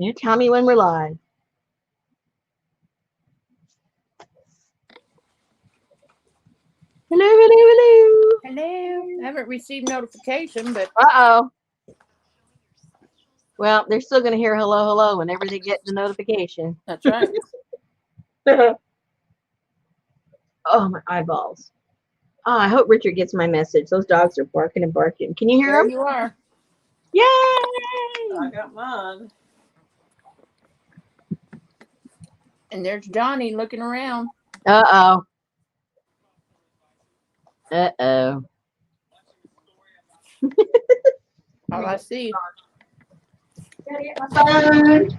You tell me when we're live. Hello, hello, hello. Hello. I haven't received notification, but Uh-oh. Well, they're still going to hear hello, hello whenever they get the notification. that's right. Oh, my eyeballs. Oh, I hope Richard gets my message. Those dogs are barking and barking. Can you hear There them? you are. Yay! I got mine. And there's Johnny looking around. Uh-oh. Uh-oh. All I see. Gotta get my phone.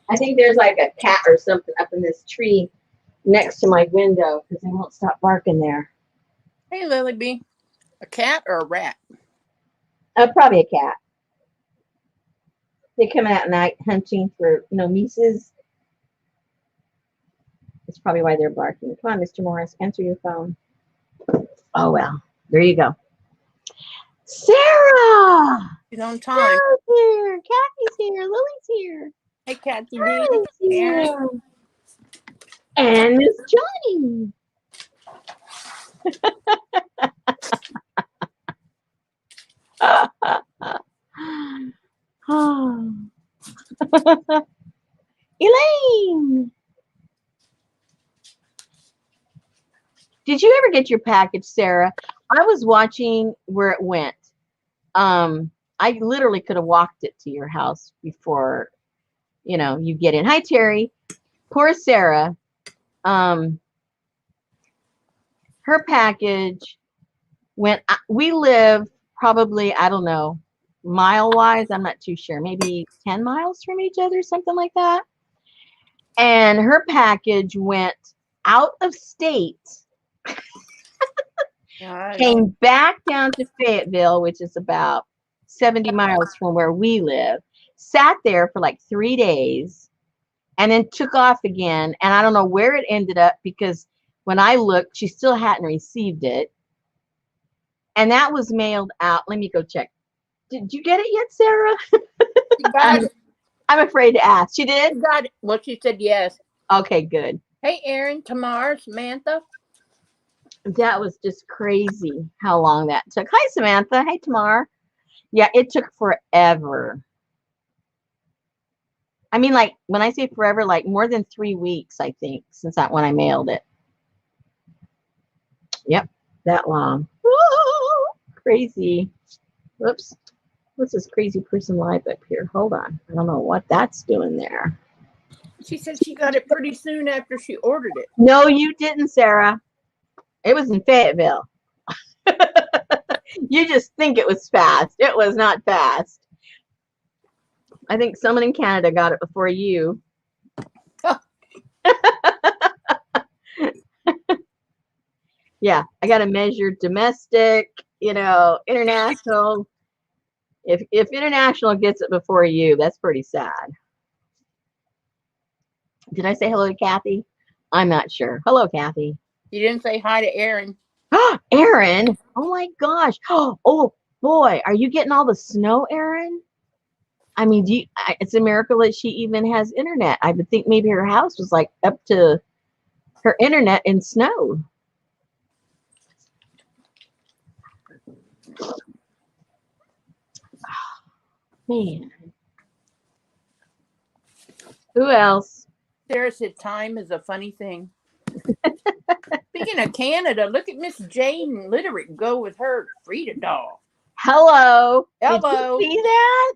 I think there's like a cat or something up in this tree next to my window because they won't stop barking there. Hey, Lily B. A cat or a rat? Probably a cat. They come out at night hunting for, mices. That's probably why they're barking. Come on, Mr. Morris, answer your phone. Oh, well, there you go. Sarah! She's on time. Sarah's here. Kathy's here. Lily's here. Hey, Kathy Aaron's D. here. And Miss Johnny. Oh. Elaine. Did you ever get your package, Sarah? I was watching where it went. I literally could have walked it to your house before, you get in. Hi, Terry. Poor Sarah. Her package went. We live probably, I don't know, mile-wise. I'm not too sure. Maybe 10 miles from each other, something like that. And her package went out of state. Came back down to Fayetteville, which is about 70 miles from where we live, sat there for like 3 days, and then took off again. And I don't know where it ended up because when I looked, she still hadn't received it. And that was mailed out. Let me go check. Did you get it yet, Sarah? I'm afraid to ask. She did? You got it. Well, she said yes. Okay, good. Hey, Erin, Tamar, Samantha. That was just crazy how long that took. Hi, Samantha. Hey, Tamar. Yeah, it took forever. I mean, like, when I say forever, like more than 3 weeks, I think, since when I mailed it. Yep, that long. Woo! Crazy. Whoops. What's this crazy person live up here? Hold on. I don't know what that's doing there. She said she got it pretty soon after she ordered it. No, you didn't, Sarah. It was in Fayetteville. You just think it was fast. It was not fast. I think someone in Canada got it before you. Yeah, I got to measure domestic, international. If international gets it before you, that's pretty sad. Did I say hello to Kathy? I'm not sure. Hello, Kathy. You didn't say hi to Erin. Erin! Oh my gosh! Oh boy, are you getting all the snow, Erin? I mean, it's a miracle that she even has internet. I would think maybe her house was like up to her internet in snow. Man. Who else? Sarah said time is a funny thing. Speaking of Canada, look at Miss Jane Litterick go with her Frida doll. Hello. Hello. Did you see that?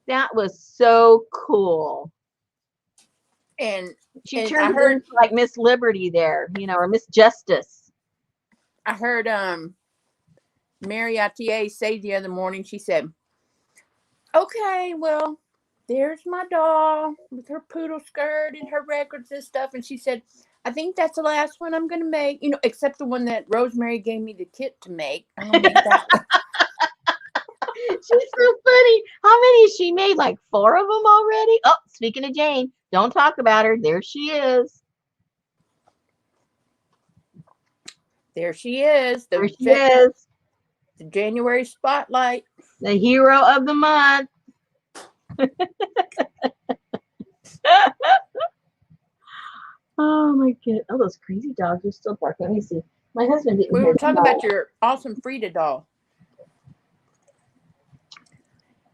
That was so cool. And she turned into like Miss Liberty there, or Miss Justice. I heard Mary Attier say the other morning, she said, okay, well, there's my doll with her poodle skirt and her records and stuff. And she said, I think that's the last one I'm going to make, except the one that Rosemary gave me the kit to make. I'll make that one. She's so funny. How many has she made? Like 4 of them already? Oh, speaking of Jane, don't talk about her. There she is. There she is. There she is. The January spotlight. The hero of the month. Oh my god! Oh, those crazy dogs are still barking. Let me see. My husband didn't. We hear were talking them. about your awesome Frida doll.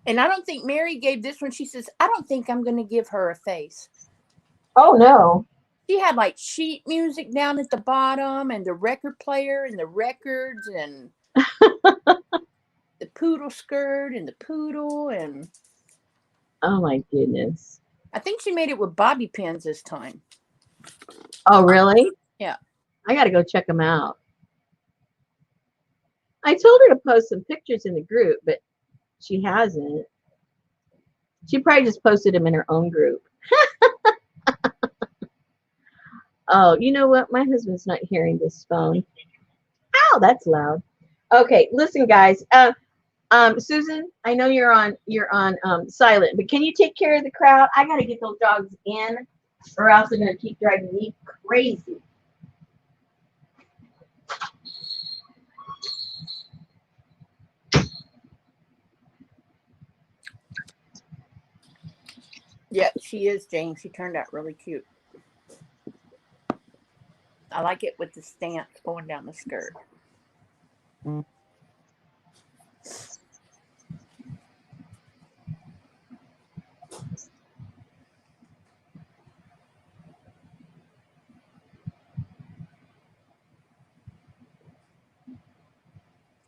And I don't think Mary gave this one. She says, I don't think I'm going to give her a face. Oh no. She had like sheet music down at the bottom and the record player and the records and the poodle skirt and the poodle. And Oh my goodness. I think she made it with bobby pins this time. Oh really? Yeah. I got to go check them out. I told her to post some pictures in the group, but she hasn't. She probably just posted them in her own group. Oh, you know what? My husband's not hearing this phone. Ow, that's loud. Okay, listen, guys. Susan, I know you're on silent, but can you take care of the crowd? I gotta get those dogs in, or else they're gonna keep driving me crazy. Yeah, she is, Jane. She turned out really cute. I like it with the stance going down the skirt.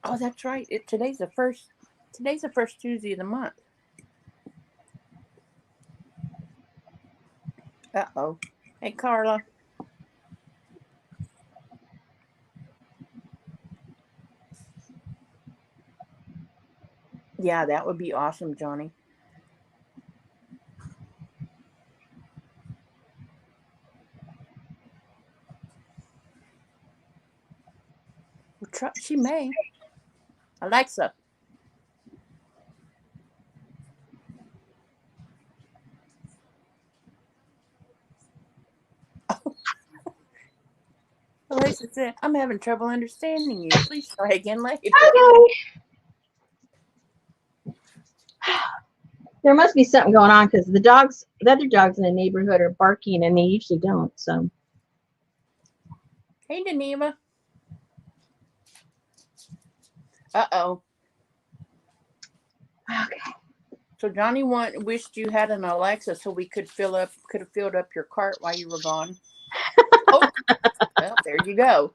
Oh, that's right. Today's the first Tuesday of the month. Uh-oh. Hey, Carla. Yeah, that would be awesome, Johnny. She may. Alexa. Alexa said, I'm having trouble understanding you. Please try again later. Okay. There must be something going on because the other dogs in the neighborhood are barking and they usually don't. So. Hey, Deneva. Uh-oh. Okay. So Johnny wished you had an Alexa so we could have filled up your cart while you were gone. Oh, well, there you go.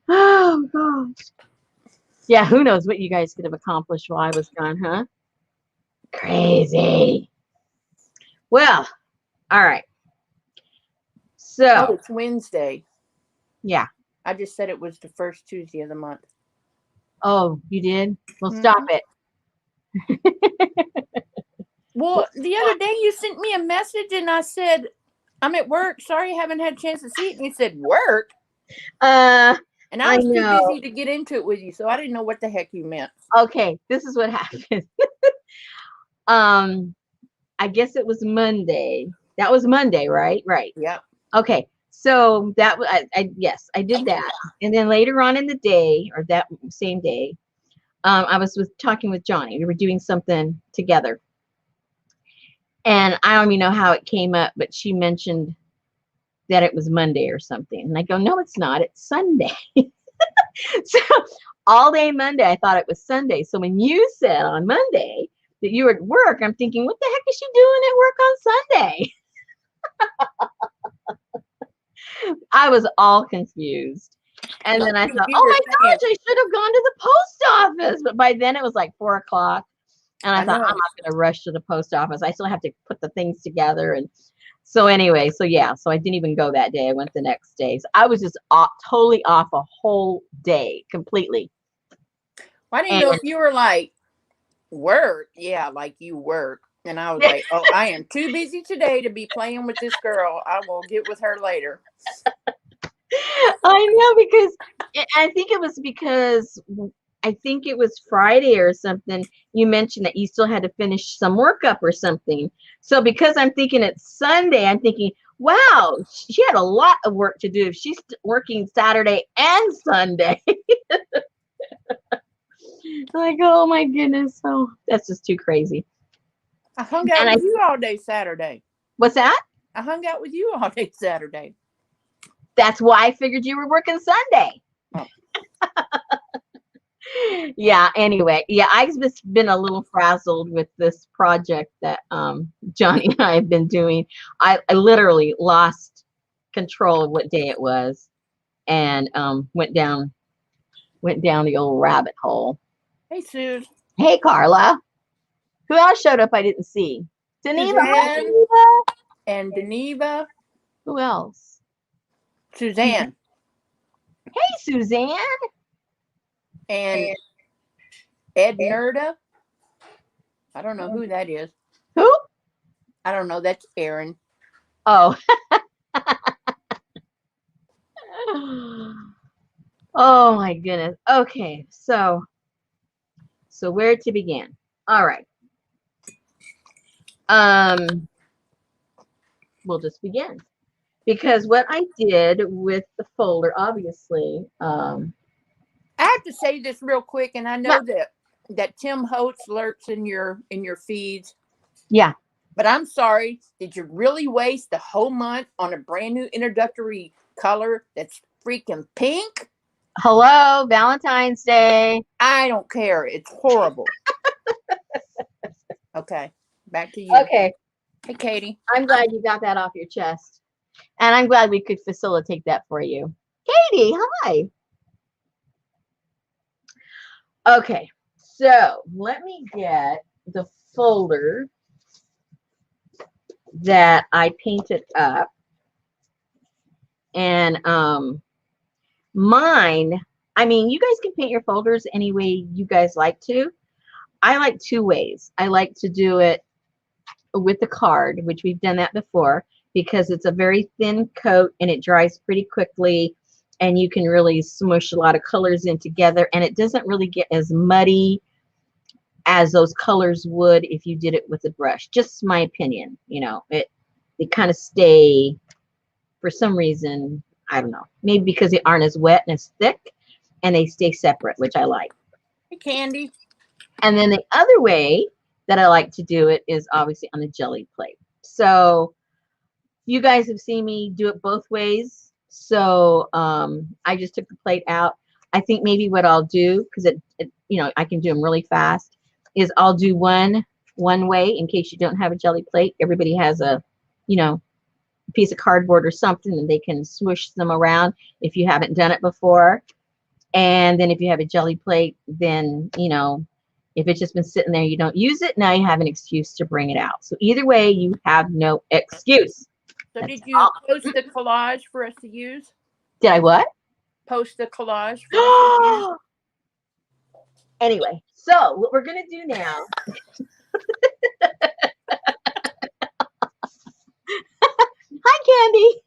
Oh gosh. Yeah, who knows what you guys could have accomplished while I was gone, huh? Crazy. Well, all right. So it's Wednesday. Yeah. I just said it was the first Tuesday of the month. Oh, you did? Well, stop it. Well, the other day you sent me a message and I said, I'm at work. Sorry, I haven't had a chance to see it. And you said, work? And I was too busy to get into it with you, so I didn't know what the heck you meant. Okay, this is what happened. I guess it was Monday. That was Monday, right? Right. Yep. Okay. So that was yes, I did that. And then later on in the day, or that same day, I was talking with Johnny. We were doing something together. And I don't even know how it came up, but she mentioned that it was Monday or something. And I go, no, it's not. It's Sunday. So all day Monday, I thought it was Sunday. So when you said on Monday that you were at work, I'm thinking, what the heck is she doing at work on Sunday? I was all confused. And then I thought, oh my gosh, I should have gone to the post office. But by then it was like 4 o'clock. And I thought, I'm not going to rush to the post office. I still have to put the things together. And so anyway, so yeah, so I didn't even go that day. I went the next day. So I was just totally off a whole day completely. Well, I didn't know if you were like, work. Yeah, like you work. And I was like, oh, I am too busy today to be playing with this girl. I will get with her later. I know, because I think it was Friday or something. You mentioned that you still had to finish some work up or something. So because I'm thinking it's Sunday, I'm thinking, Wow, she had a lot of work to do. She's working Saturday and Sunday. Like, oh my goodness. Oh, that's just too crazy. I hung out And with you all day Saturday. what's that? I hung out with you all day Saturday. That's why I figured you were working Sunday. Oh. Yeah, anyway. Yeah, I've just been a little frazzled with this project that Johnny and I have been doing. I literally lost control of what day it was and went down the old rabbit hole. Hey, Suze. Hey, Carla. Who else showed up I didn't see? Deneva. Hi, Suzanne. Deneva. And Deneva. Who else? Suzanne. Hey, Suzanne. And Ed Nerda. I don't know who that is. Who? I don't know. That's Aaron. Oh. Oh my goodness. Okay, so where to begin? All right. We'll just begin. Because what I did with the folder, obviously, I have to say this real quick, and I know that Tim Holtz lurks in your feeds. Yeah. But I'm sorry, did you really waste the whole month on a brand new introductory color that's freaking pink? Hello, Valentine's Day. I don't care. It's horrible. Okay, back to you. Okay. Hey, Katie. I'm glad you got that off your chest. And I'm glad we could facilitate that for you. Katie, hi. Okay, so let me get the folder that I painted up. And mine, I mean, you guys can paint your folders any way you guys like to. I like two ways. I like to do it with the card, which we've done that before, because it's a very thin coat and it dries pretty quickly, and you can really smush a lot of colors in together, and it doesn't really get as muddy as those colors would if you did it with a brush. Just my opinion. You know, they kind of stay, for some reason, I don't know, maybe because they aren't as wet and as thick, and they stay separate, which I like. Hey, Candy. And then the other way that I like to do it is obviously on a jelly plate. So you guys have seen me do it both ways. So I just took the plate out. I think maybe what I'll do, because you know, I can do them really fast, is I'll do one way in case you don't have a jelly plate. Everybody has a, you know, piece of cardboard or something, and they can swoosh them around if you haven't done it before. And then if you have a jelly plate, then, you know, if it's just been sitting there, you don't use it, now you have an excuse to bring it out. So either way, you have no excuse. So That's did you post the collage for us to use? Did I what? Post the collage for us to use? Anyway, so what we're going to do now. Hi, Candy.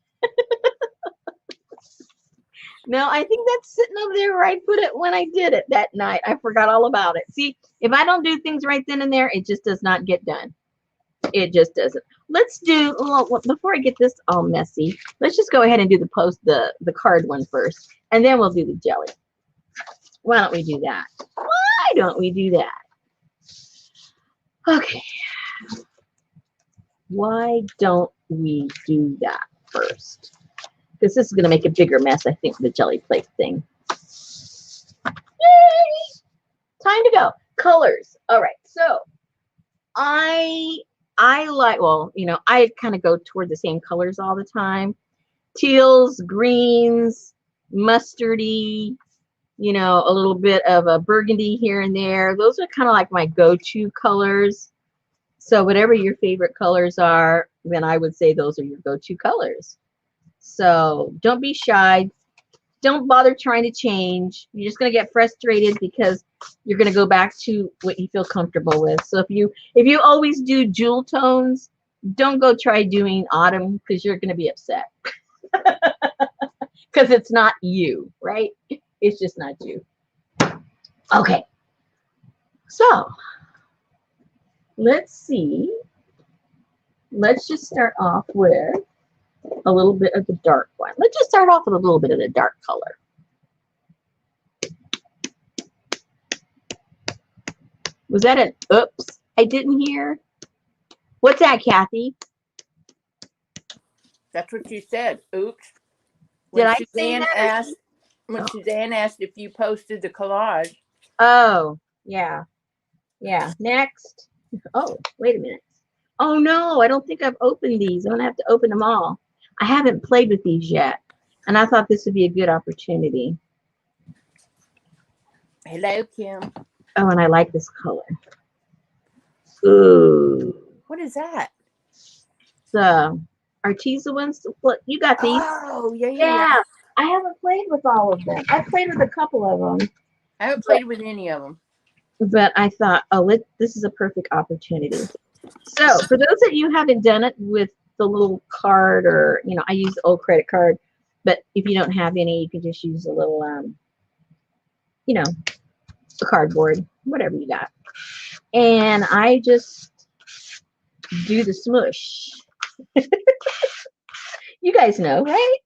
No, I think that's sitting over there where I put it when I did it that night. I forgot all about it. See, if I don't do things right then and there, it just does not get done. It just doesn't. Let's do, well, before I get this all messy, let's just go ahead and do the card one first, and then we'll do the jelly. Why don't we do that? Why don't we do that? Okay. Why don't we do that first? Because this is going to make a bigger mess, I think, the jelly plate thing. Yay! Time to go. Colors. All right. So I like, well, you know, I kind of go toward the same colors all the time. Teals, greens, mustardy, you know, a little bit of a burgundy here and there. Those are kind of like my go-to colors. So whatever your favorite colors are, then I would say those are your go-to colors. So don't be shy. Don't bother trying to change. You're just going to get frustrated because you're going to go back to what you feel comfortable with. So if you always do jewel tones, don't go try doing autumn, because you're going to be upset. Because it's not you, right? It's just not you. Okay. So let's see. Let's just start off with, a little bit of the dark one. Let's just start off with a little bit of the dark color. Was that an oops? I didn't hear. What's that, Kathy? That's what you said. Oops. Did When I say that? Suzanne asked if you posted the collage. Oh, yeah. Yeah. Next. Oh, wait a minute. Oh, no, I don't think I've opened these. I'm going to have to open them all. I haven't played with these yet, and I thought this would be a good opportunity. Hello, Kim. Oh, and I like this color. Ooh. What is that? The Arteza ones. Look, you got these. Oh, yeah. Yeah. I haven't played with all of them. I've played with a couple of them. I haven't played with any of them. But I thought, oh, this is a perfect opportunity. So for those that you haven't done it with the little card, or, you know, I use the old credit card, but if you don't have any, you can just use a little, you know, a cardboard, whatever you got. And I just do the smush. You guys know, right?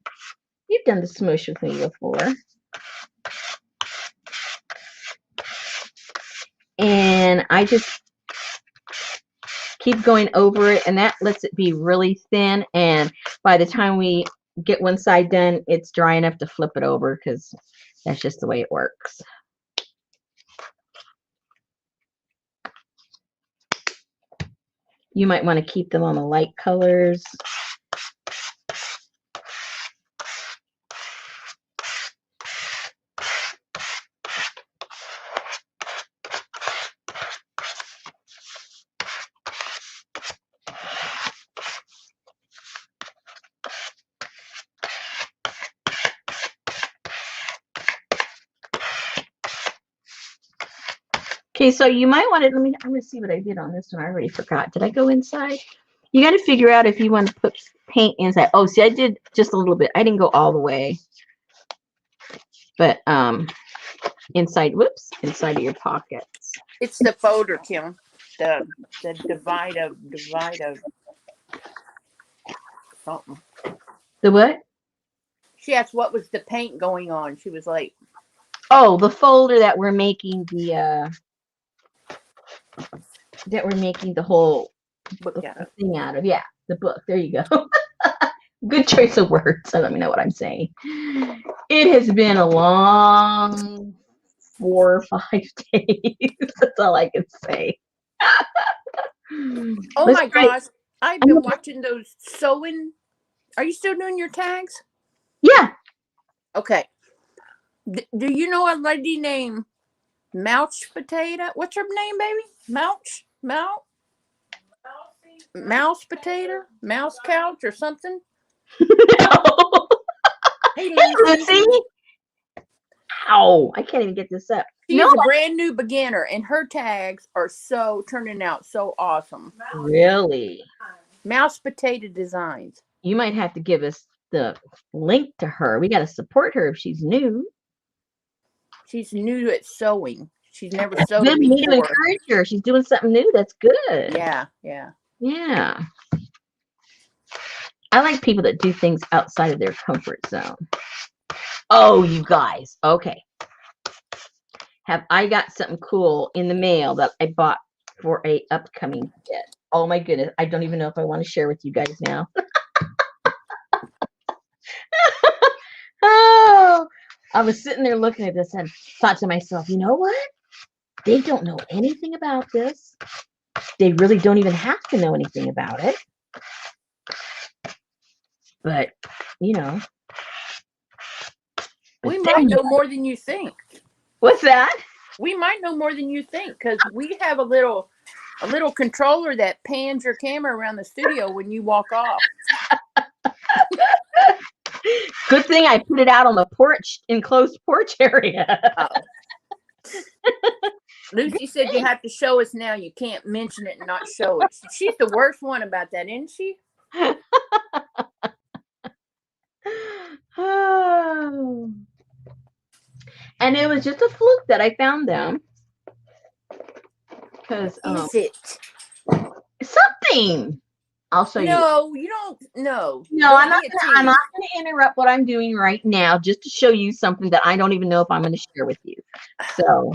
You've done the smush with me before. And I just keep going over it, and that lets it be really thin. And by the time we get one side done, it's dry enough to flip it over, because that's just the way it works. You might want to keep them on the light colors. Okay, so you might want to, I'm going to see what I did on this one. I already forgot. Did I go inside? You got to figure out if you want to put paint inside. Oh, see, I did just a little bit. I didn't go all the way. But inside, whoops, inside of your pockets. It's the folder, Kim. The divide of something. The what? She asked what was the paint going on. She was like, oh, the folder that we're making the whole book out. thing out of. Yeah, the book. There you go. Good choice of words. So let me know what I'm saying. It has been a long 4 or 5 days. That's all I can say. Oh my gosh. I've been watching those sewing. Are you still doing your tags? Yeah. Okay. Do you know a lady named Mouch Potato? What's her name, baby? Mouse Potato? Mouse Couch or something? No. Hey, Lucy. Ow, I can't even get this up. She's a brand new beginner, and her tags are turning out so awesome. Really? Mouse Potato Designs. You might have to give us the link to her. We got to support her if she's new. She's new at sewing. She's never That's sewed good. We need to before. encourage her. She's doing something new. That's good. Yeah. Yeah. I like people that do things outside of their comfort zone. Oh, you guys. Okay. Have I got something cool in the mail that I bought for a upcoming kit? Oh my goodness. I don't even know if I want to share with you guys now. Oh, I was sitting there looking at this and thought to myself, you know what? They don't know anything about this. They really don't even have to know anything about it. But, you know. We might know more than you think. What's that? We might know more than you think, because we have a little controller that pans your camera around the studio when you walk off. Good thing I put it out on the porch, enclosed porch area. Lucy said you have to show us now. You can't mention it and not show it. She's the worst one about that, isn't she? Oh. And it was just a fluke that I found them. Because Is it? Something. I'll show you. No, you don't. No, No, don't I'm not be a gonna. I'm not tease. gonna interrupt what I'm doing right now, just to show you something that I don't even know if I'm gonna share with you. So,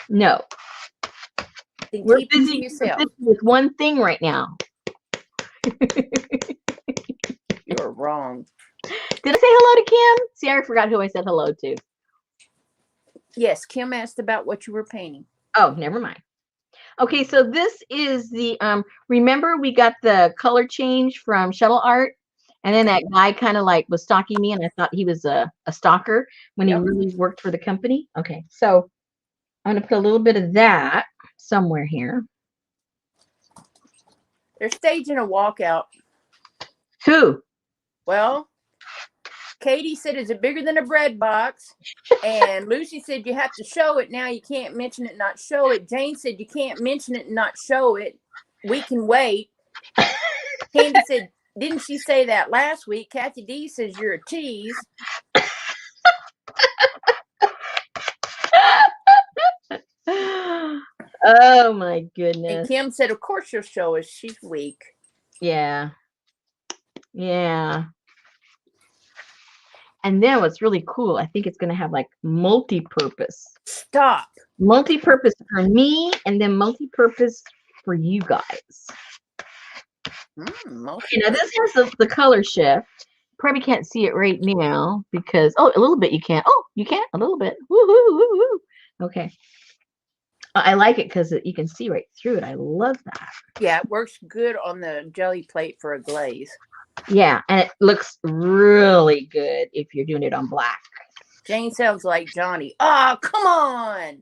no, Then we're keep it to busy. We're yourself. busy with one thing right now. You're wrong. Did I say hello to Kim? See, I forgot who I said hello to. Yes, Kim asked about what you were painting. Oh, never mind. Okay, so this is the remember we got the color change from Shuttle Art, and then that guy kind of like was stalking me, and I thought he was a stalker when he Yep. really worked for the company. Okay, so I'm gonna put a little bit of that somewhere here. They're staging a walkout. Who? Well, Katie said, "Is it bigger than a bread box?" And Lucy said, "You have to show it now. You can't mention it, not show it." Jane said, "You can't mention it and not show it. We can wait." Candy said, "Didn't she say that last week?" Kathy D says, "You're a tease." Oh my And goodness. Kim said, "Of course she'll show us. She's weak." Yeah. Yeah. And then what's really cool, I think it's going to have like multi-purpose. Stop. Multi-purpose for me and then multi-purpose for you guys. Okay, now this has the color shift. Probably can't see it right now because, oh, a little bit you can. Oh, you can? A little bit. Woo-hoo, woo-hoo. Okay. I like it because you can see right through it. I love that. Yeah, it works good on the jelly plate for a glaze. Yeah, and it looks really good if you're doing it on black. Jane sounds like Johnny. Oh, come on.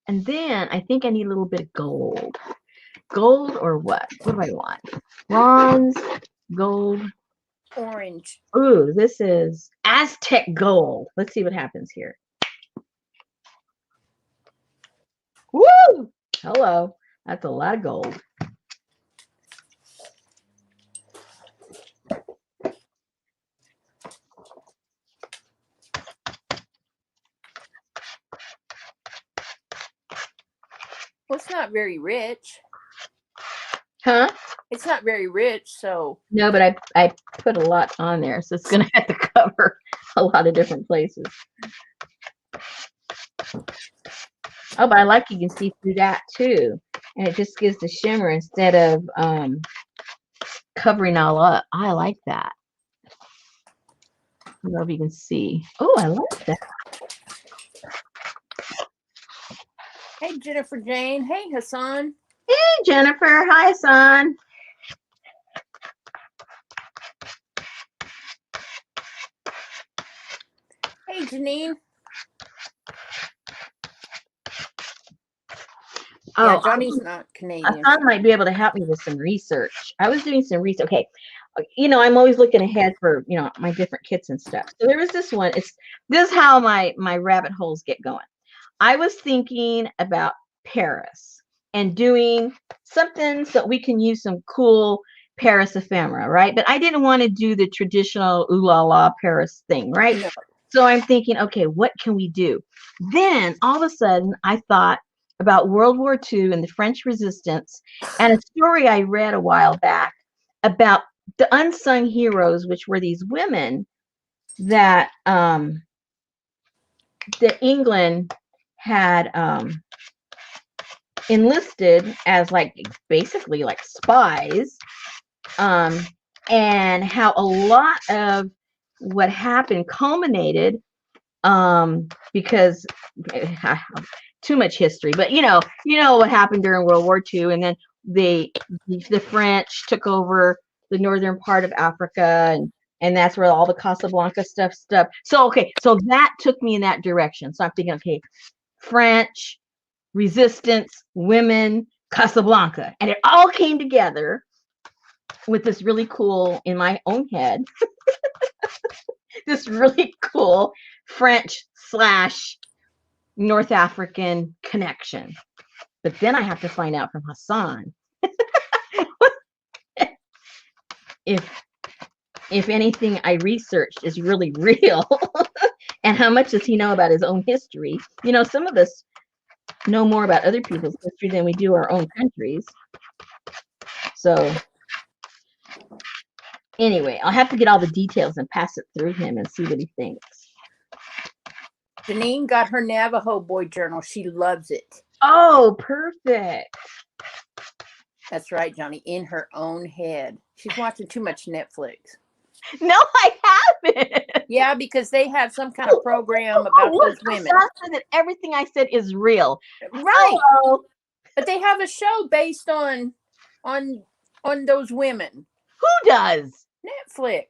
And then I think I need a little bit of gold. Gold or what? What do I want? Bronze, gold. Orange. Ooh, this is Aztec gold. Let's see what happens here. Woo! Hello. That's a lot of gold. Well, it's not very rich. Huh? It's not very rich, so. No, but I put a lot on there, so it's going to have to cover a lot of different places. Oh, but I like you can see through that too. And it just gives the shimmer instead of covering all up. I like that. I don't know if you can see. Oh, I like that. Hey, Jennifer Jane. Hey, Hassan. Hey, Jennifer. Hi, son. Hey, Janine. Oh, yeah, Johnny's not Canadian. Hassan might be able to help me with some research. I was doing some research. Okay. You know, I'm always looking ahead for, you know, my different kits and stuff. So there was this one. This is how my rabbit holes get going. I was thinking about Paris and doing something so we can use some cool Paris ephemera, right? But I didn't want to do the traditional ooh la la Paris thing, right? No. So I'm thinking, okay, what can we do? Then all of a sudden I thought about World War II and the French Resistance and a story I read a while back about the unsung heroes, which were these women that England had enlisted as like basically like spies, and how a lot of what happened culminated because too much history, but you know what happened during World War II, and then the French took over the northern part of Africa, and that's where all the Casablanca stuff. So okay, so that took me in that direction. So I'm thinking, okay, French resistance, women, Casablanca, and it all came together with this really cool, in my own head, this really cool French / North African connection. But then I have to find out from Hassan if anything I researched is really real. And how much does he know about his own history? You know, some of us know more about other people's history than we do our own countries. So anyway, I'll have to get all the details and pass it through him and see what he thinks. Janine got her Navajo boy journal. She loves it. Oh, perfect. That's right, Johnny, in her own head. She's watching too much Netflix. No, I haven't. Yeah, because they have some kind of program about those women. I said that everything I said is real. Right. Oh. But they have a show based on those women. Who does? Netflix.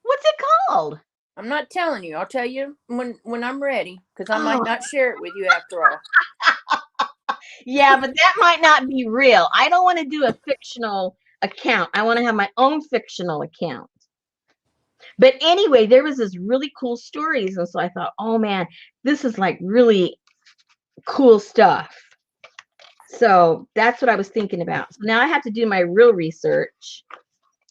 What's it called? I'm not telling you. I'll tell you when I'm ready, because I might not share it with you after all. Yeah, but that might not be real. I don't want to do a fictional account. I want to have my own fictional account. But anyway, there was this really cool stories. And so I thought, oh man, this is like really cool stuff. So that's what I was thinking about. So now I have to do my real research.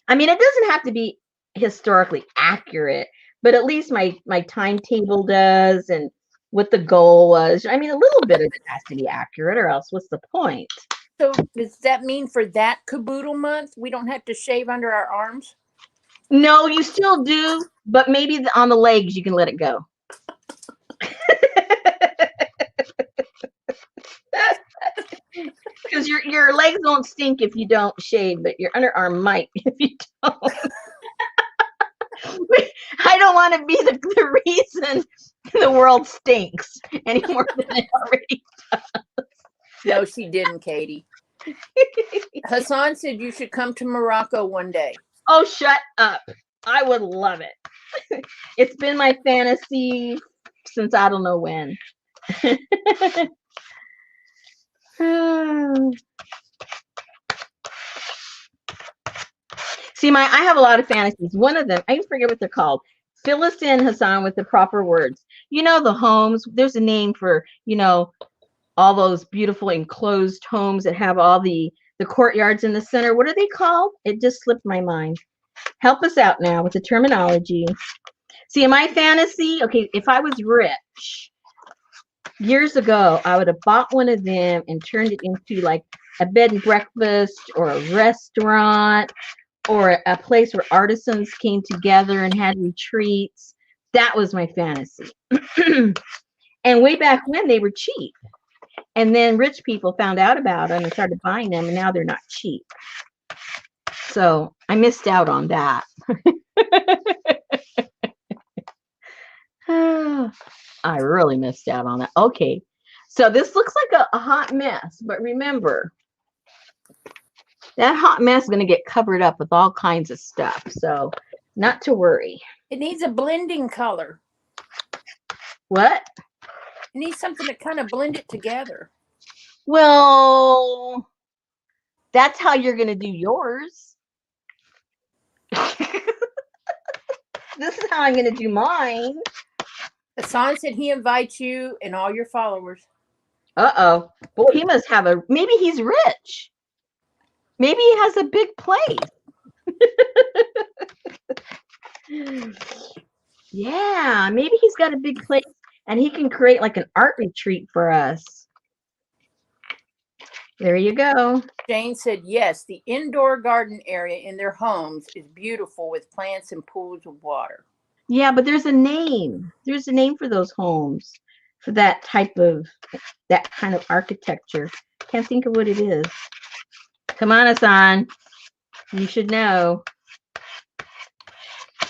I mean, it doesn't have to be historically accurate, but at least my timetable does and what the goal was. I mean, a little bit of it has to be accurate, or else what's the point? So does that mean for that Kaboodle month, we don't have to shave under our arms? No, you still do, but maybe on the legs you can let it go. Because your legs won't stink if you don't shave, but your underarm might if you don't. I don't want to be the reason the world stinks any more than it already does. No, she didn't, Katie. Hassan said you should come to Morocco one day. Oh, shut up. I would love it. It's been my fantasy since I don't know when. See, I have a lot of fantasies. One of them, I forget what they're called. Fill us in, Hassan, with the proper words. You know, the homes, there's a name for, you know, all those beautiful enclosed homes that have all the courtyards in the center. What are they called? It just slipped my mind. Help us out now with the terminology. See, in my fantasy, okay, if I was rich, years ago, I would have bought one of them and turned it into like a bed and breakfast or a restaurant or a place where artisans came together and had retreats. That was my fantasy. And way back when, they were cheap. And then rich people found out about them and started buying them, and now they're not cheap. So I missed out on that. I really missed out on that. Okay, so this looks like a hot mess, but remember, that hot mess is going to get covered up with all kinds of stuff. So not to worry. It needs a blending color. What? It needs something to kind of blend it together. Well, that's how you're going to do yours. This is how I'm going to do mine. Hassan said he invites you and all your followers. Uh-oh. Boy, he must have maybe he's rich. Maybe he has a big place. Yeah, maybe he's got a big place and he can create like an art retreat for us. There you go. Jane said, yes, the indoor garden area in their homes is beautiful with plants and pools of water. Yeah, but there's a name. There's a name for those homes, for that kind of architecture. Can't think of what it is. Come on, Hassan. You should know.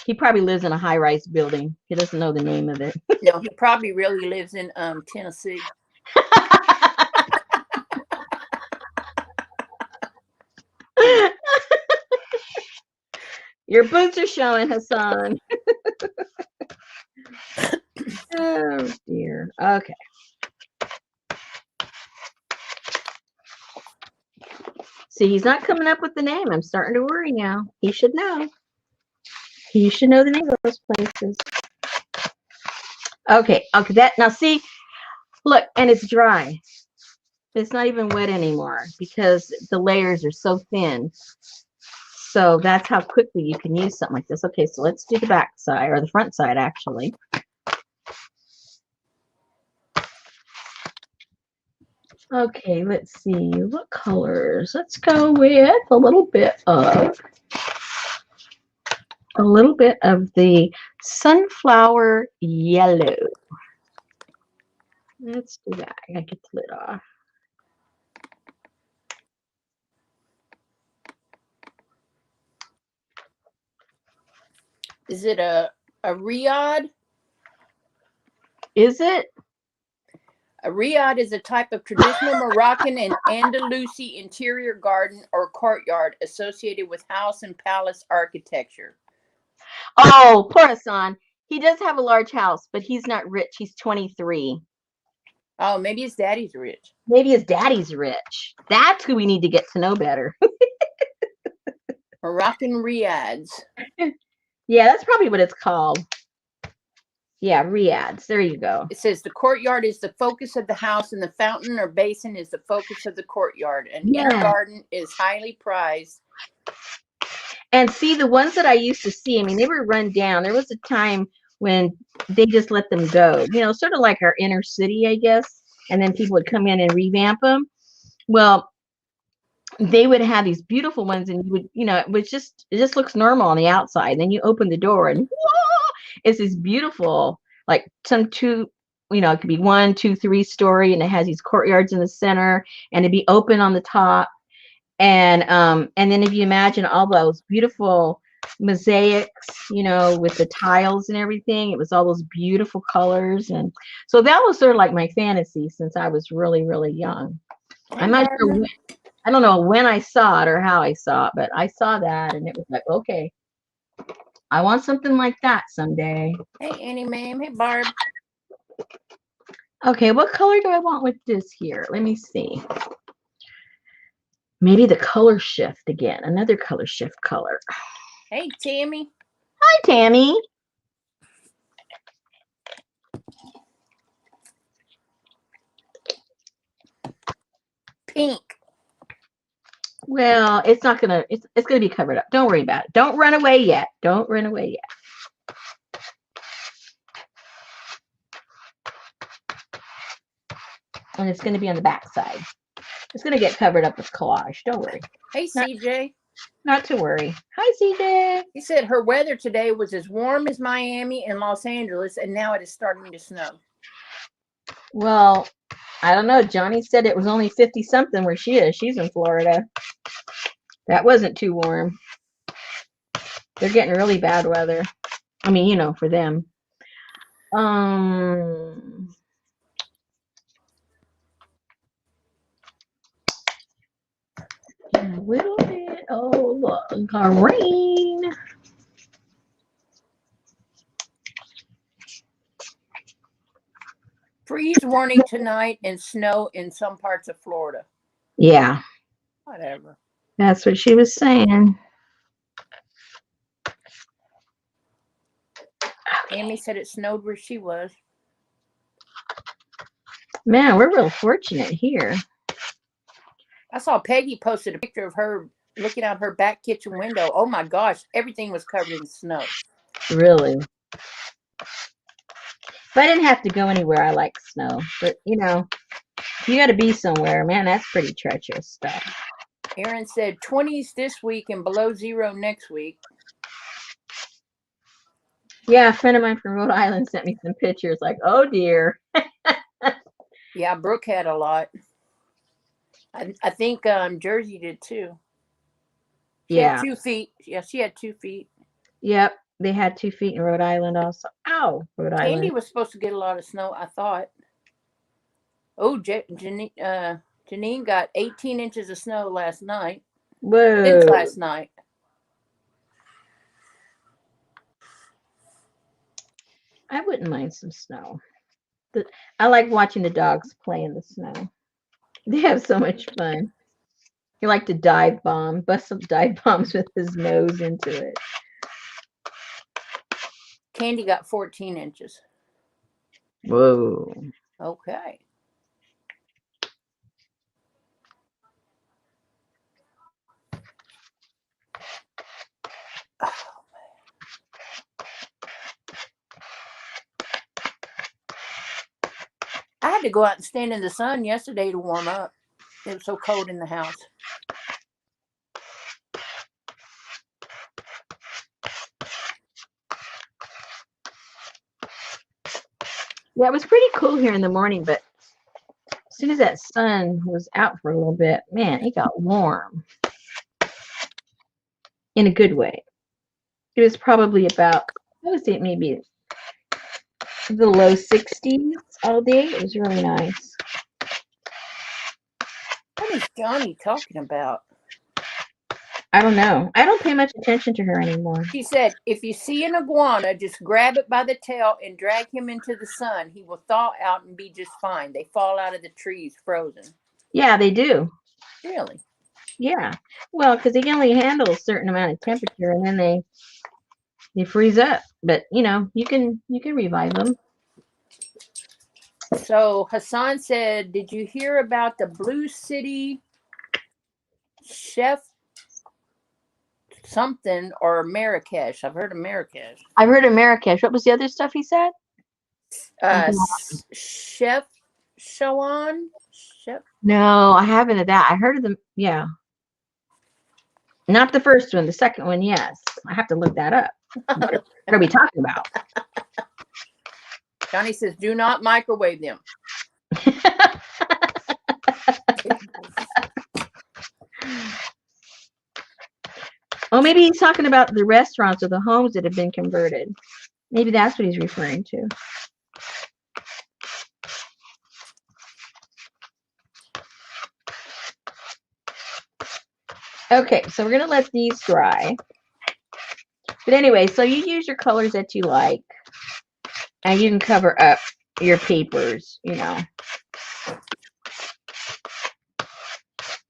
He probably lives in a high-rise building. He doesn't know the name of it. No, he probably really lives in Tennessee. Your boots are showing, Hassan. Oh, dear. Okay. See, he's not coming up with the name. I'm starting to worry now. He should know. He should know the name of those places. Okay. Okay. Now, see, look, and it's dry. It's not even wet anymore because the layers are so thin. So that's how quickly you can use something like this. Okay, so let's do the back side, or the front side, actually. Okay, let's see. What colors? Let's go with a little bit of the sunflower yellow. Let's do that. I gotta get the lid off. Is it a riad? Is it? A riad is a type of traditional Moroccan and Andalusi interior garden or courtyard associated with house and palace architecture. Oh, poor Hassan. He does have a large house, but he's not rich. He's 23. Oh, maybe his daddy's rich. Maybe his daddy's rich. That's who we need to get to know better. Moroccan riads. Yeah, that's probably what it's called. Yeah, riads. There you go. It says the courtyard is the focus of the house and the fountain or basin is the focus of the courtyard. An inner garden is highly prized. And see, the ones that I used to see, I mean, they were run down. There was a time when they just let them go, you know, sort of like our inner city, I guess. And then people would come in and revamp them. Well, they would have these beautiful ones, and you would, you know, it just looks normal on the outside. Then you open the door, and whoa, it's this beautiful, like some two, you know, it could be 1, 2, 3 story, and it has these courtyards in the center, and it'd be open on the top. And then if you imagine all those beautiful mosaics, you know, with the tiles and everything, it was all those beautiful colors. And so that was sort of like my fantasy since I was really, really young. I'm not sure when, I don't know when I saw it or how I saw it, but I saw that and it was like, okay, I want something like that someday. Hey, Annie, ma'am. Hey, Barb. Okay, what color do I want with this here? Let me see. Maybe the color shift again, another color shift color. Hey, Tammy. Hi, Tammy. Pink. Well, it's not gonna, it's gonna be covered up. Don't worry about it. Don't run away yet. Don't run away yet. And it's gonna be on the back side. It's gonna get covered up with collage. Don't worry. Hey, CJ. Not to worry. Hi, CJ. He said her weather today was as warm as Miami and Los Angeles, and now it is starting to snow. Well, I don't know. Johnny said it was only 50 something where she is. She's in Florida. That wasn't too warm. They're getting really bad weather. I mean, you know, for them. A little bit of green. Freeze warning tonight and snow in some parts of Florida. Yeah. Whatever. That's what she was saying. Amy said it snowed where she was. Man, we're real fortunate here. I saw Peggy posted a picture of her looking out her back kitchen window. Oh my gosh, everything was covered in snow. Really? If I didn't have to go anywhere, I like snow. But, you know, if you got to be somewhere, man, that's pretty treacherous stuff. Aaron said 20s this week and below 0 next week. Yeah, a friend of mine from Rhode Island sent me some pictures like, oh, dear. Yeah, Brooke had a lot. I think Jersey did too. She had 2 feet. Yeah, she had 2 feet. Yep, they had 2 feet in Rhode Island also. Ow, Rhode Island. Candy was supposed to get a lot of snow, I thought. Oh, Janine got 18 inches of snow last night. Whoa. Since last night. I wouldn't mind some snow. I like watching the dogs play in the snow. They have so much fun. He liked to dive bomb, bust some dive bombs with his nose into it. Candy got 14 inches. Whoa. Okay. to go out and stand in the sun yesterday to warm up. It was so cold in the house. Yeah, it was pretty cool here in the morning, but as soon as that sun was out for a little bit, man, it got warm. In a good way. It was probably about, I would say maybe the low 60s all day. It was really nice. What is Johnny talking about? I don't know. I don't pay much attention to her anymore. She said, if you see an iguana, just grab it by the tail and drag him into the sun. He will thaw out and be just fine. They fall out of the trees frozen. Yeah, they do. Really? Yeah. Well, because they can only handle a certain amount of temperature, and then they freeze up. But you know, you can revive them. So Hassan said, did you hear about the Blue City chef something or Marrakesh? I've heard of Marrakesh. I've heard of Marrakesh. What was the other stuff he said? Chef Shawan? Chef? No, I haven't of that. I heard of them. Yeah. Not the first one. The second one, yes. I have to look that up. What are we talking about? Johnny says, do not microwave them. Oh, maybe he's talking about the restaurants or the homes that have been converted. Maybe that's what he's referring to. Okay, so we're going to let these dry. But anyway, so you use your colors that you like. And you can cover up your papers, you know.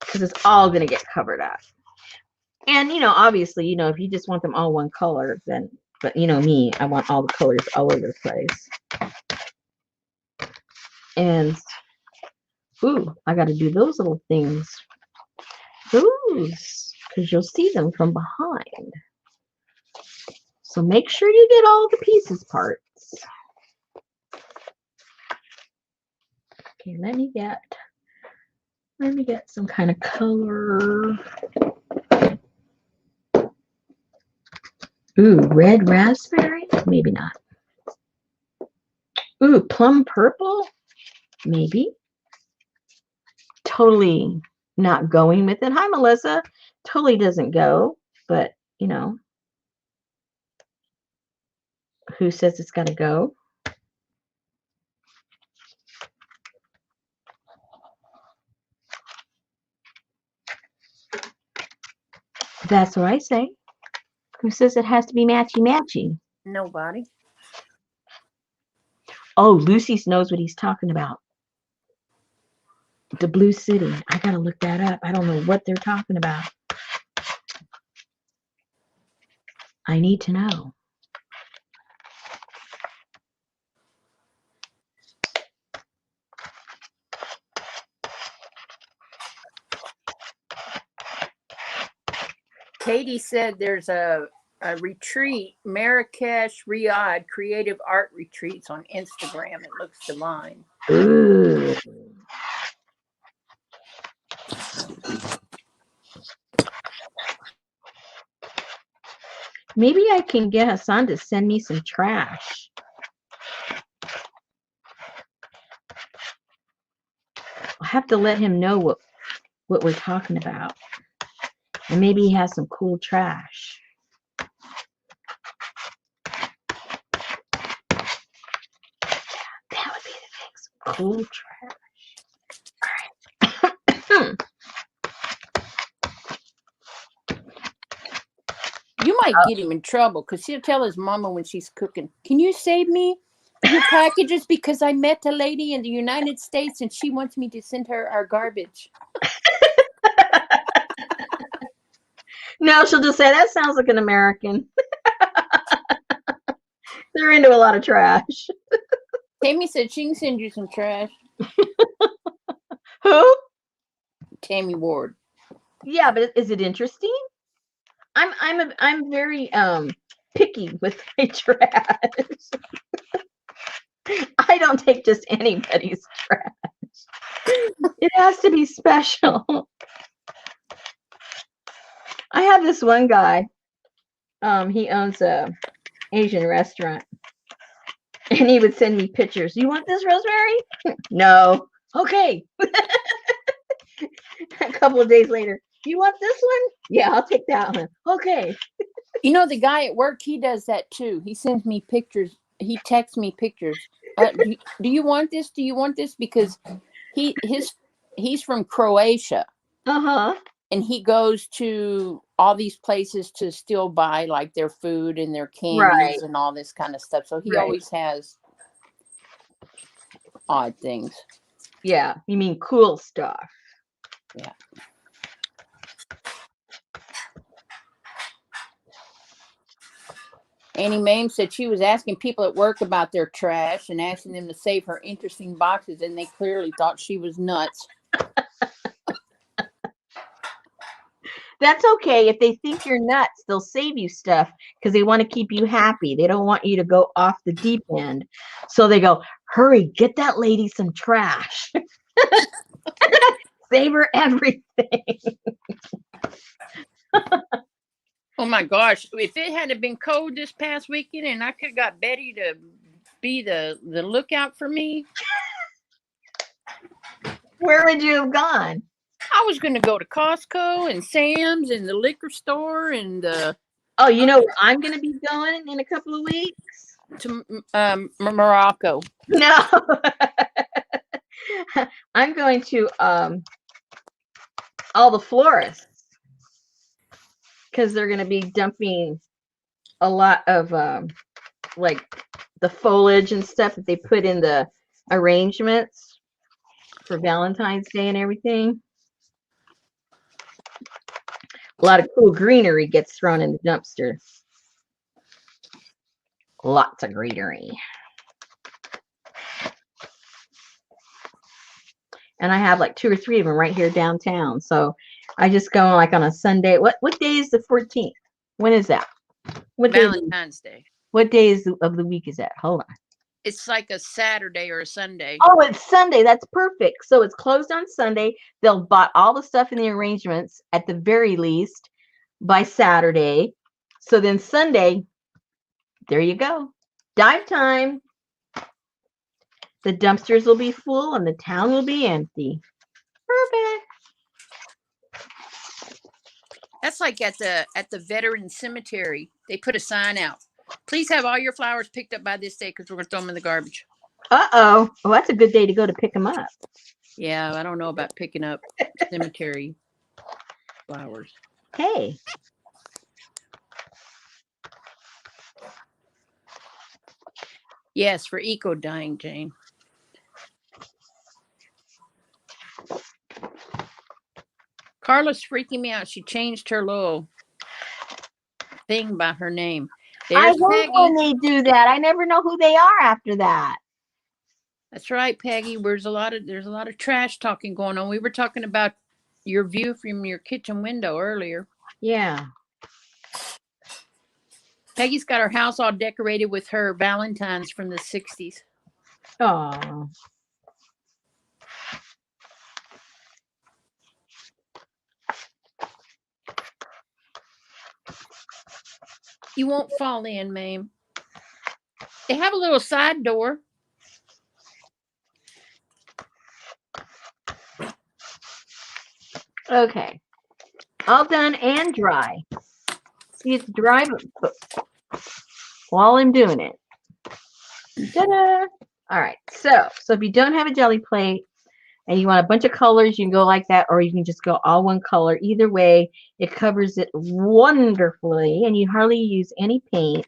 Because it's all going to get covered up. And, you know, obviously, you know, if you just want them all one color, then, but you know me, I want all the colors all over the place. And, ooh, I got to do those little things. Those, because you'll see them from behind. So make sure you get all the pieces parts. Okay, let me get some kind of color. Ooh, red raspberry? Maybe not. Ooh, plum purple? Maybe. Totally not going with it. Hi, Melissa. Totally doesn't go, but, you know, who says it's got to go? That's what I say. Who says it has to be matchy-matchy? Nobody. Oh, Lucy knows what he's talking about. The Blue City. I got to look that up. I don't know what they're talking about. I need to know. Katie said there's a retreat, Marrakesh, Riyadh, creative art retreats on Instagram. It looks divine. Ooh. Maybe I can get Hassan to send me some trash. I'll have to let him know what we're talking about. And maybe he has some cool trash. That would be the thing. Some cool trash. All right. You might get him in trouble because he'll tell his mama when she's cooking, can you save me your packages because I met a lady in the United States and she wants me to send her our garbage. No, she'll just say, that sounds like an American. They're into a lot of trash. Tammy said she can send you some trash. Who? Tammy Ward. Yeah, but is it interesting? I'm very picky with my trash. I don't take just anybody's trash. It has to be special. I have this one guy. He owns a Asian restaurant, and he would send me pictures. You want this, Rosemary? No. Okay. A couple of days later, you want this one? Yeah, I'll take that one. Okay. You know, the guy at work, he does that too. He sends me pictures. He texts me pictures. Do you want this? Do you want this? Because he's from Croatia. Uh-huh. And he goes to all these places to still buy like their food and their candies Right. and all this kind of stuff. So he Right. always has odd things. Yeah, you mean cool stuff. Yeah. Annie Mame said she was asking people at work about their trash and asking them to save her interesting boxes, and they clearly thought she was nuts. That's okay. If they think you're nuts, they'll save you stuff because they want to keep you happy. They don't want you to go off the deep end. So they go, hurry, get that lady some trash. Save her everything. Oh my gosh. If it hadn't been cold this past weekend and I could have got Betty to be the lookout for me. Where would you have gone? I was going to go to Costco and Sam's and the liquor store and Oh, you know where I'm going to be going in a couple of weeks? to Morocco. No. I'm going to all the florists because they're going to be dumping a lot of like the foliage and stuff that they put in the arrangements for Valentine's Day and everything. A lot of cool greenery gets thrown in the dumpster. Lots of greenery. And I have like 2 or 3 of them right here downtown. So I just go like on a Sunday. What day is the 14th? When is that? What Valentine's Day. What day of the week is that? Hold on. It's like a Saturday or a Sunday. Oh, it's Sunday. That's perfect. So it's closed on Sunday. They'll buy all the stuff in the arrangements at the very least by Saturday. So then Sunday, there you go. Dive time. The dumpsters will be full and the town will be empty. Perfect. That's like at the veteran cemetery. They put a sign out. Please have all your flowers picked up by this day because we're going to throw them in the garbage. Uh-oh. Well, that's a good day to go to pick them up. Yeah, I don't know about picking up cemetery flowers. Hey. Yes, for eco dying, Jane. Carla's freaking me out. She changed her little thing by her name. There's I hate Peggy. when they do that. I never know who they are after that. That's right, Peggy. There's a lot of trash talking going on. We were talking about your view from your kitchen window earlier. Yeah. Peggy's got her house all decorated with her Valentines from the 60s. Oh. You won't fall in, ma'am. They have a little side door. Okay. All done and dry. See, it's dry while I'm doing it. Ta-da! All right. So if you don't have a jelly plate and you want a bunch of colors, you can go like that, or you can just go all one color. Either way, it covers it wonderfully, and you hardly use any paint,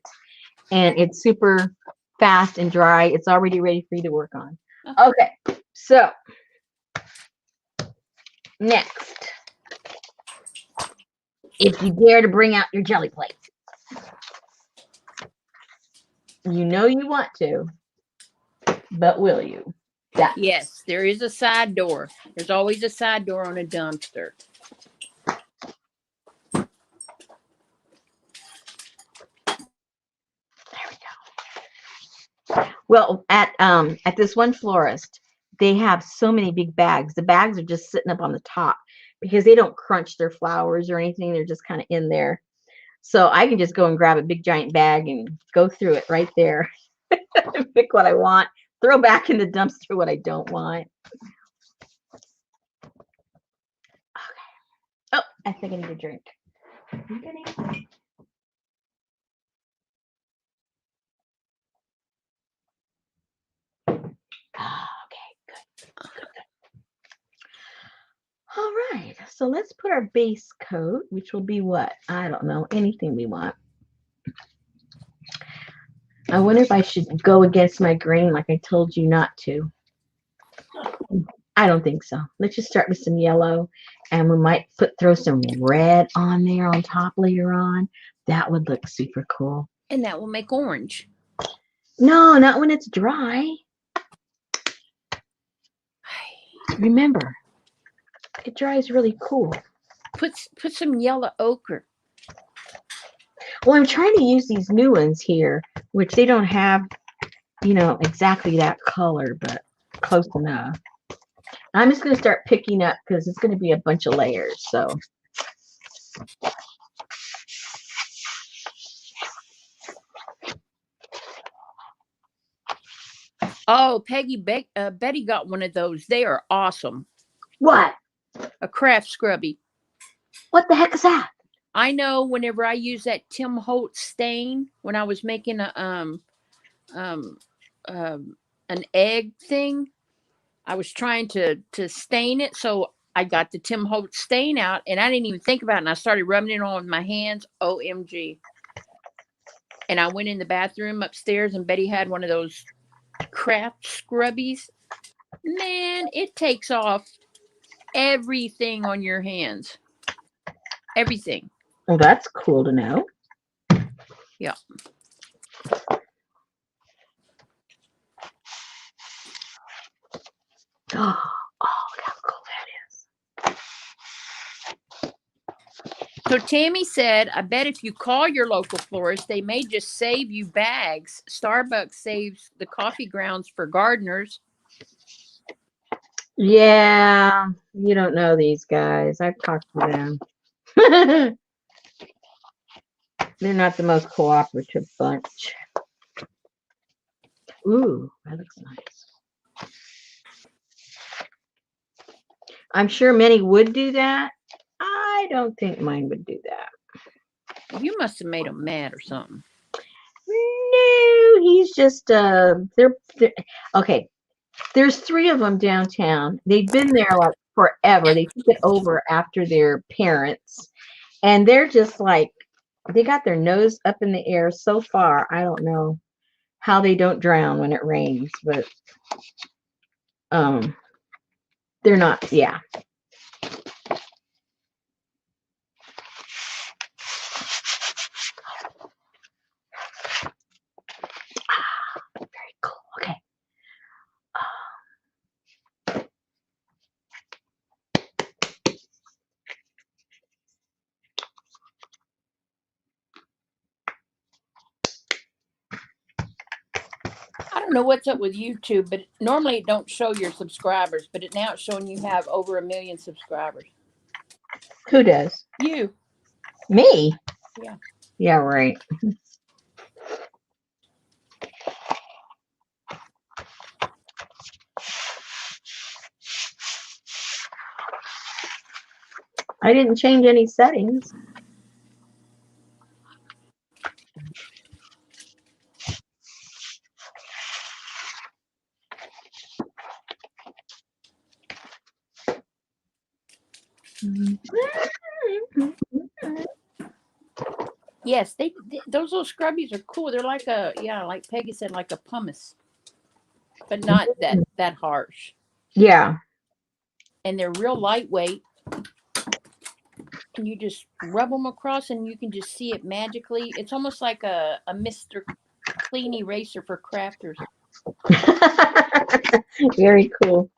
and it's super fast and dry. It's already ready for you to work on. Okay. So next, if you dare to bring out your jelly plate. You know you want to, but will you? Yes, there is a side door. There's always a side door on a dumpster. There we go. Well, at this one florist, they have so many big bags. The bags are just sitting up on the top because they don't crunch their flowers or anything. They're just kind of in there. So I can just go and grab a big giant bag and go through it right there and pick what I want, throw back in the dumpster what I don't want. Okay. Oh, I think I need a drink. Okay, good. All right, so let's put our base coat, which will be what? I don't know, anything we want. I wonder if I should go against my grain like I told you not to. I don't think so. Let's just start with some yellow, and we might throw some red on there on top later on. That would look super cool. And that will make orange. No, not when it's dry. Remember, it dries really cool. Put some yellow ochre. Well, I'm trying to use these new ones here, which they don't have, exactly that color, but close enough. I'm just going to start picking up because it's going to be a bunch of layers. So, Oh, Betty got one of those. They are awesome. what? A craft scrubby. What the heck is that? I know whenever I use that Tim Holtz stain when I was making an egg thing, I was trying to stain it, so I got the Tim Holtz stain out, and I didn't even think about it, and I started rubbing it on with my hands. OMG. And I went in the bathroom upstairs, and Betty had one of those craft scrubbies. Man, it takes off everything on your hands. Everything. Well, that's cool to know. Yeah. Oh, look how cool that is. So Tammy said, I bet if you call your local florist, they may just save you bags. Starbucks saves the coffee grounds for gardeners. Yeah, you don't know these guys. I've talked to them. They're not the most cooperative bunch. Ooh, that looks nice. I'm sure many would do that. I don't think mine would do that. You must have made them mad or something. No, he's just they're okay. There's 3 of them downtown. They've been there like forever. They took it over after their parents, and they're just like they got their nose up in the air so far. I don't know how they don't drown when it rains, but they're not. Yeah. Very cool. Okay. I don't know what's up with YouTube, but normally it don't show your subscribers, but now it's showing you have over 1 million subscribers. Who does? You. Me? Yeah. Yeah, right. I didn't change any settings. Yes, those little scrubbies are cool. They're like like Peggy said, like a pumice, but not that harsh. Yeah. And they're real lightweight. And you just rub them across, and you can just see it magically. It's almost like a Mr. Clean eraser for crafters. Very cool.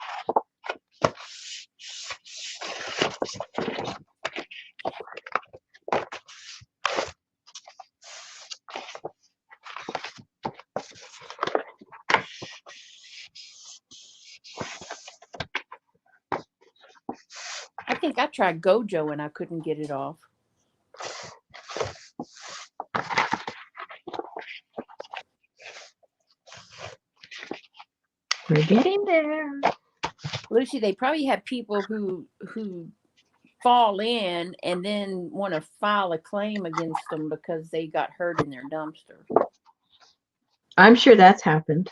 think I tried Gojo and I couldn't get it off. We're getting there. Lucy, they probably have people who fall in and then want to file a claim against them because they got hurt in their dumpster. I'm sure that's happened.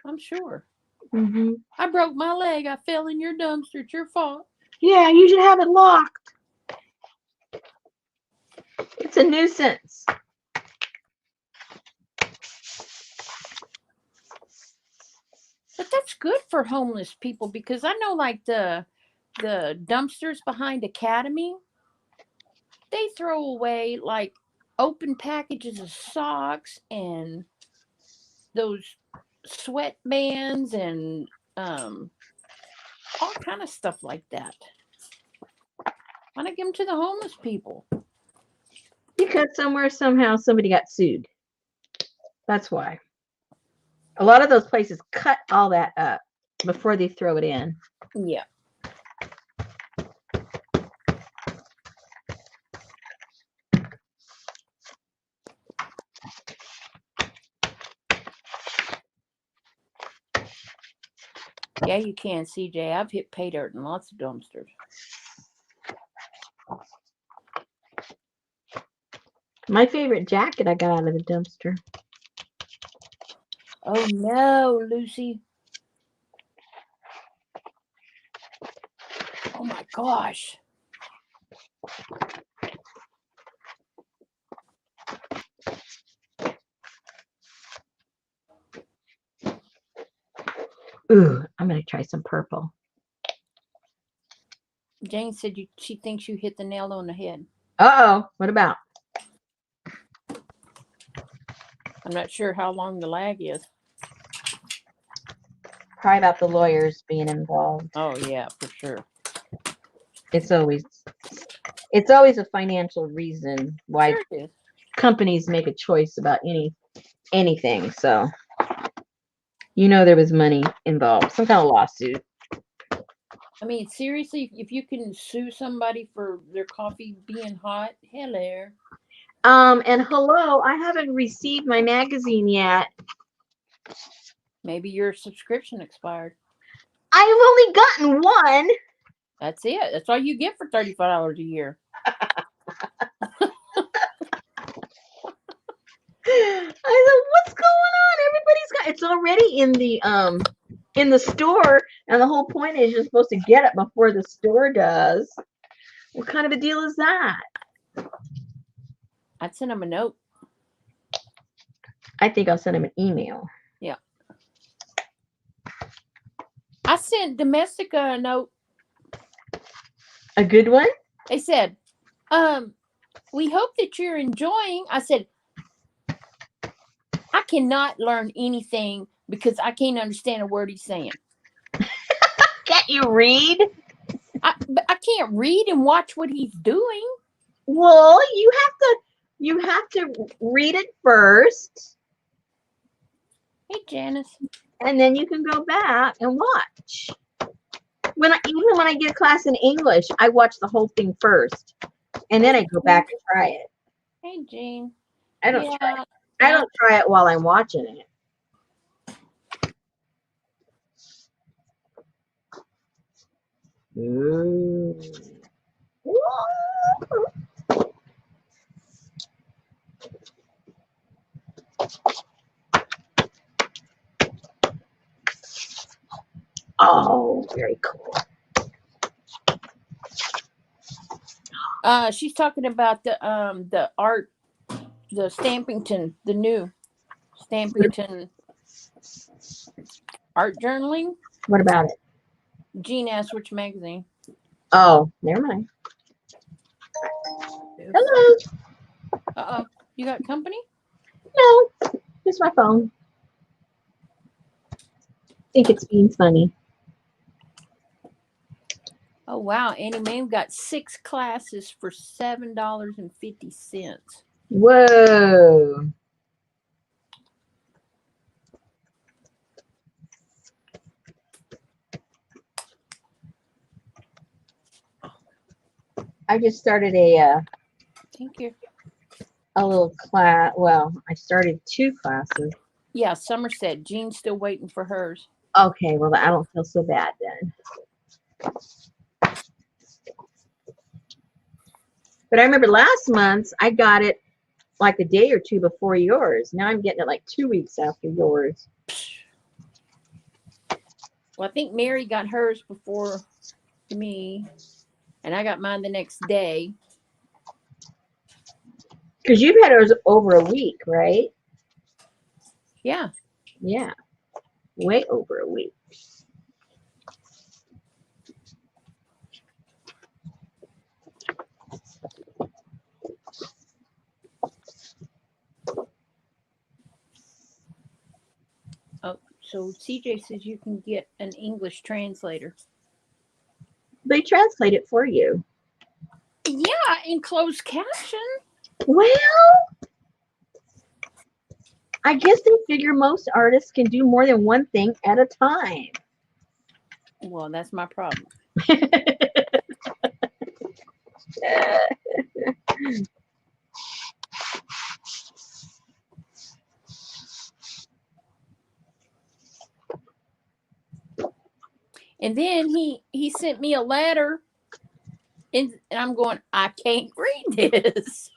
I'm sure. Mm-hmm. I broke my leg. I fell in your dumpster. It's your fault. Yeah, you should have it locked. It's a nuisance. But that's good for homeless people because I know like the dumpsters behind Academy, they throw away like open packages of socks and those sweatbands and all kind of stuff like that. Why not give them to the homeless people? Because somewhere, somehow, somebody got sued. That's why. A lot of those places cut all that up before they throw it in. Yeah. Yeah, you can, CJ. I've hit pay dirt in lots of dumpsters. My favorite jacket I got out of the dumpster. Oh no, Lucy. Oh my gosh. Ooh, I'm going to try some purple. Jane said she thinks you hit the nail on the head. Uh-oh. What about? I'm not sure how long the lag is. Probably about the lawyers being involved. Oh yeah, for sure. It's always a financial reason why Sure it is. companies make a choice about anything. So, there was money involved, some kind of lawsuit. I mean, seriously, if you can sue somebody for their coffee being hot, hello. And hello, I haven't received my magazine yet. Maybe your subscription expired. I've only gotten one. That's it. That's all you get for $35 a year. I said, what's going on? It's already in the store, and the whole point is you're supposed to get it before the store does. What kind of a deal is that? I'd send them a note. I think I'll send him an email. Yeah. I sent Domestica a note. A good one? They said, we hope that you're enjoying. I said, I cannot learn anything because I can't understand a word he's saying. Can't you read? But I can't read and watch what he's doing. Well, you have to read it first. Hey, Janice. And then you can go back and watch. Even when I get a class in English, I watch the whole thing first, and then I go back and try it. Hey, Jean. I don't try it while I'm watching it. Oh, very cool. She's talking about the art, the Stampington, the new Stampington art journaling. What about it? Jean asked which magazine. Oh, never mind. Hello. Uh-oh. You got company? No, just my phone. I think it's being funny. Oh, wow. Annie Mae got 6 classes for $7.50. Whoa. I just started Thank you. a little class. Well, I started 2 classes. Yeah, Somerset. Jean's still waiting for hers. Okay, well, I don't feel so bad then. But I remember last month I got it like a day or 2 before yours. Now I'm getting it like 2 weeks after yours. Well, I think Mary got hers before me, and I got mine the next day. Because you've had yours over a week, right? Yeah. Yeah, way over a week. Oh, so CJ says you can get an English translator. They translate it for you. Yeah, in closed caption. Well, I guess they figure most artists can do more than one thing at a time. Well, that's my problem. And then he sent me a letter, and I'm going, I can't read this.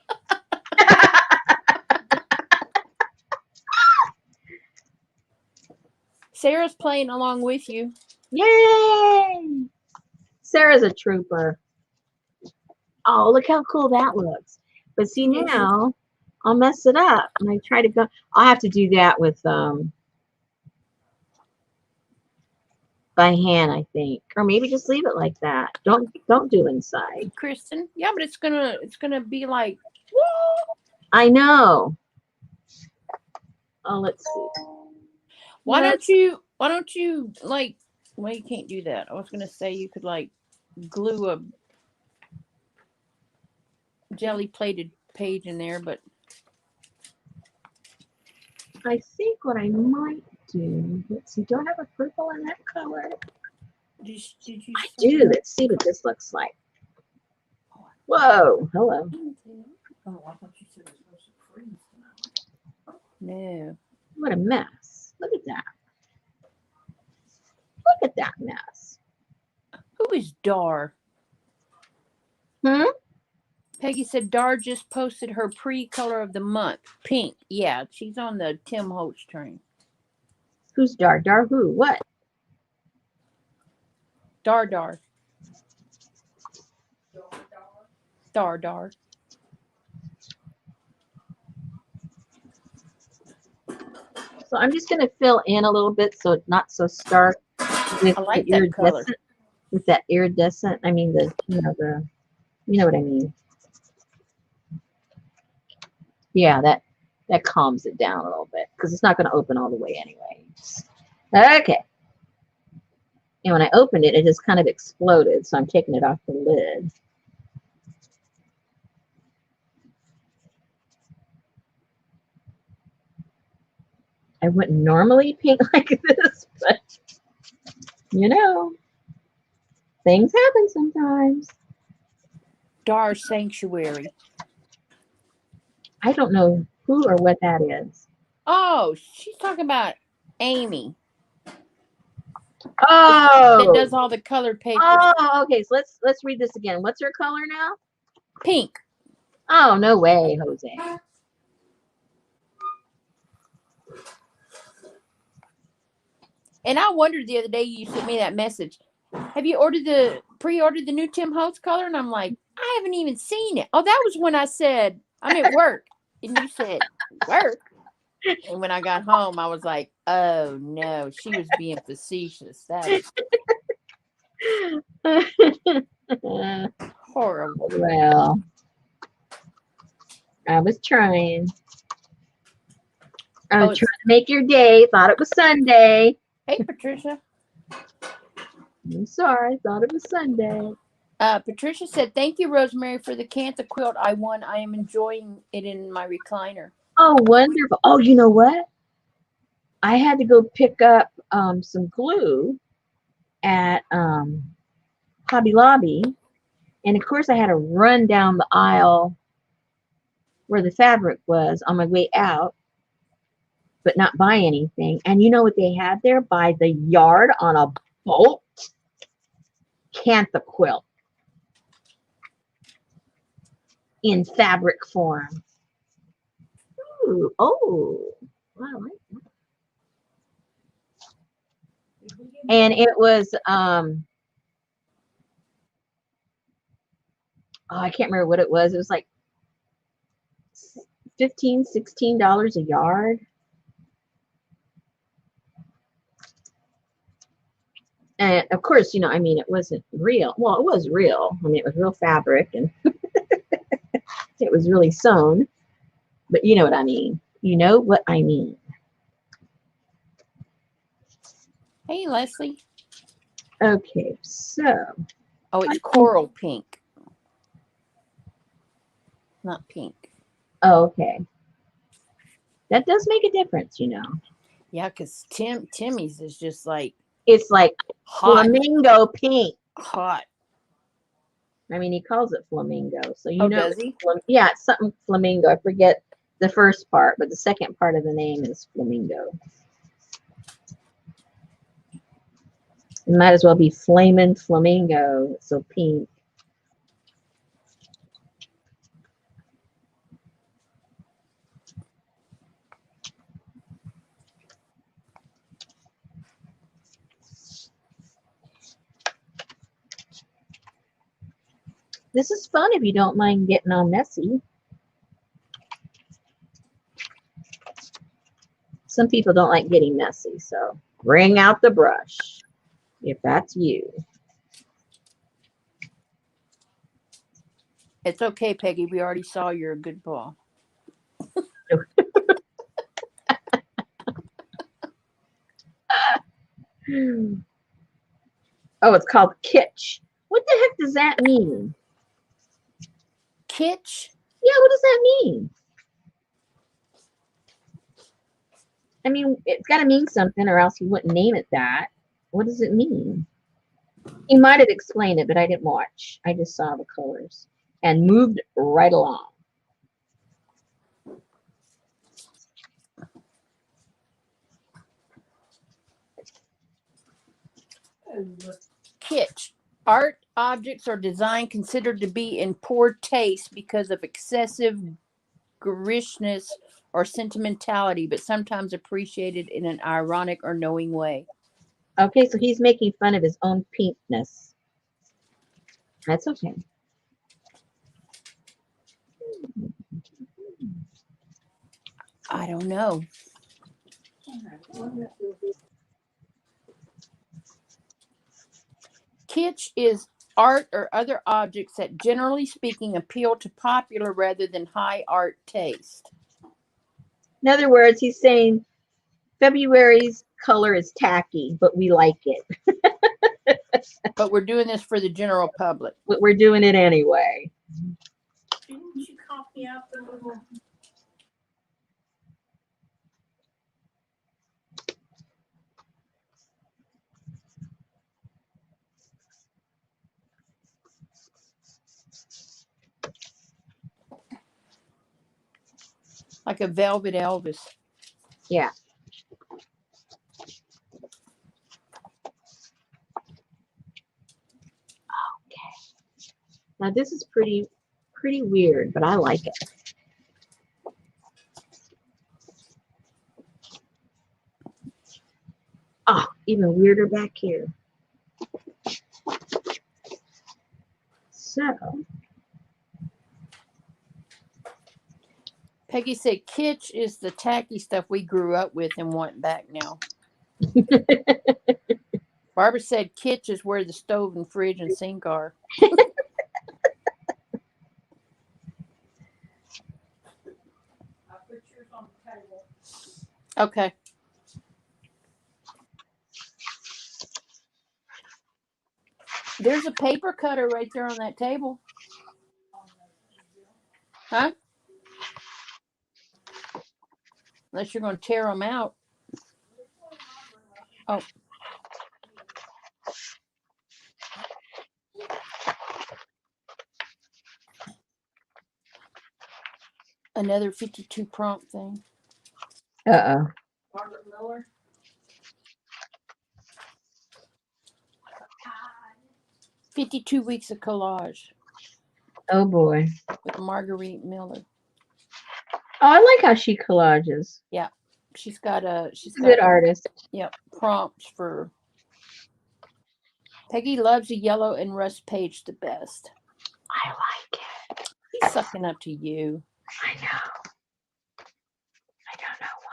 Sarah's playing along with you. Yay! Sarah's a trooper. Oh, look how cool that looks. But see now, I'll mess it up when I try to go. I'll have to do that with by hand, I think. Or maybe just leave it like that. Don't do inside. Kristen. Yeah, but it's gonna be like, whoa. I know. Oh, let's see. Why don't you like, well, you can't do that. I was gonna say you could like glue a jelly plated page in there, but I think what I might do, let's see, do I have a purple in that color? did you I do. Let's see what this looks like. Whoa, hello. Oh, I thought you said it was supposed to freeze tonight. No. What a mess. Look at that. Look at that mess. Who is Dar? Hmm? Peggy said Dar just posted her pre-color of the month. Pink. Yeah, she's on the Tim Holtz train. Who's Dar? Dar who? What? Dar. Dar. So I'm just going to fill in a little bit so it's not so stark with I like the that color. iridescent. With that iridescent, I mean you know what I mean. Yeah, that calms it down a little bit because it's not going to open all the way anyway. Okay. And when I opened it, it just kind of exploded, so I'm taking it off the lid. I wouldn't normally paint like this, but you know, things happen sometimes. Dar Sanctuary. I don't know who or what that is. Oh, she's talking about Amy. Oh, that does all the colored papers. Oh, okay. So let's read this again. What's her color now? Pink. Oh, no way, Jose. And I wondered the other day, you sent me that message. Have you pre-ordered the new Tim Holtz color? And I'm like, I haven't even seen it. Oh, that was when I said I'm at work, and you said work. And when I got home, I was like, oh no, she was being facetious. That's horrible. Well, I was trying. I was trying to make your day. Thought it was Sunday. Hey, Patricia. I'm sorry. Thought it was Sunday. Patricia said, thank you, Rosemary, for the Cantha quilt I won. I am enjoying it in my recliner. Oh, wonderful. Oh, you know what? I had to go pick up some glue at Hobby Lobby, And of course, I had to run down the aisle where the fabric was on my way out, but not buy anything. And you know what they had there by the yard on a bolt? Cantha quilt in fabric form. Ooh, oh, I like that. And it was oh, I can't remember what it was. It was like $15, $16 a yard. And of course, you know, I mean, it wasn't real. Well, it was real. I mean, it was real fabric and it was really sewn. But you know what I mean. You know what I mean. Hey, Leslie. Okay, so. Oh, it's coral pink. Not pink. Oh, okay. That does make a difference, you know. Yeah, because Timmy's is just like It's like hot. flamingo pink. Hot. I mean, he calls it flamingo. So you Oh, know. does he? Yeah, it's something flamingo. I forget the first part, but the second part of the name is flamingo. It might as well be flaming flamingo. It's so pink. This is fun if you don't mind getting all messy. Some people don't like getting messy, so bring out the brush if that's you. It's okay, Peggy. We already saw you're a good ball. Oh, it's called kitsch. What the heck does that mean? Kitsch? Yeah, what does that mean? I mean, it's got to mean something or else he wouldn't name it that. What does it mean? He might have explained it, but I didn't watch. I just saw the colors and moved right along. Kitsch. Art objects or design considered to be in poor taste because of excessive gauchishness or sentimentality, but sometimes appreciated in an ironic or knowing way. Okay, so he's making fun of his own pinkness. That's okay. I don't know. Kitsch is art or other objects that, generally speaking, appeal to popular rather than high art taste. In other words, he's saying February's color is tacky, but we like it. But we're doing this for the general public. But we're doing it anyway. Didn't you copy out the little? Like a velvet Elvis. Yeah. Okay. Now this is pretty weird, but I like it. Oh, even weirder back here. So, Peggy said kitsch is the tacky stuff we grew up with and want back now. Barbara said kitsch is where the stove and fridge and sink are. I put yours on the table. Okay. There's a paper cutter right there on that table. Huh? Unless you're going to tear them out. Oh. Another 52 prompt thing. Uh-oh. Margaret Miller. 52 weeks of collage Oh boy. with Marguerite Miller. Oh, I like how she collages. Yeah, she's got She's a good artist. Yep, prompts for. Peggy loves the yellow and rust page the best. I like it. He's sucking up to you. I know. I don't know why.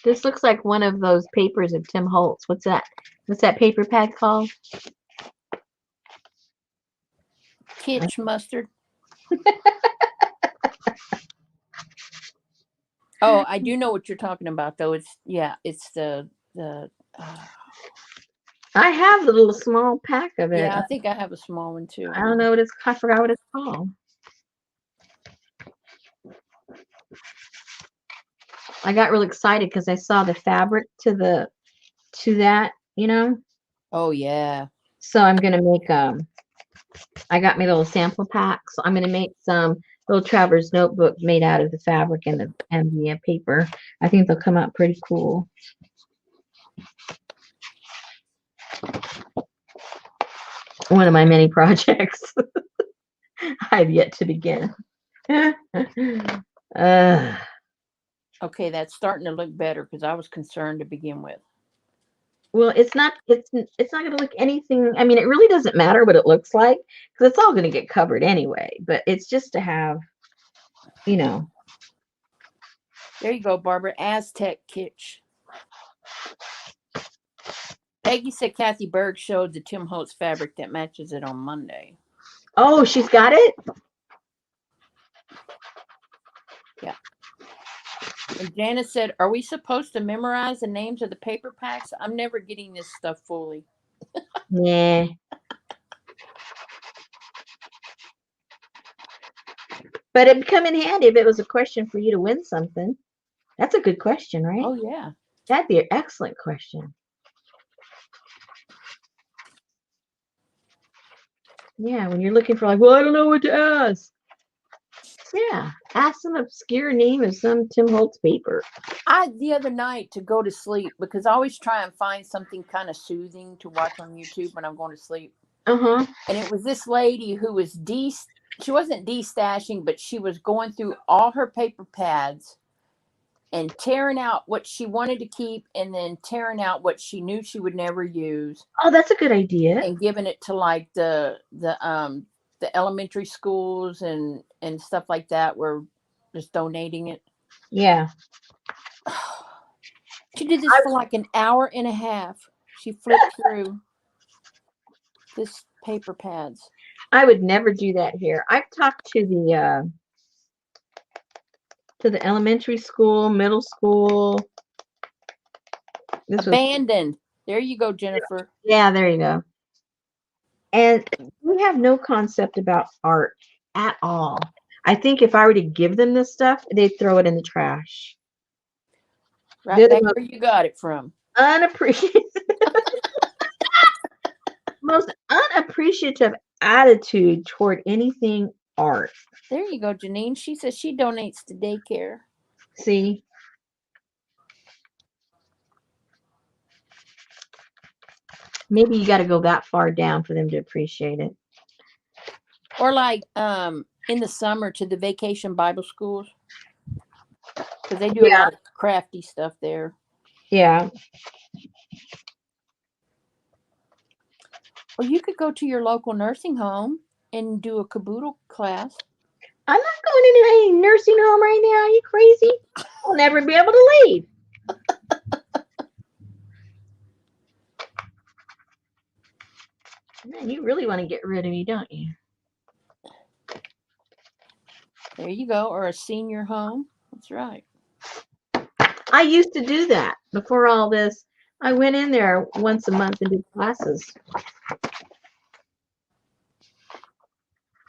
This looks like one of those papers of Tim Holtz. What's that? What's that paper pad called? Kitsch mustard. Oh, I do know what you're talking about, though. It's the I have the little small pack of it. yeah. I think I have a small one too. I don't know what it's. I forgot what it's called. I got really excited because I saw the fabric to that, you know. Oh yeah. So I'm gonna make I got my little sample pack, so I'm gonna make some little traveler's notebook made out of the fabric and the paper. I think they'll come out pretty cool. One of my many projects I've yet to begin. Okay, that's starting to look better because I was concerned to begin with. Well, it's not going to look anything. I mean, it really doesn't matter what it looks like because it's all going to get covered anyway. But it's just to have, you know. There you go, Barbara. Aztec kitsch. Peggy said Kathy Berg showed the Tim Holtz fabric that matches it on Monday. Oh, she's got it? Yeah. And Janice said, are we supposed to memorize the names of the paper packs? I'm never getting this stuff fully. Nah. But it'd come in handy if it was a question for you to win something. That's a good question, right? Oh, yeah. That'd be an excellent question. Yeah, when you're looking for like, well, I don't know what to ask. Yeah, ask some obscure name of some Tim Holtz paper. The other night to go to sleep, because I always try and find something kind of soothing to watch on YouTube when I'm going to sleep. Uh-huh. And it was this lady who was she wasn't destashing, but she was going through all her paper pads and tearing out what she wanted to keep and then tearing out what she knew she would never use. Oh, that's a good idea. And giving it to like the elementary schools and stuff like that, were just donating it. Yeah. She did this for like an hour and a half. She flipped through this paper pads. I would never do that here. I've talked to the elementary school, middle school. Abandoned. There you go, Jennifer. Yeah, there you go. And we have no concept about art at all. I think if I were to give them this stuff, they'd throw it in the trash. Right back where you got it from. Most unappreciative attitude toward anything art. There you go, Janine. She says she donates to daycare. See? Maybe you got to go that far down for them to appreciate it. Or like in the summer to the vacation Bible schools. Because they do a lot of crafty stuff there. Yeah. Or you could go to your local nursing home and do a Kaboodle class. I'm not going into any nursing home right now. Are you crazy? I'll never be able to leave. Man, you really want to get rid of me, don't you? There you go. Or a senior home. That's right. I used to do that before all this. I went in there once a month and did classes.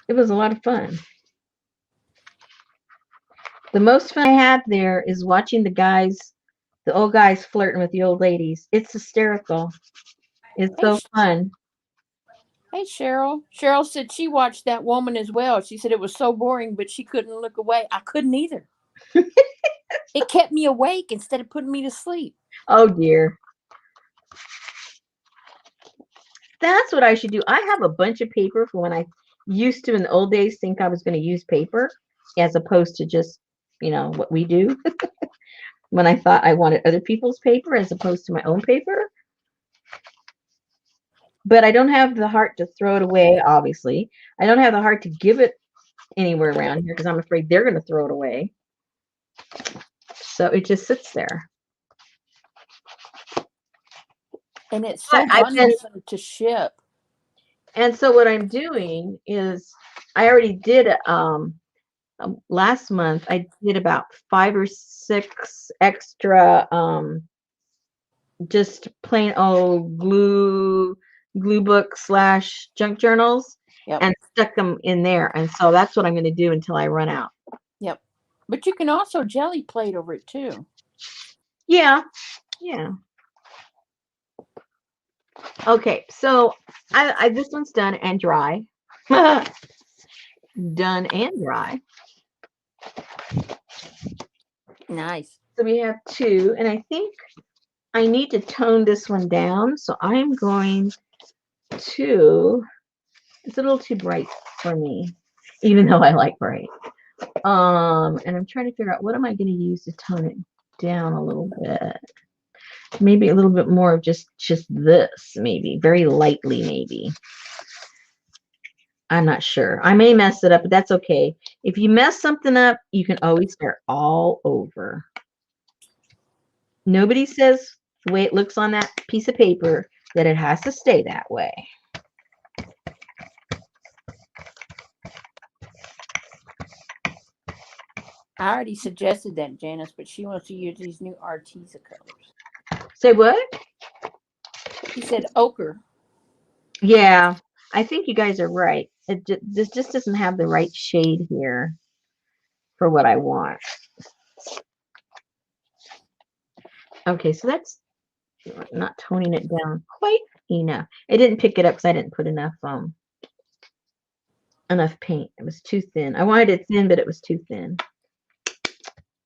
It was a lot of fun. The most fun I had there is watching the old guys flirting with the old ladies. It's hysterical. It's Hey, so fun. hey, Cheryl. Cheryl said she watched that woman as well. She said it was so boring, but she couldn't look away. I couldn't either. It kept me awake instead of putting me to sleep. Oh dear. That's what I should do. I have a bunch of paper for when I used to in the old days think I was going to use paper as opposed to just, what we do. When I thought I wanted other people's paper as opposed to my own paper. But I don't have the heart to throw it away, obviously. I don't have the heart to give it anywhere around here because I'm afraid they're going to throw it away. So it just sits there. And it's so I've been, bundlesome to ship. and so what I'm doing is I already did last month I did about 5 or 6 extra just plain old glue book / junk journals Yep. and stuck them in there. And so that's what I'm going to do until I run out. Yep. But you can also jelly plate over it too. Yeah. Okay, so I this one's done and dry. Done and dry. Nice. So we have 2, and I think I need to tone this one down. So I'm going to. It's a little too bright for me, even though I like bright. And I'm trying to figure out what am I going to use to tone it down a little bit. Maybe a little bit more of just this, maybe very lightly, maybe. I'm not sure. I may mess it up, but that's okay. If you mess something up, you can always start all over. Nobody says the way it looks on that piece of paper that it has to stay that way. I already suggested that, Janice, but she wants to use these new Arteza colors. Say what? She said ochre. Yeah, I think you guys are right. This just doesn't have the right shade here for what I want. Okay, so that's not toning it down quite enough. It didn't pick it up because I didn't put enough paint. It was too thin. I wanted it thin, but it was too thin.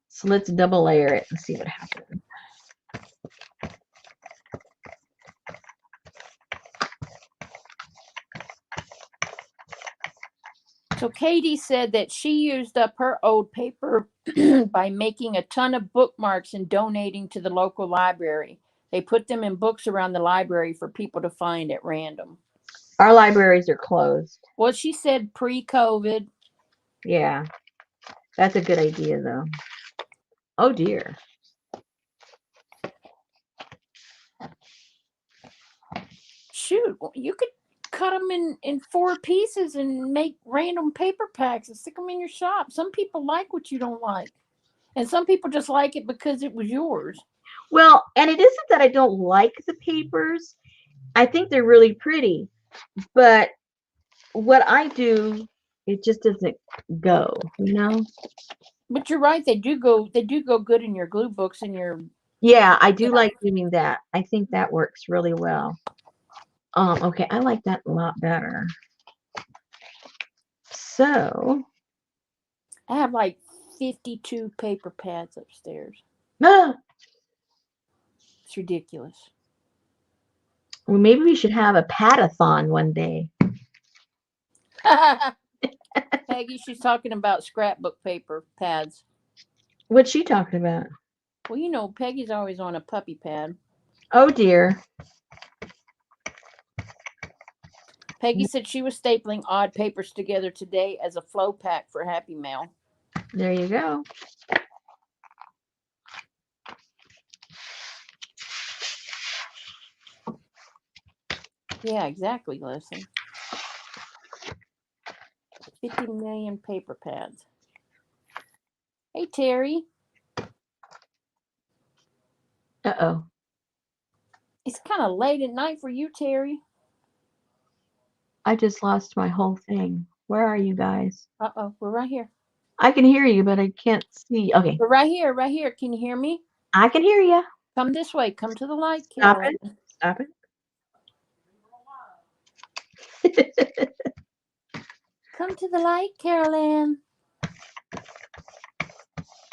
So let's double layer it and see what happens. So Katie said that she used up her old paper by making a ton of bookmarks and donating to the local library. They put them in books around the library for people to find at random. Our libraries are closed. Well, she said pre-COVID. Yeah, that's a good idea, though. Oh, dear. Shoot, you could cut them in 4 pieces and make random paper packs and stick them in your shop. Some people like what you don't like. And some people just like it because it was yours. Well, and it isn't that I don't like the papers. I think they're really pretty. But what I do, it just doesn't go, But you're right, they do go good in your glue books and your Yeah, I do like doing that. I think that works really well. Okay, I like that a lot better. So, I have like 52 paper pads upstairs. well, It's ridiculous. maybe we should have a padathon one day. Peggy, she's talking about scrapbook paper pads. What's she talking about? Well, you know, Peggy's always on a puppy pad. Oh, dear. Peggy said she was stapling odd papers together today as a flow pack for Happy Mail. There you go. Yeah, exactly, Leslie. 50 million paper pads. Hey, Terry. Uh-oh. It's kind of late at night for you, Terry. I just lost my whole thing. Where are you guys? Uh-oh, we're right here. I can hear you, but I can't see. Okay. We're right here, right here. Can you hear me? I can hear you. Come this way. Come to the light, Stop Caroline. it. Stop it. Come to the light, Carolyn.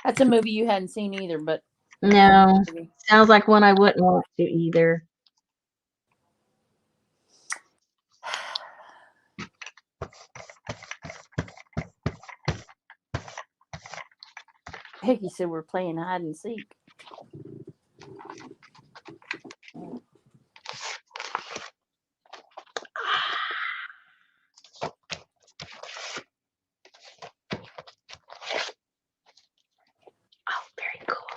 That's a movie you hadn't seen either, but No, sounds like one I wouldn't want to either. Peggy said we're playing hide and seek. Oh, very cool.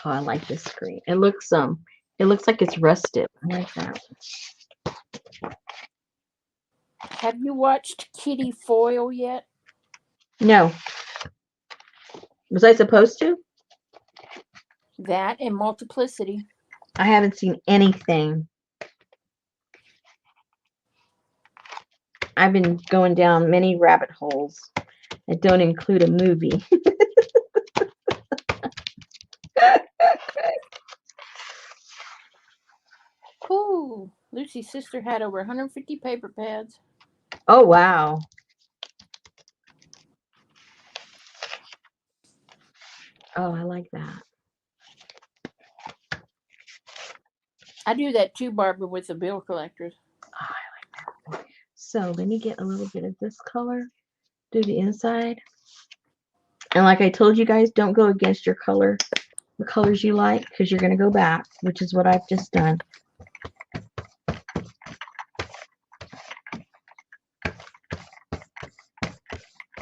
Oh, I like this screen. It looks like it's rusted. I like that. Have you watched Kitty Foyle yet? No. Was I supposed to? That and Multiplicity. I haven't seen anything. I've been going down many rabbit holes that don't include a movie. Ooh, Lucy's sister had over 150 paper pads. Oh, wow. Oh, I like that. I do that too, Barbara, with the bill collectors. Oh, I like that. So let me get a little bit of this color. Do the inside. And like I told you guys, don't go against your color, the colors you like, because you're going to go back, which is what I've just done.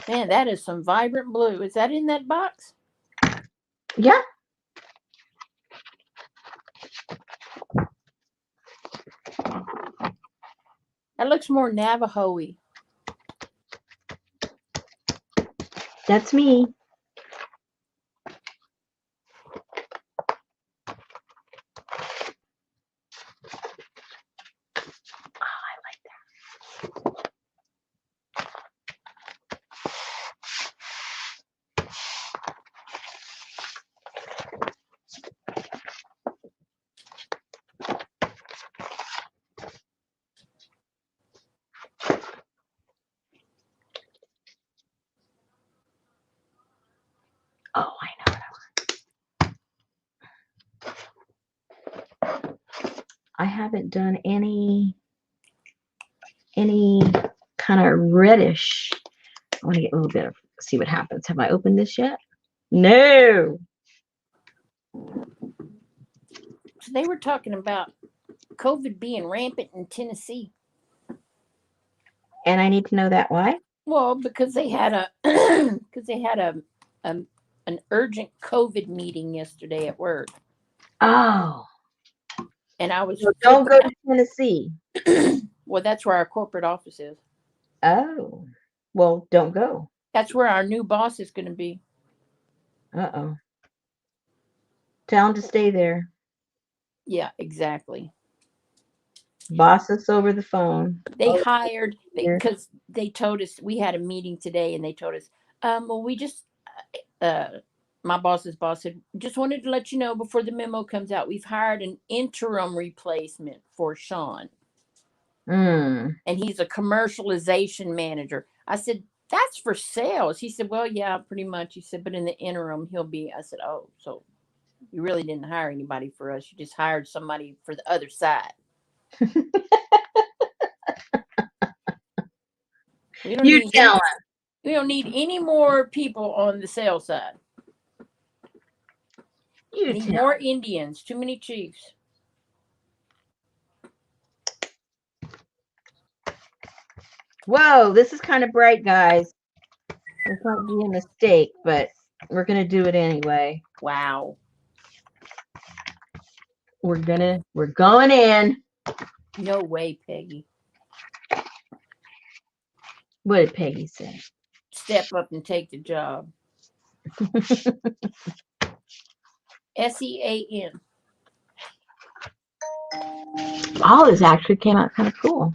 Man, that is some vibrant blue. Is that in that box? Yeah. That looks more Navajo-y. That's me. Oh, I know what I want. I haven't done any kind of reddish. I want to get a little bit of, see what happens. Have I opened this yet? No. So they were talking about COVID being rampant in Tennessee. And I need to know that why? Well, because they had a an urgent COVID meeting yesterday at work. Oh. And I was So don't go to Tennessee. Well, that's where our corporate office is. Oh. Well, don't go. That's where our new boss is going to be. Uh-oh. Tell him to stay there. Yeah, exactly. Boss us over the phone. They hired, because they told us, we had a meeting today and they told us, well, we just, my boss's boss said, just wanted to let you know before the memo comes out, we've hired an interim replacement for Sean. Mm. And he's a commercialization manager. I said, that's for sales. He said, well, yeah, pretty much. He said, but in the interim, he'll be. I said, oh, so you really didn't hire anybody for us. You just hired somebody for the other side. We don't You tell him. We don't need any more people on the sales side. You need tell more him. Indians. Too many chiefs. Whoa, this is kind of bright, guys. This might be a mistake, but we're going to do it anyway. Wow. We're going in. No way, Peggy. What did Peggy say? Step up and take the job. SEAN. All this actually came out kind of cool.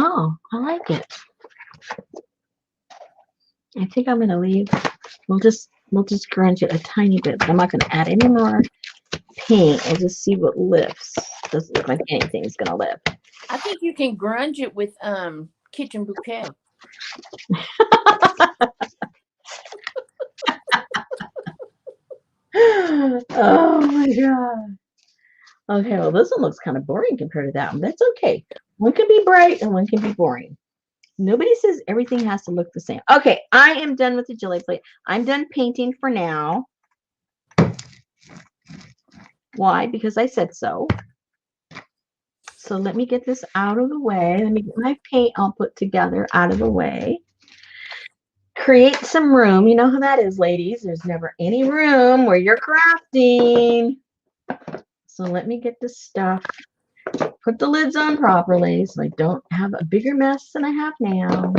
Oh, I like it. I think I'm gonna leave. We'll just grunge it a tiny bit. But I'm not gonna add any more paint. We'll just see what lifts. Doesn't look like anything's gonna lift. I think you can grunge it with kitchen bouquet. Oh my god. Okay, well this one looks kind of boring compared to that one. That's okay. One can be bright and one can be boring. Nobody says everything has to look the same. Okay, I am done with the jelly plate. I'm done painting for now. Why? Because I said so. So let me get this out of the way. Let me get my paint all put together out of the way. Create some room. You know how that is, ladies. There's never any room where you're crafting. So let me get this stuff. Put the lids on properly so I don't have a bigger mess than I have now.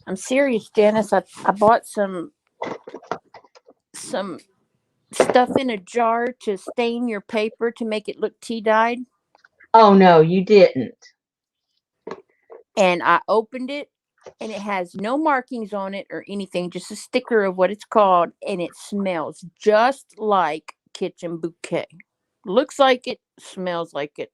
I'm serious, Janice. I bought some stuff in a jar to stain your paper to make it look tea-dyed. Oh, no, you didn't. And I opened it, and it has no markings on it or anything, just a sticker of what it's called, and it smells just like kitchen bouquet. Looks like it, smells like it.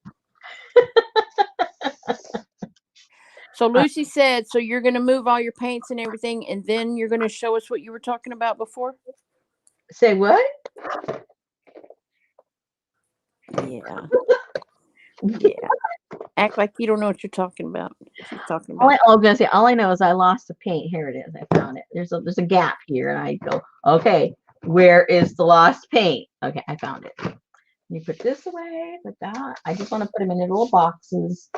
So Lucy said, so you're going to move all your paints and everything, and then you're going to show us what you were talking about before? Say what? Yeah. Yeah. Act like you don't know what you're talking about. She's talking about. I was gonna say, all I know is I lost the paint. Here it is. I found it. There's a gap here, and I go, okay, where is the lost paint? Okay, I found it. Let me put this away, put that. I just want to put them in little boxes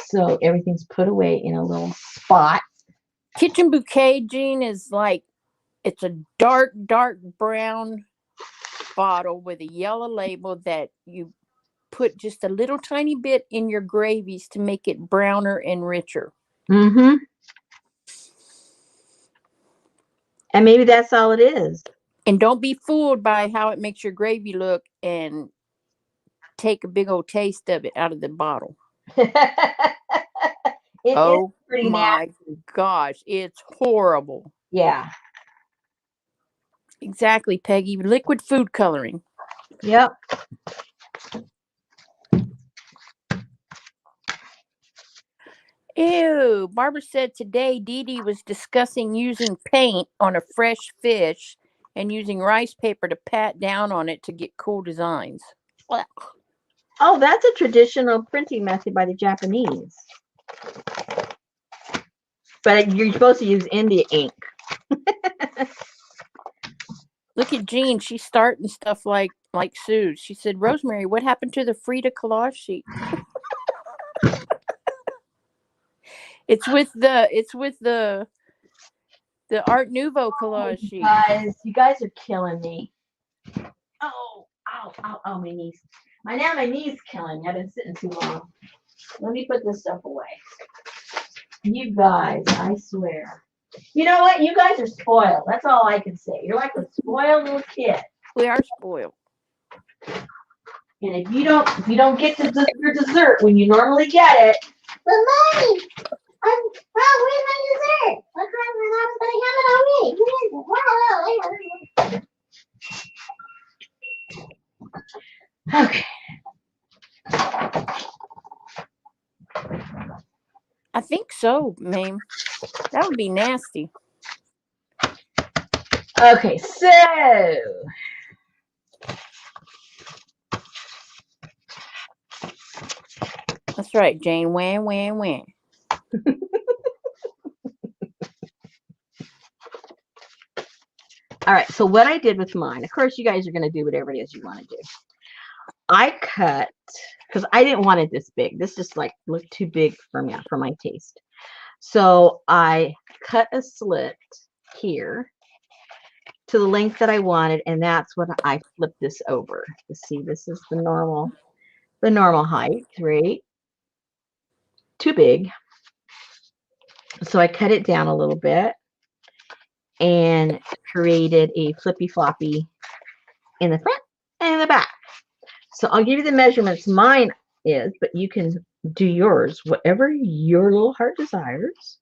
so everything's put away in a little spot. Kitchen bouquet, Jean, is like, it's a dark brown bottle with a yellow label that you put just a little tiny bit in your gravies to make it browner and richer. Mm-hmm. And maybe that's all it is. And don't be fooled by how it makes your gravy look and take a big old taste of it out of the bottle. Oh my gosh, it's horrible. Yeah. Exactly, Peggy. Liquid food coloring. Yep. Ew. Barbara said today Dee Dee was discussing using paint on a fresh fish and using rice paper to pat down on it to get cool designs. Well, oh, that's a traditional printing method by the Japanese. But you're supposed to use India ink. Look at Jean. She's starting stuff like Sue. She said, Rosemary, what happened to the Frida collage sheet? It's with the Art Nouveau collage sheet. You guys are killing me. Oh, ow, my knees. My knees killing me. I've been sitting too long. Let me put this stuff away. You guys, I swear. You know what? You guys are spoiled. That's all I can say. You're like a spoiled little kid. We are spoiled. And if you don't get your dessert when you normally get it, but Mommy, where's my dessert? I was gonna have it already. Okay. I think so, ma'am. That would be nasty. Okay, so that's right, Jane. Wham. All right, so what I did with mine, of course, you guys are going to do whatever it is you want to do. I cut, because I didn't want it this big. This just like looked too big for me, for my taste. So I cut a slit here to the length that I wanted, and that's what I flipped this over. You see, this is the normal height, right? Too big. So I cut it down a little bit and created a flippy floppy in the front and in the back. So I'll give you the measurements. Mine, is, but you can do yours, whatever your little heart desires.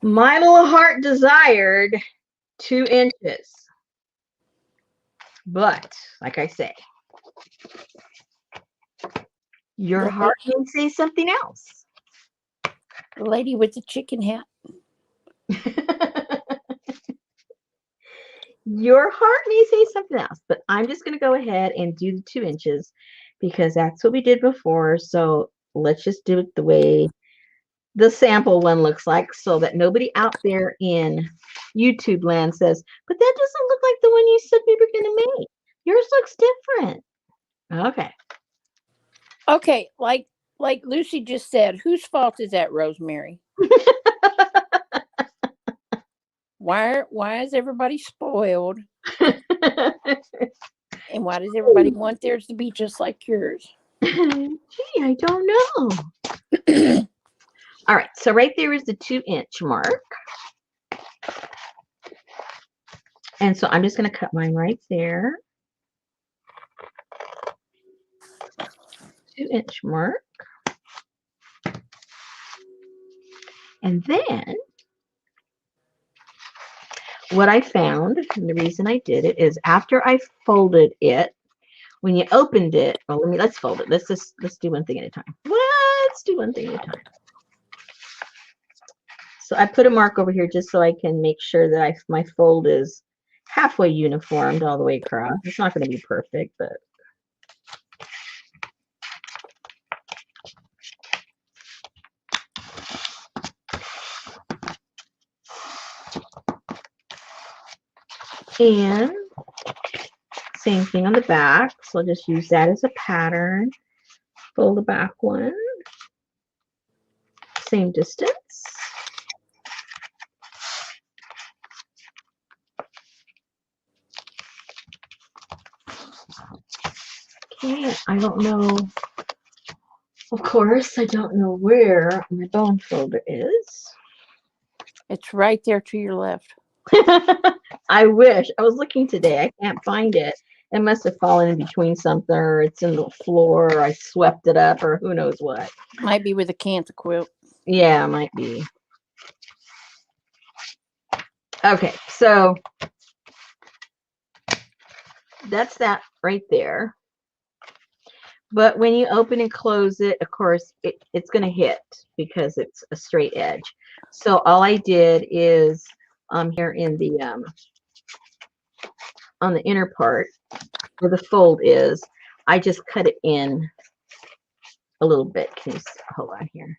My little heart desired 2 inches. But, like I say, your heart may say something else. The lady with the chicken hat. Your heart may say something else, but I'm just going to go ahead and do the 2 inches because that's what we did before. So let's just do it the way the sample one looks like so that nobody out there in YouTube land says, but that doesn't look like the one you said we were going to make. Yours looks different. Okay. Okay, like Lucy just said, whose fault is that, Rosemary? Why is everybody spoiled? And why does everybody want theirs to be just like yours? Gee, I don't know. All right, so right there is the 2-inch mark. And so I'm just going to cut mine right there. 2-inch mark. And then what I found, and the reason I did it is after I folded it, when you opened it, well, let's fold it. Let's do one thing at a time. Let's do one thing at a time. So I put a mark over here just so I can make sure that my fold is halfway uniformed all the way across. It's not going to be perfect, but and same thing on the back. So I'll just use that as a pattern. Fold the back one. Same distance. Okay, I don't know. Of course, I don't know where my bone folder is. It's right there to your left. I wish. I was looking today. I can't find it. It must have fallen in between something, or it's in the floor, or I swept it up, or who knows what. Might be with a cancer quilt. Yeah, it might be. Okay, so that's that right there. But when you open and close it, of course, it's going to hit because it's a straight edge. So all I did is here in the on the inner part where the fold is, I just cut it in a little bit. Can you hold on here?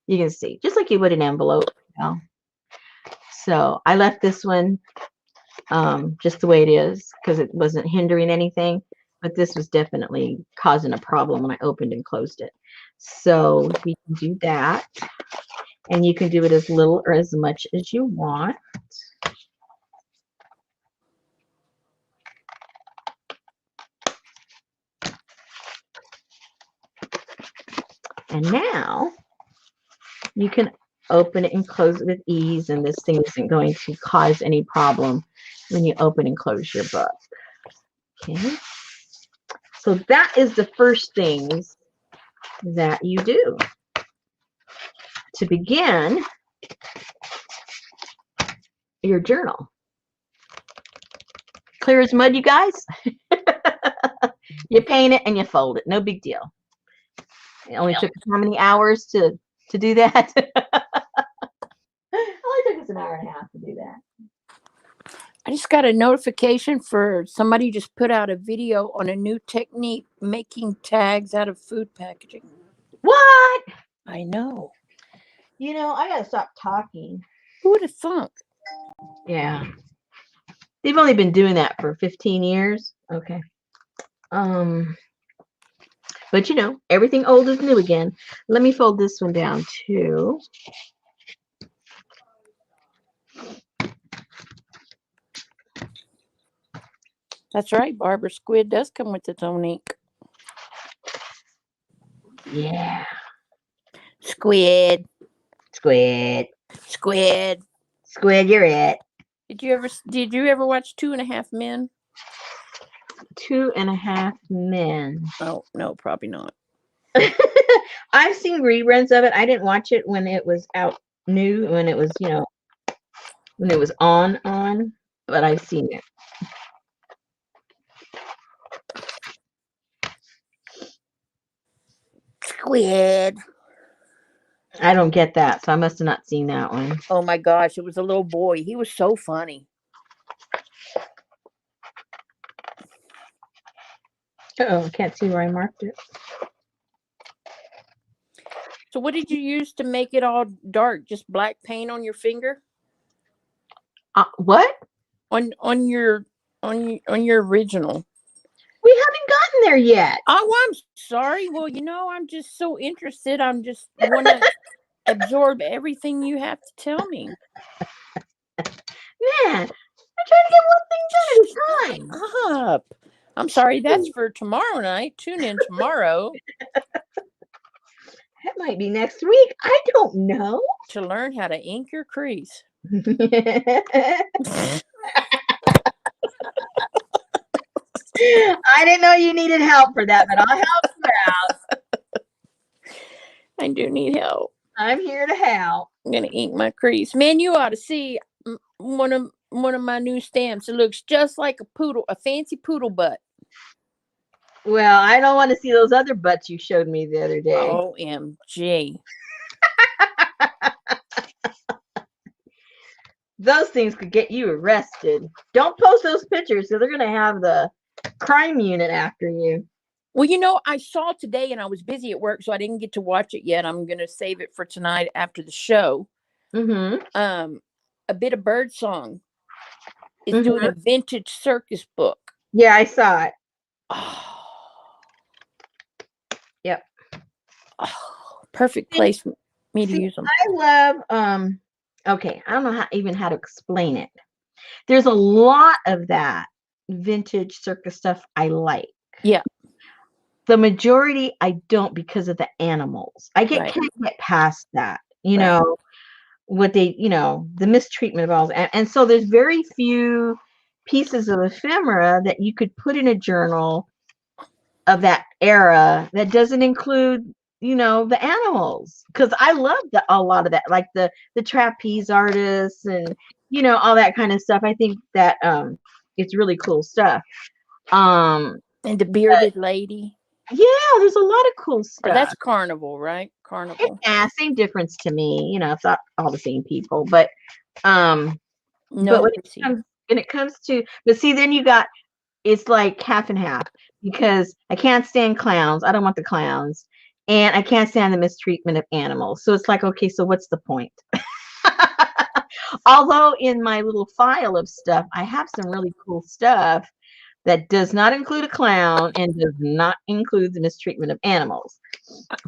You can see, just like you would an envelope. You know? So I left this one just the way it is because it wasn't hindering anything. But this was definitely causing a problem when I opened and closed it. So we can do that. And you can do it as little or as much as you want. And now you can open it and close it with ease, and this thing isn't going to cause any problem when you open and close your book. Okay. So that is the first things that you do to begin your journal. Clear as mud, you guys. You paint it and you fold it. No big deal. It only took us how many hours to do that? It only took us an hour and a half to do that. I just got a notification for somebody just put out a video on a new technique making tags out of food packaging. What? I know. You know, I gotta stop talking. Who would have thunk? Yeah. They've only been doing that for 15 years. Okay. But you know, everything old is new again. Let me fold this one down too. That's right. Barbara Squid does come with its own ink. Yeah. Squid. Squid. Squid. Squid, you're it. Did you ever watch 2.5 Men? 2.5 Men. Oh, no, probably not. I've seen reruns of it. I didn't watch it when it was out new, when it was, when it was on, but I've seen it. Squid. I don't get that, so I must have not seen that one. Oh my gosh, it was a little boy. He was so funny. Oh, I can't see where I marked it. So what did you use to make it all dark? Just black paint on your finger? What? On your original. We haven't gotten there yet. Oh, I'm sorry. Well, I'm just so interested. I'm just want to absorb everything you have to tell me. Man, I'm trying to get one thing done at a time. Up. I'm sorry. That's for tomorrow night. Tune in tomorrow. That might be next week. I don't know. To learn how to ink your crease. I didn't know you needed help for that, but I'll help you out. I do need help. I'm here to help. I'm gonna ink my crease. Man, you ought to see one of my new stamps. It looks just like a fancy poodle butt. Well, I don't want to see those other butts you showed me the other day. OMG. Those things could get you arrested. Don't post those pictures, so they're going to have the crime unit after you. Well, I saw today and I was busy at work, so I didn't get to watch it yet. I'm going to save it for tonight after the show. Mm-hmm. A Bit of Birdsong is doing a vintage circus book. Yeah, I saw it. Oh. Yep. Oh, perfect place for me to use them. I love, okay, I don't know how to explain it. There's a lot of that vintage circus stuff I like. Yeah. The majority I don't because of the animals. I can't get past that. What they, the mistreatment of all, and so there's very few pieces of ephemera that you could put in a journal of that era that doesn't include, the animals. Because I love a lot of that, like the trapeze artists and all that kind of stuff. I think that it's really cool stuff. And the bearded lady. Yeah, there's a lot of cool stuff. Or that's Carnival, right? Carnival. Yeah, same difference to me. It's not all the same people, but no. But when it comes to, but see, then it's like half and half, because I can't stand clowns. I don't want the clowns, and I can't stand the mistreatment of animals. So it's like, okay, so what's the point? Although in my little file of stuff, I have some really cool stuff that does not include a clown and does not include the mistreatment of animals.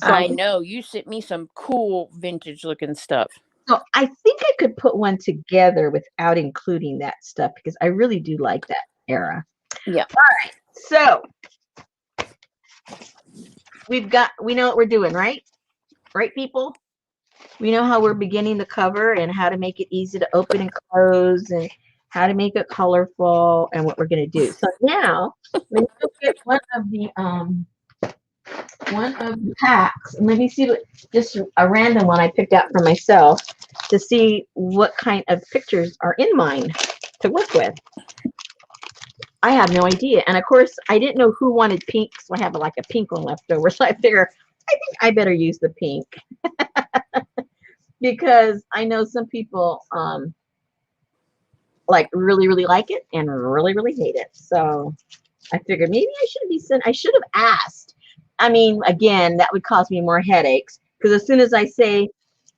So I know you sent me some cool vintage looking stuff. So I think I could put one together without including that stuff, because I really do like that era. Yeah. All right. So we know what we're doing, right? Right, people? We know how we're beginning the cover and how to make it easy to open and close and how to make it colorful and what we're going to do. So now let me go get one of the packs, and let me see just a random one I picked out for myself to see what kind of pictures are in mine to work with. I have no idea, and of course I didn't know who wanted pink, so I have like a pink one left over. So I figure I think I better use the pink because I know some people like really like it and really hate it. So I figured maybe I should have asked. I mean, again, that would cause me more headaches, because as soon as I say,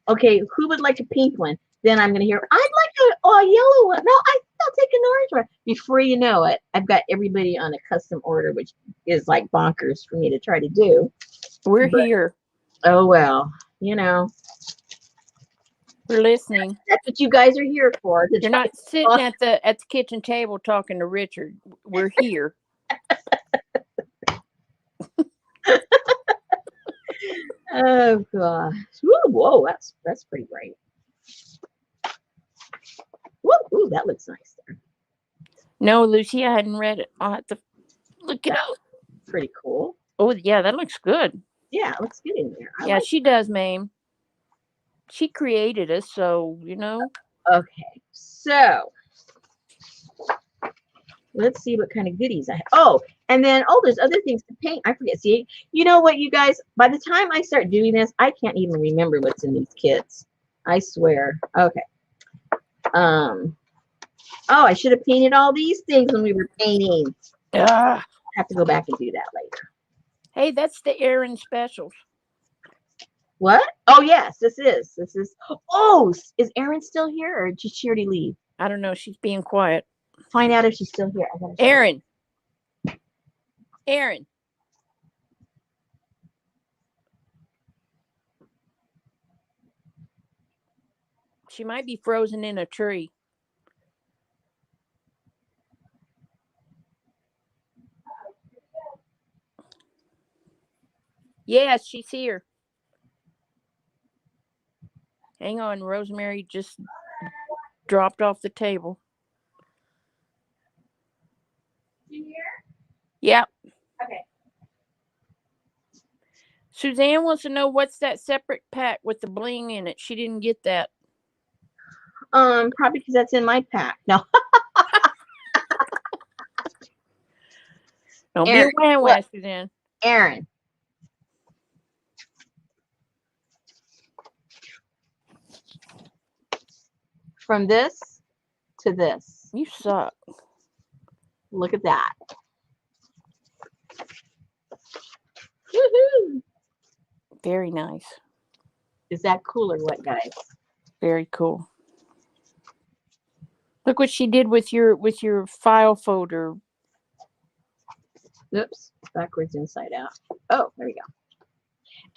okay, who would like a pink one? Then I'm going to hear, I'd like a yellow one. No, I'll take an orange one. Before you know it, I've got everybody on a custom order, which is like bonkers for me to try to do. We're here. Oh, well, We're listening. That's what you guys are here for. You're not sitting at the kitchen table talking to Richard. We're here. Oh gosh! Whoa, that's pretty bright. Ooh, that looks nice there. No, Lucy, I hadn't read it. I'll have to look it up. Pretty cool. Oh yeah, that looks good. Yeah, it looks good in there. I Yeah, like she does, ma'am. She created us, so you know. Okay, so let's see what kind of goodies I have. Oh, and then, there's other things to paint. I forget. See, you know what, you guys, by the time I start doing this, I can't even remember what's in these kits. I swear. Okay. Oh, I should have painted all these things when we were painting. Ah. I have to go back and do that later. Hey, that's the Aaron specials. What? Oh, yes, this is. Oh, is Erin still here or did she already leave? I don't know. She's being quiet. Find out if she's still here. I gotta Aaron. Aaron. She might be frozen in a tree. Yes, she's here. Hang on, Rosemary just dropped off the table. You here? Yep. Okay. Suzanne wants to know what's that separate pack with the bling in it. She didn't get that. Probably because that's in my pack. No. Don't Aaron, be a wah, Suzanne. Aaron. From this to this. You suck. Look at that. Woohoo! Very nice. Is that cool or what, guys? Very cool. Look what she did with your file folder. Oops, backwards inside out. Oh, there we go.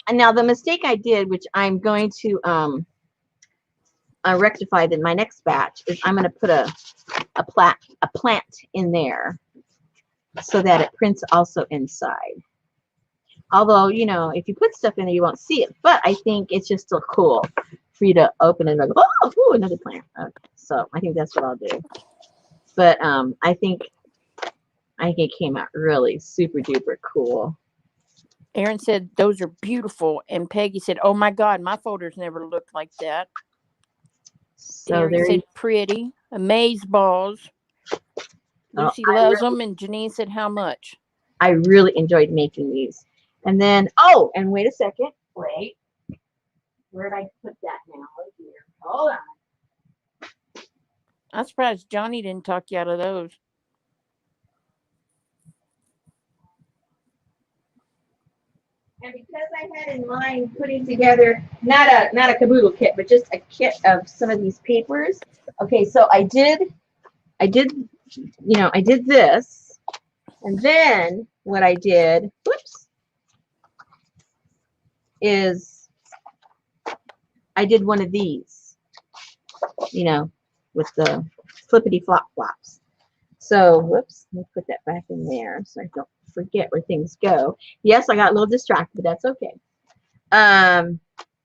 And now the mistake I did, which I'm going to rectify in my next batch, is I'm going to put a plant in there so that it prints also inside. Although, you know, if you put stuff in there, you won't see it. But I think it's just still cool for you to open it and go, oh, ooh, another plant. Okay, so I think that's what I'll do. But I think it came out really super duper cool. Aaron said those are beautiful, and Peggy said, "Oh my God, my folders never looked like that." So Terry there said, "Pretty amaze balls." Lucy loves them, and Janine said, "How much?" I really enjoyed making these. And then, and wait a second. Wait. Where did I put that now? Right here. Hold on. I'm surprised Johnny didn't talk you out of those. And because I had in mind putting together not a Kaboodle kit, but just a kit of some of these papers. Okay, so I did this, and then what I did, is I did one of these, with the flippity flop flops. So, let me put that back in there so I don't forget where things go. Yes, I got a little distracted, but that's okay.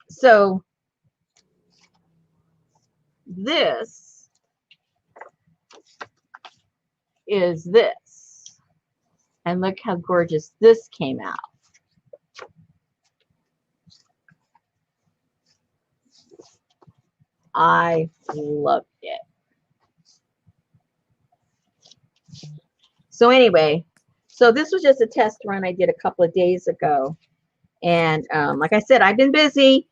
So this is this, and look how gorgeous this came out. I loved it. So anyway, so this was just a test run I did a couple of days ago. And like I said, I've been busy.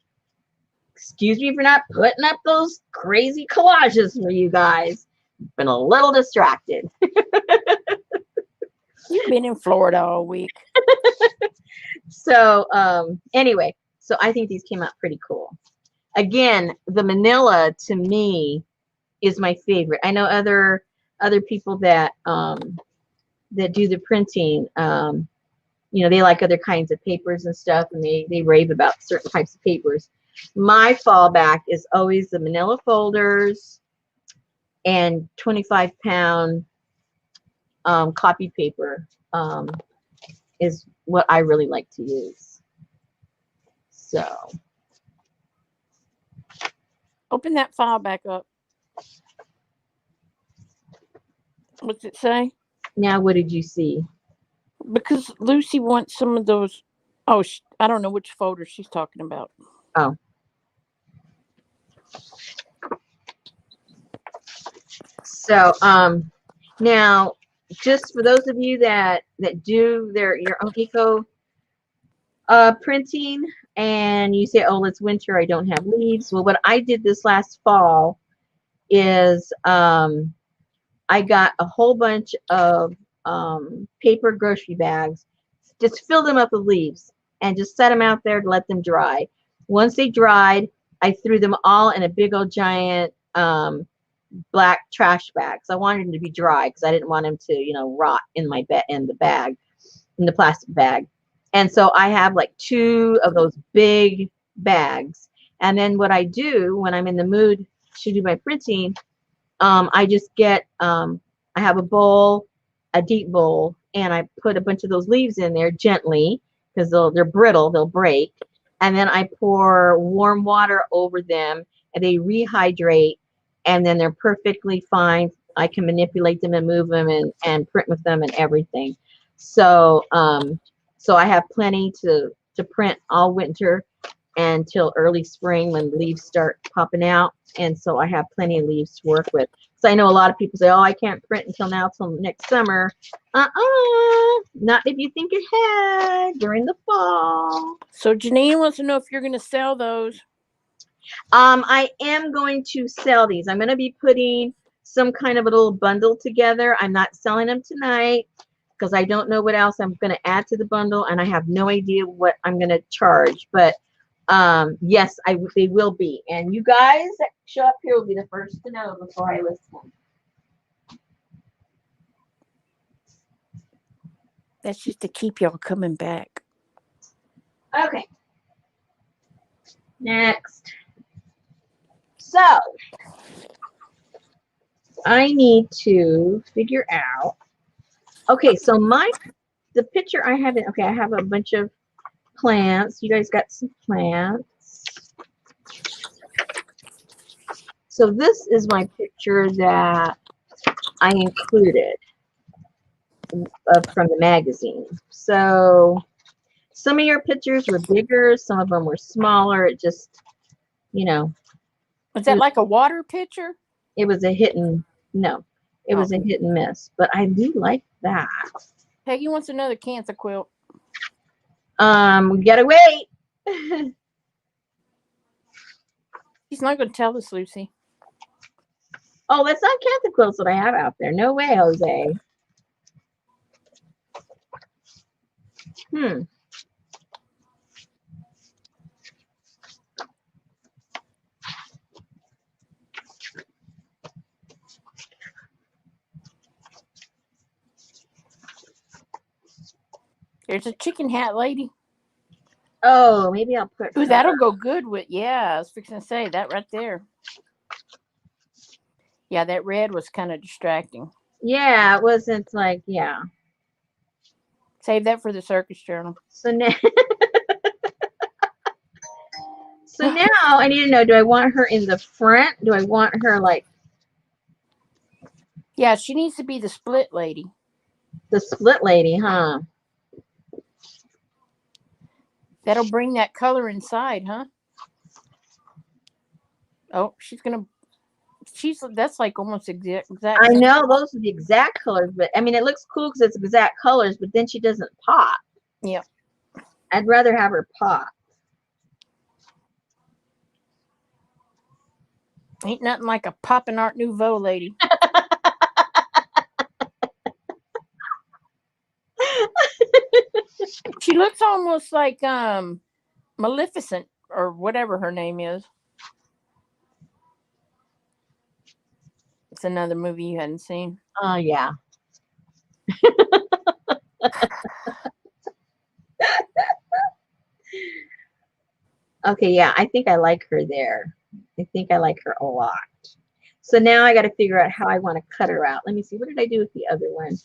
Excuse me for not putting up those crazy collages for you guys. Been a little distracted. You've been in Florida all week. So anyway, so I think these came out pretty cool. Again, the manila to me is my favorite. I know other people that that do the printing, they like other kinds of papers and stuff, and they rave about certain types of papers. My fallback is always the manila folders and 25-pound copy paper is what I really like to use. So open that file back up. What's it say? Now, what did you see? Because Lucy wants some of those Oh, I don't know which folder she's talking about. Oh. So, now, just for those of you that do your own eco printing, and you say, oh, it's winter, I don't have leaves. Well, what I did this last fall is I got a whole bunch of paper grocery bags, just filled them up with leaves, and just set them out there to let them dry. Once they dried, I threw them all in a big old giant black trash bags. I wanted them to be dry because I didn't want them to, rot in my in the bag, in the plastic bag. And so I have like 2 of those big bags. And then what I do when I'm in the mood to do my printing, I just get, I have a bowl, a deep bowl, and I put a bunch of those leaves in there gently because they're brittle, they'll break. And then I pour warm water over them and they rehydrate, and then they're perfectly fine. I can manipulate them and move them and print with them and everything. So, so I have plenty to print all winter until early spring when leaves start popping out. And so I have plenty of leaves to work with. So I know a lot of people say, oh, I can't print until next summer. Not if you think ahead during the fall. So Janine wants to know if you're going to sell those. I am going to sell these. I'm going to be putting some kind of a little bundle together. I'm not selling them tonight because I don't know what else I'm going to add to the bundle, and I have no idea what I'm going to charge. But yes, they will be. And you guys that show up here will be the first to know before I list them. That's just to keep y'all coming back. Okay. Next. So I need to figure out. Okay, so the picture I have, okay, I have a bunch of plants. You guys got some plants. So this is my picture that I included from the magazine. So some of your pictures were bigger, some of them were smaller. It just, Was that like a water pitcher? It was a hit and it was a hit and miss. But I do like that. Peggy wants another cancer quilt. We gotta wait. She's not going to tell us, Lucy. Oh, that's not cancer quilts that I have out there. No way, Jose. There's a chicken hat lady. Oh, maybe I'll put. Ooh, that'll go good with. Yeah, I was fixing to say that right there. Yeah, that red was kind of distracting. Yeah, it wasn't like, yeah. Save that for the circus journal. So now, now I need to know: do I want her in the front? Do I want her like? Yeah, she needs to be the split lady. The split lady, huh? That'll bring that color inside, huh? Oh, that's like almost exact. I know those are the exact colors, but I mean, it looks cool because it's exact colors, but then she doesn't pop. Yeah. I'd rather have her pop. Ain't nothing like a poppin' Art Nouveau lady. She looks almost like Maleficent or whatever her name is. It's another movie you hadn't seen. Oh, yeah. Okay, yeah, I think I like her there. I think I like her a lot. So now I got to figure out how I want to cut her out. Let me see. What did I do with the other one?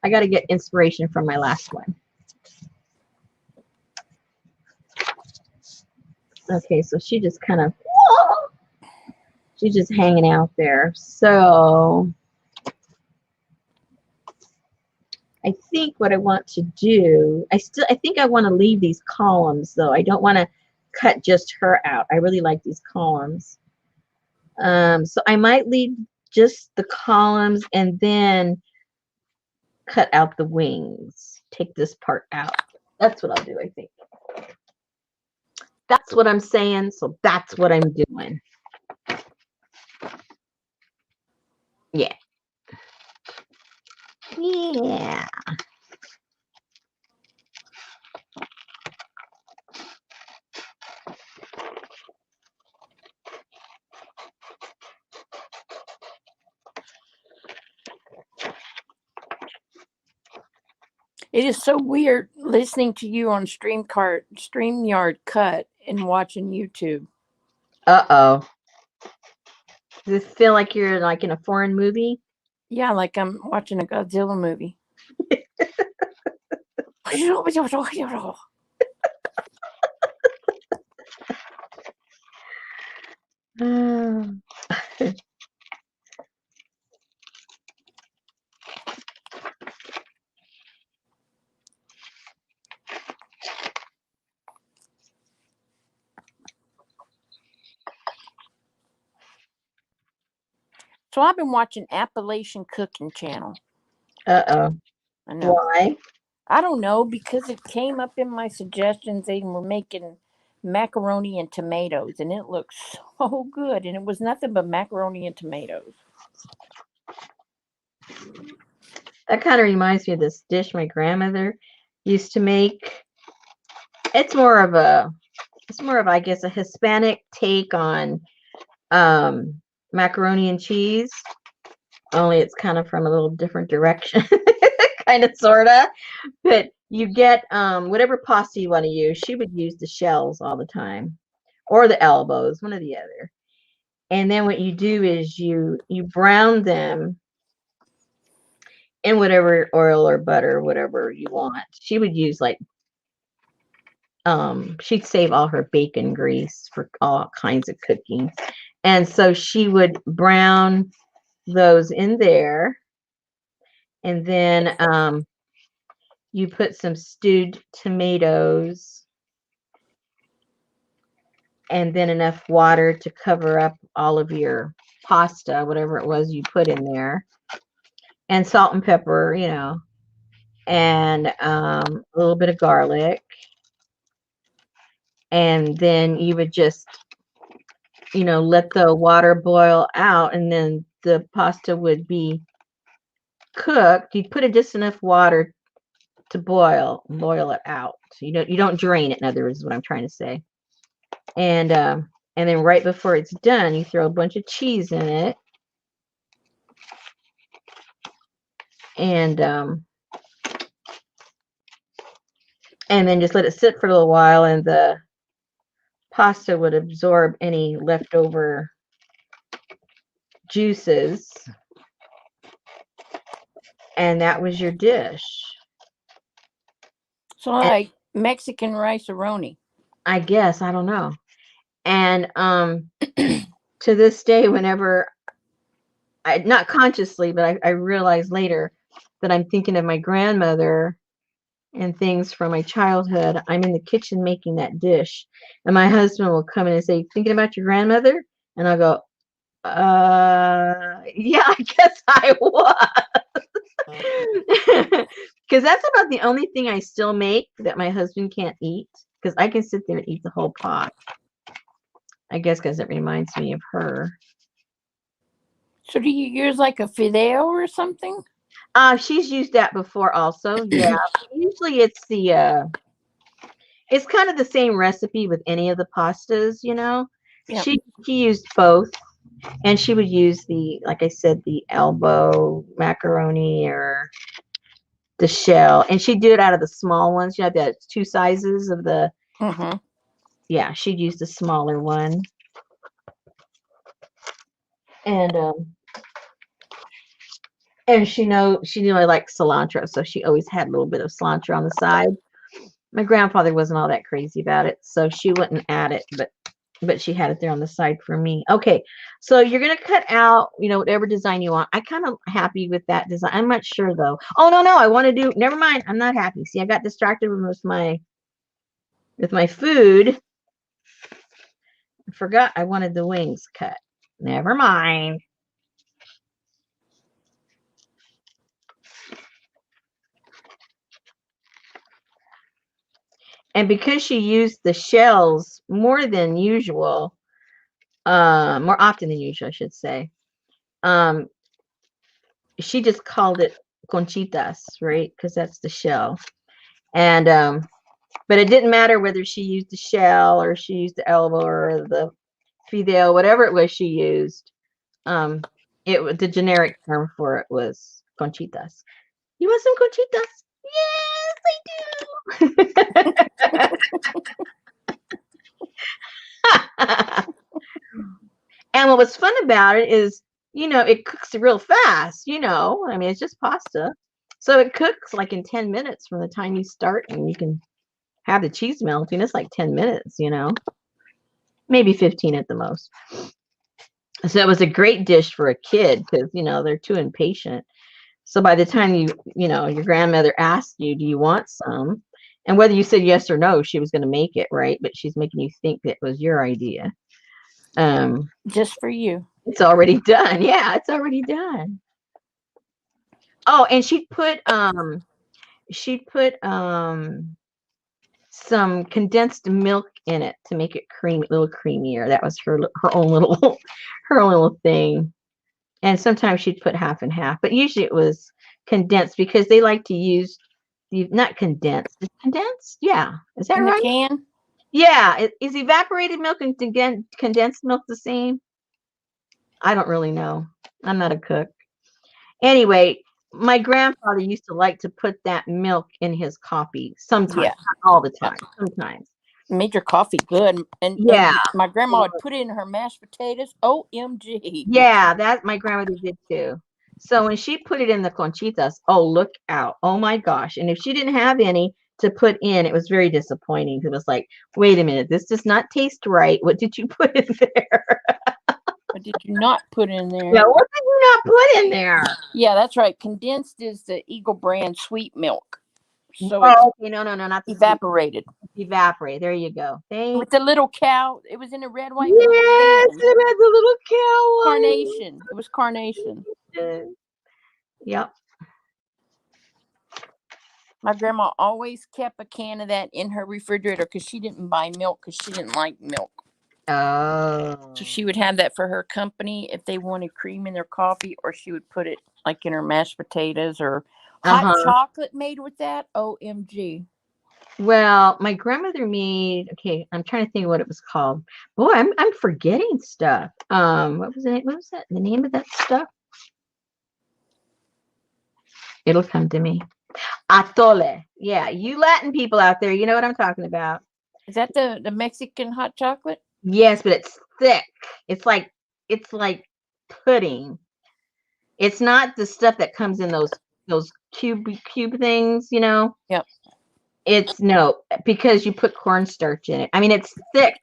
I got to get inspiration from my last one. Okay, so she just kind of, she's just hanging out there. So I I think what I want to do, I think I want to leave these columns though. I don't want to cut just her out. I really like these columns. So I might leave just the columns and then cut out the wings. Take this part out. That's what I'll do, I think. That's what I'm saying, so that's what I'm doing. Yeah. Yeah. It is so weird listening to you on StreamYard cut and watching YouTube. Uh-oh. Does it feel like you're like in a foreign movie? Yeah, like I'm watching a Godzilla movie. So I've been watching Appalachian Cooking Channel. Uh-oh. I know. Why? I don't know, because it came up in my suggestions. They were making macaroni and tomatoes, and it looked so good. And it was nothing but macaroni and tomatoes. That kind of reminds me of this dish my grandmother used to make. It's more of, I guess, a Hispanic take on macaroni and cheese. Only it's kind of from a little different direction. Kind of, sort of. But you get whatever pasta you want to use. She would use the shells all the time. Or the elbows, one or the other. And then what you do is you brown them in whatever oil or butter, whatever you want. She would use like she'd save all her bacon grease for all kinds of cooking. And so she would brown those in there. And then you put some stewed tomatoes and then enough water to cover up all of your pasta, whatever it was you put in there. And salt and pepper, and a little bit of garlic. And then you would just, let the water boil out, and then the pasta would be cooked. You'd put in just enough water to boil it out. You don't drain it, in other words, is what I'm trying to say. And then right before it's done, you throw a bunch of cheese in it. And then just let it sit for a little while, and the pasta would absorb any leftover juices. And that was your dish. So like Mexican rice-a-roni. I guess, I don't know. And to this day, whenever not consciously, but I realize later that I'm thinking of my grandmother and things from my childhood, I'm in the kitchen making that dish. And my husband will come in and say, "Thinking about your grandmother?" And I'll go, yeah, I guess I was. Because that's about the only thing I still make that my husband can't eat. Because I can sit there and eat the whole pot. I guess because it reminds me of her. So do you use like a fideo or something? She's used that before also. Yeah. Usually it's it's kind of the same recipe with any of the pastas, Yep. She used both. And she would use like I said, the elbow macaroni or the shell. And she'd do it out of the small ones. You have the two sizes of the. Mm-hmm. Yeah, she'd use the smaller one. And she knew I liked cilantro, so she always had a little bit of cilantro on the side. My grandfather wasn't all that crazy about it, so she wouldn't add it, but but she had it there on the side for me. Okay, so you're gonna cut out, whatever design you want. I kind of happy with that design. I'm not sure though. Oh no, I want to do. Never mind. I'm not happy. See, I got distracted with my food. I forgot I wanted the wings cut. Never mind. And because she used the shells more than usual, more often than usual, I should say, she just called it conchitas, right? Because that's the shell. And but it didn't matter whether she used the shell or she used the elbow or the fideo, whatever it was she used. The generic term for it was conchitas. You want some conchitas? Yes, I do. And what was fun about it is, it cooks real fast, I mean, it's just pasta. So it cooks like in 10 minutes from the time you start, and you can have the cheese melting. It's like 10 minutes, maybe 15 at the most. So it was a great dish for a kid because, they're too impatient. So by the time your grandmother asked you, do you want some? And whether you said yes or no, she was going to make it, right? But she's making you think that it was your idea. Just for you. It's already done. Yeah, it's already done. Oh, and she'd put some condensed milk in it to make it creamy, a little creamier. That was her own little thing. And sometimes she'd put half and half, but usually it was condensed because they like to use not condensed. Is condensed? Yeah. Is that In right? the can? Yeah. Is evaporated milk and condensed milk the same? I don't really know. I'm not a cook. Anyway, my grandfather used to like to put that milk in his coffee sometimes, Yeah. not all the time, sometimes. Made your coffee good. And Yeah. my grandma would put it in her mashed potatoes. OMG. Yeah, that my grandmother did too. So when she put it in the conchitas, oh, look out. Oh my gosh. And if she didn't have any to put in, it was very disappointing. It was like, wait a minute, this does not taste right. What did you put in there? What did you not put in there? Yeah, what did you not put in there? Yeah, that's right. Condensed is the Eagle brand sweet milk. So Oh, it's okay. No, not the evaporated. evaporate. There you go. Thank With the little cow. It was in a red, white, Yes, blue can. it has a little cow on Carnation. It was carnation. it. Yep. My grandma always kept a can of that in her refrigerator because she didn't buy milk because she didn't like milk. Oh. So she would have that for her company if they wanted cream in their coffee, or she would put it like in her mashed potatoes or hot chocolate made with that. OMG. Well, my grandmother made, okay, I'm trying to think of what it was called. Boy, I'm forgetting stuff. What was it? What was that? The name of that stuff? It'll come to me. Atole. Yeah, you Latin people out there, you know what I'm talking about. Is that the Mexican hot chocolate? Yes, but it's thick. It's like pudding. It's not the stuff that comes in those cube things, Yep. It's no, because you put cornstarch in it. I mean, it's thick.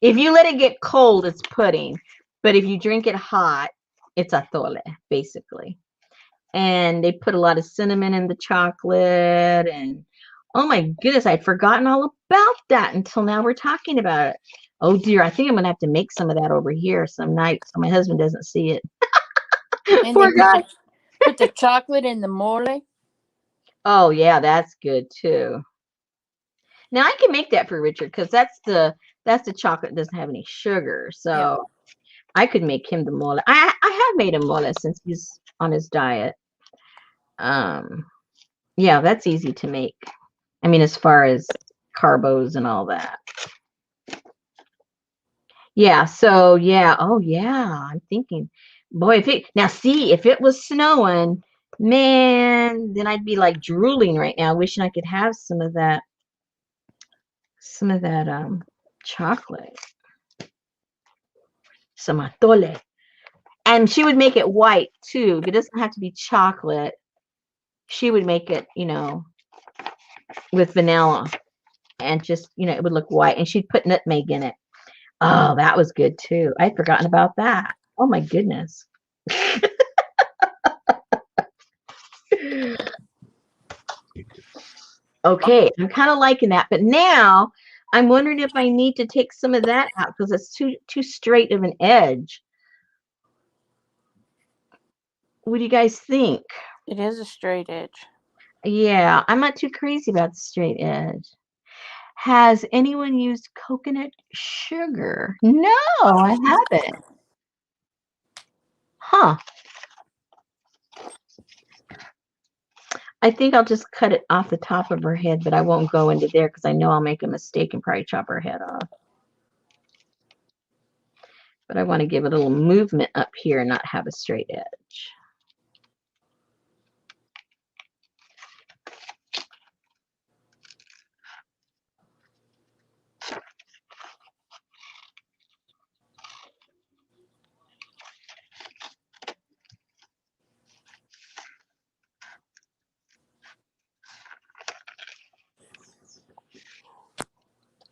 If you let it get cold, it's pudding. But if you drink it hot, it's atole, basically. And they put a lot of cinnamon in the chocolate. And oh my goodness, I'd forgotten all about that until now we're talking about it. Oh dear, I think I'm going to have to make some of that over here some night so my husband doesn't see it. And Poor guy. put the chocolate in the mole. Oh yeah, that's good too. Now I can make that for Richard because that's the chocolate that doesn't have any sugar. So Yeah. I could make him the mole. I have made him mole since he's on his diet. Yeah, that's easy to make. I mean, as far as carbos and all that. Yeah, so yeah, oh yeah, I'm thinking, boy, if it was snowing, man, then I'd be like drooling right now, wishing I could have some of that chocolate. Some atole. And she would make it white too. It doesn't have to be chocolate. She would make it, with vanilla and just, it would look white. And she'd put nutmeg in it. Oh, that was good too. I'd forgotten about that. Oh my goodness. Okay, I'm kind of liking that, but now I'm wondering if I need to take some of that out because it's too straight of an edge. What do you guys think? It is a straight edge. Yeah, I'm not too crazy about the straight edge. Has anyone used coconut sugar? No, I haven't. Huh. I think I'll just cut it off the top of her head, but I won't go into there because I know I'll make a mistake and probably chop her head off. But I want to give it a little movement up here and not have a straight edge.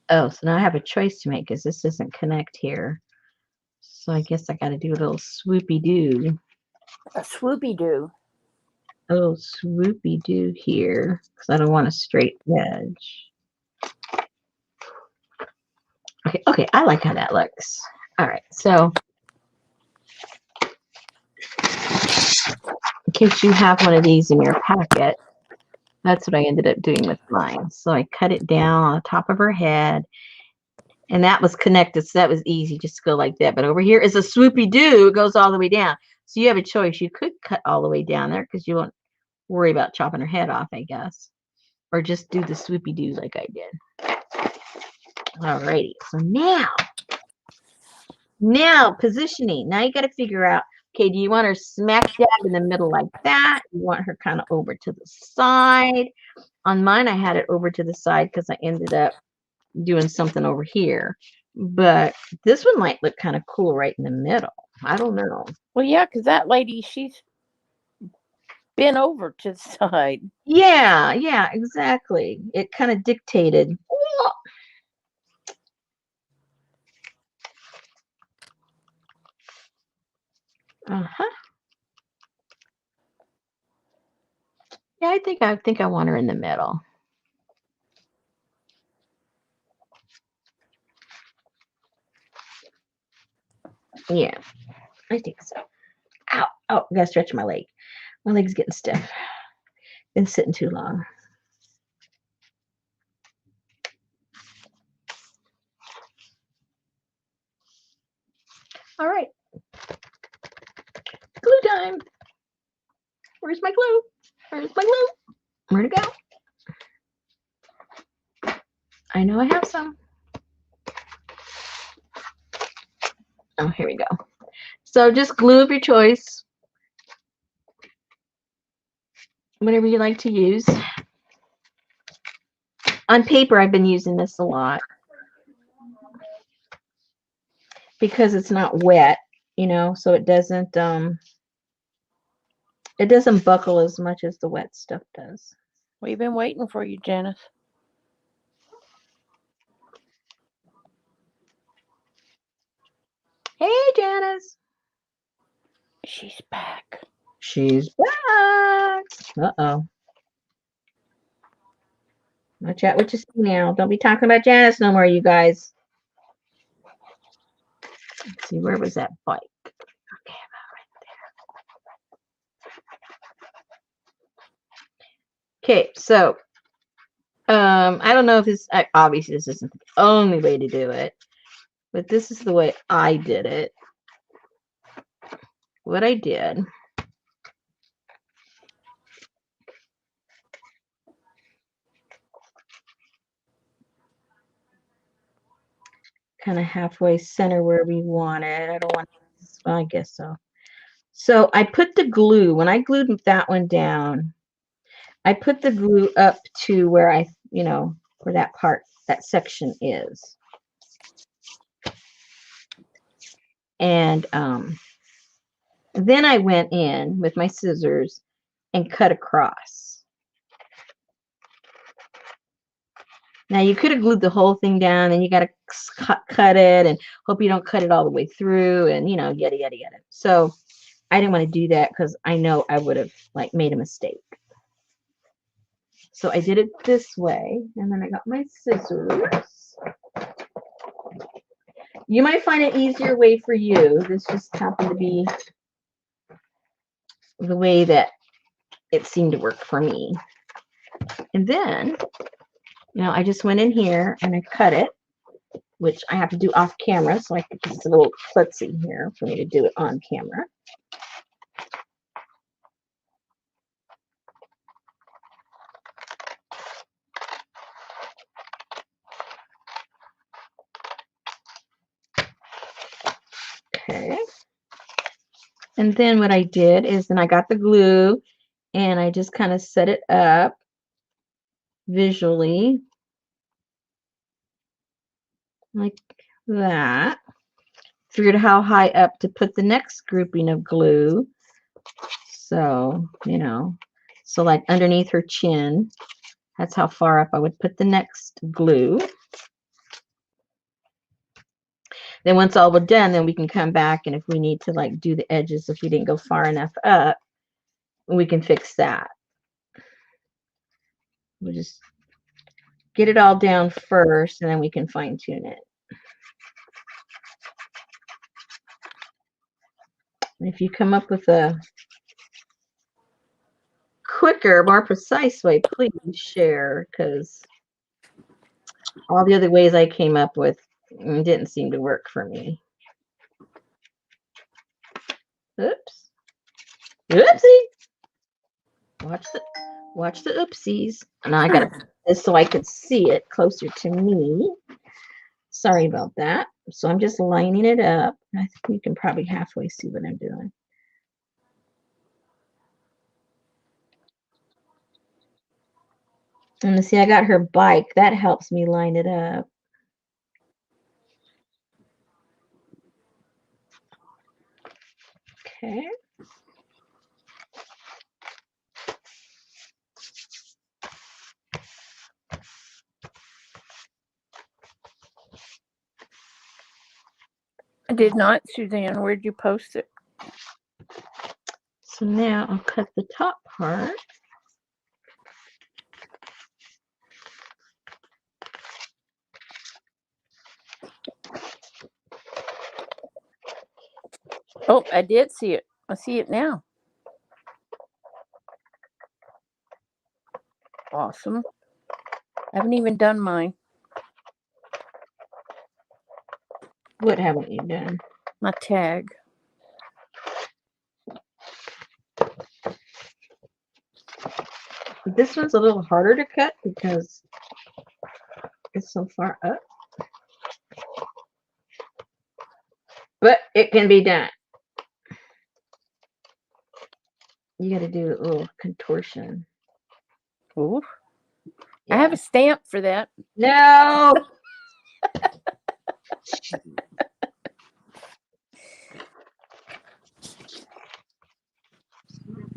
Oh, so now I have a choice to make because this doesn't connect here. So I guess I got to do a little swoopy doo. A swoopy doo. A little swoopy doo here because I don't want a straight edge. Okay, I like how that looks. All right, so in case you have one of these in your packet, that's what I ended up doing with mine. So I cut it down on the top of her head, and that was connected, so that was easy, just to go like that. But over here is a swoopy doo. It goes all the way down. So you have a choice. You could cut all the way down there because you won't worry about chopping her head off, I guess. Or just do the swoopy doo like I did. Alrighty, so now positioning. Now you got to figure out, okay, do you want her smack dab in the middle like that? You want her kind of over to the side. On mine, I had it over to the side because I ended up doing something over here. But this one might look kind of cool right in the middle. I don't know. Well, yeah, because that lady, she's been over to the side. Yeah, exactly. It kind of dictated. Uh-huh. Yeah, I think I want her in the middle. Yeah, I think so. Ow, oh, I gotta stretch my leg. My leg's getting stiff. Been sitting too long. All right. Glue time. Where's my glue? Where's my glue? Where'd it go? I know I have some. Oh, here we go. So just glue of your choice. Whatever you like to use. On paper, I've been using this a lot because it's not wet, so it doesn't buckle as much as the wet stuff does. We've been waiting for you, Janice. Hey, Janice. She's back. She's back. Uh-oh. Watch out what you see now. Don't be talking about Janice no more, you guys. Let's see, where was that bike? Okay, about right there. Okay, so I don't know if this, obviously this isn't the only way to do it, but this is the way I did it. What I did, kind of halfway center where we want it. I don't want, well, I guess so. So I put the glue, when I glued that one down, I put the glue up to where where that part, that section is. And then I went in with my scissors and cut across. Now you could have glued the whole thing down, and you got to cut it, and hope you don't cut it all the way through, and yada yada yada. So I didn't want to do that because I know I would have like made a mistake. So I did it this way, and then I got my scissors. You might find an easier way for you. This just happened to be the way that it seemed to work for me. And then, I just went in here and I cut it, which I have to do off camera, so it's a little klutzy here for me to do it on camera. Okay. And then what I did is then I got the glue and I just kind of set it up visually like that. Figured how high up to put the next grouping of glue. So, so like underneath her chin, that's how far up I would put the next glue. Then once all we're done, then we can come back, and if we need to like do the edges, if we didn't go far enough up, we can fix that. We'll just get it all down first, and then we can fine tune it. And if you come up with a quicker, more precise way, please share, because all the other ways I came up with didn't seem to work for me. Oops. Oopsie. Watch the oopsies. And now I got to put this so I could see it closer to me. Sorry about that. So I'm just lining it up. I think you can probably halfway see what I'm doing. And see, I got her bike. That helps me line it up. Okay. I did not, Suzanne. Where'd you post it? So now I'll cut the top part. Oh, I did see it. I see it now. Awesome. I haven't even done mine. What haven't you done? My tag. This one's a little harder to cut because it's so far up. But it can be done. You got to do a little contortion. Ooh. Yeah. I have a stamp for that. No.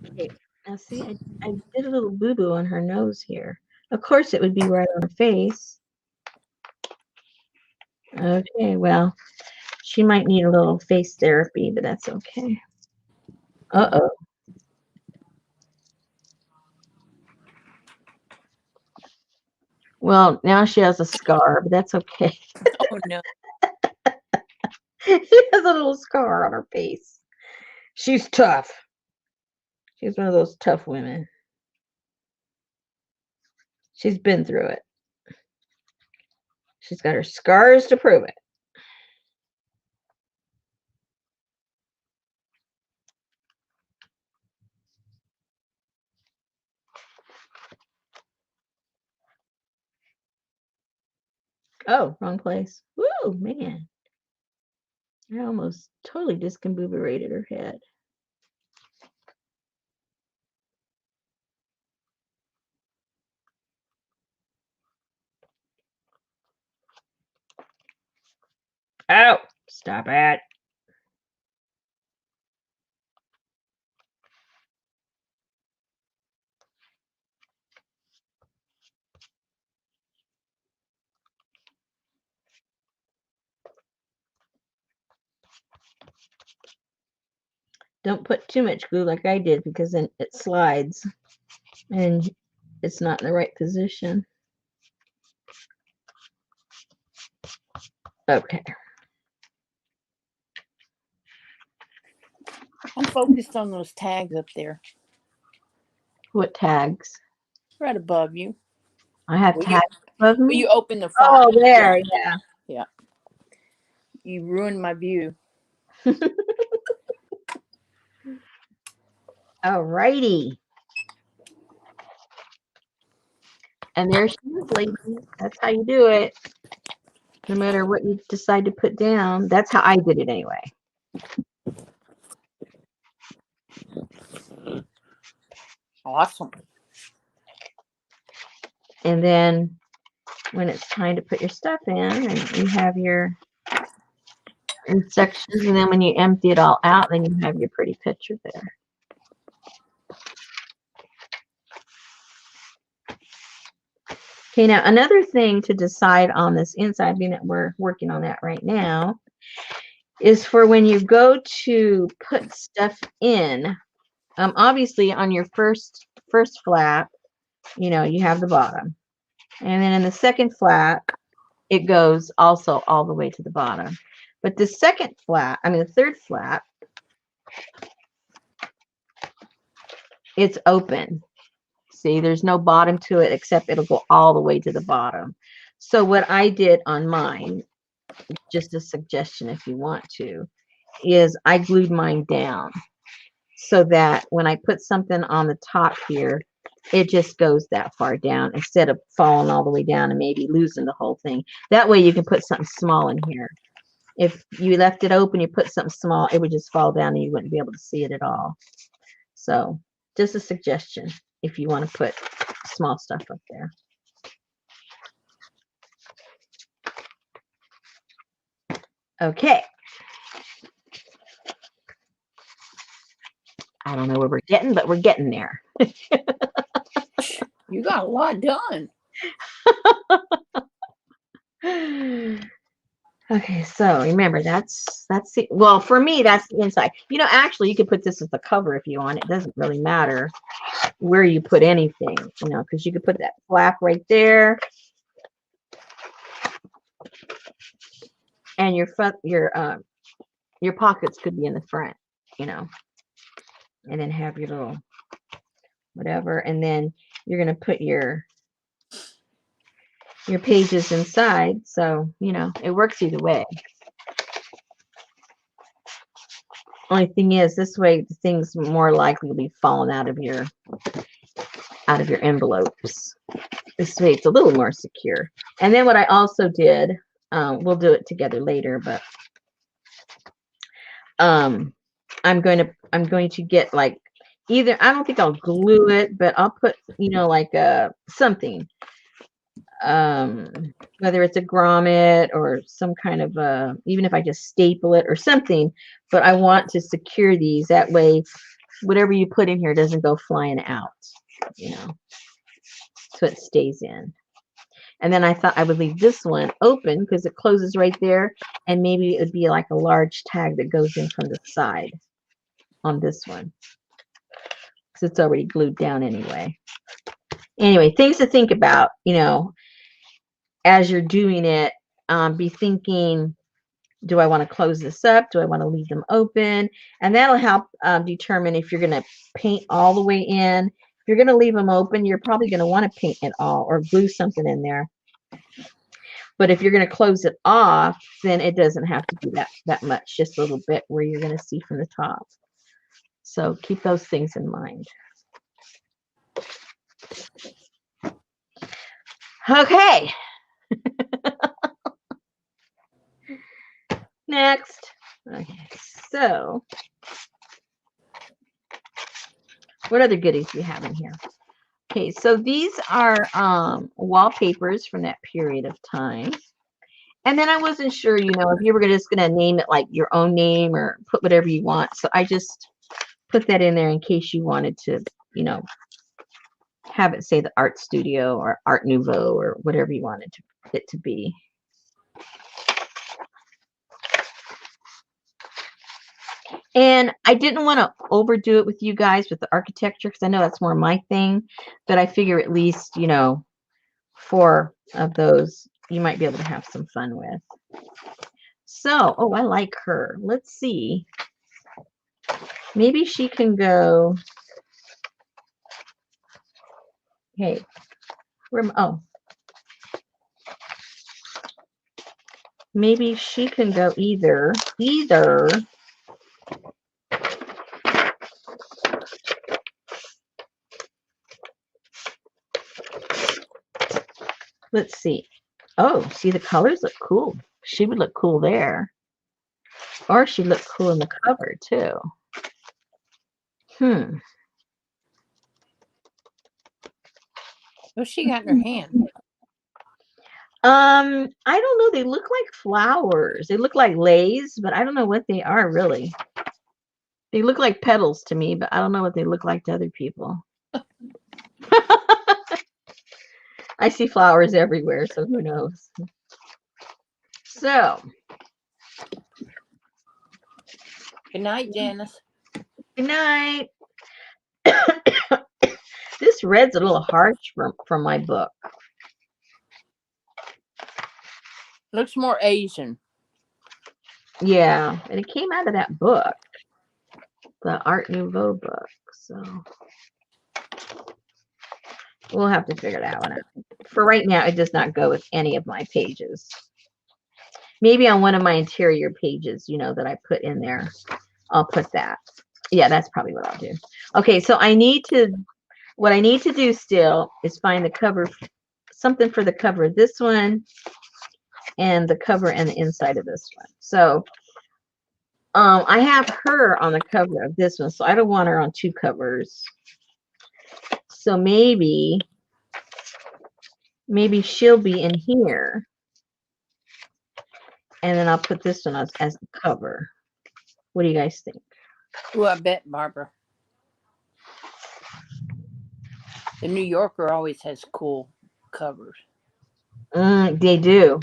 Okay. Now see, I did a little boo-boo on her nose here. Of course, it would be right on her face. Okay, well, she might need a little face therapy, but that's okay. Uh-oh. Well, now she has a scar, but that's okay. Oh, no. She has a little scar on her face. She's tough. She's one of those tough women. She's been through it. She's got her scars to prove it. Oh, wrong place. Woo, man. I almost totally discombobulated her head. Oh, stop it. Don't put too much glue like I did, because then it slides and it's not in the right position. Okay. I'm focused on those tags up there, What tags? right above you. I have Will tags above will me? you open the file? Oh, there, Yeah, yeah. yeah. You ruined my view. All righty. And there she is, ladies. That's how you do it. No matter what you decide to put down. That's how I did it anyway. Awesome. And then when it's time to put your stuff in, and you have your sections, and then when you empty it all out, then you have your pretty picture there. Okay, now another thing to decide on this inside, being that we're working on that right now, is for when you go to put stuff in. Obviously on your first flap, you know, you have the bottom, and then in the second flap, it goes also all the way to the bottom. But the second flap, I mean the third flap, it's open. See, there's no bottom to it, except it'll go all the way to the bottom. So what I did on mine, just a suggestion if you want to, is I glued mine down so that when I put something on the top here, it just goes that far down instead of falling all the way down and maybe losing the whole thing. That way you can put something small in here. If you left it open, you put something small, it would just fall down and you wouldn't be able to see it at all. So just a suggestion if you want to put small stuff up there. Okay. I don't know where we're getting, but we're getting there. You got a lot done. Okay, so remember that's the, well, for me that's the inside. You know, actually you could put this as the cover if you want. It doesn't really matter where you put anything, you know, because you could put that flap right there, and your pockets could be in the front, you know, and then have your little whatever, and then you're gonna put your pages inside, so you know it works either way. Only thing is, this way the things more likely will be falling out of your envelopes. This way it's a little more secure. And then what I also did, we'll do it together later, but I'm going to get like either, I don't think I'll glue it, but I'll put, you know, like something, whether it's a grommet or some kind of even if I just staple it or something, but I want to secure these, that way whatever you put in here doesn't go flying out, you know, so it stays in. And then I thought I would leave this one open because it closes right there, and maybe it would be like a large tag that goes in from the side on this one because it's already glued down anyway. Anyway, things to think about, you know, as you're doing it. Be thinking, do I want to close this up? Do I want to leave them open? And that'll help determine if you're going to paint all the way in. If you're going to leave them open, you're probably going to want to paint it all or glue something in there. But if you're going to close it off, then it doesn't have to be that much, just a little bit where you're going to see from the top. So keep those things in mind. Okay. Next. Okay, so what other goodies do we have in here? Okay, so these are wallpapers from that period of time. And then I wasn't sure, you know, if you were just going to name it like your own name or put whatever you want. So I just put that in there in case you wanted to, you know, have it say the Art Studio or Art Nouveau or whatever you wanted it to be. And I didn't want to overdo it with you guys with the architecture because I know that's more my thing. But I figure at least, 4 of those you might be able to have some fun with. So, oh, I like her. Let's see. Maybe she can go. Hey, oh. Maybe she can go either. Let's see. Oh, see, the colors look cool. She would look cool there. Or she'd look cool in the cover, too. What's she got in her hand? I don't know. They look like flowers. They look like leis, but I don't know what they are, really. They look like petals to me, but I don't know what they look like to other people. I see flowers everywhere, so who knows? So. Good night, Janice. Good night. This red's a little harsh from my book. Looks more Asian. Yeah, and it came out of that book, the Art Nouveau book. So we'll have to figure that one out. For right now, it does not go with any of my pages. Maybe on one of my interior pages, that I put in there, I'll put that. Yeah, that's probably what I'll do. Okay, so what I need to do still is find the cover, something for the cover of this one, and the cover and the inside of this one. So I have her on the cover of this one, so I don't want her on 2 covers. So maybe she'll be in here, and then I'll put this one as the cover. What do you guys think? Oh, I bet, Barbara. The New Yorker always has cool covers. They do.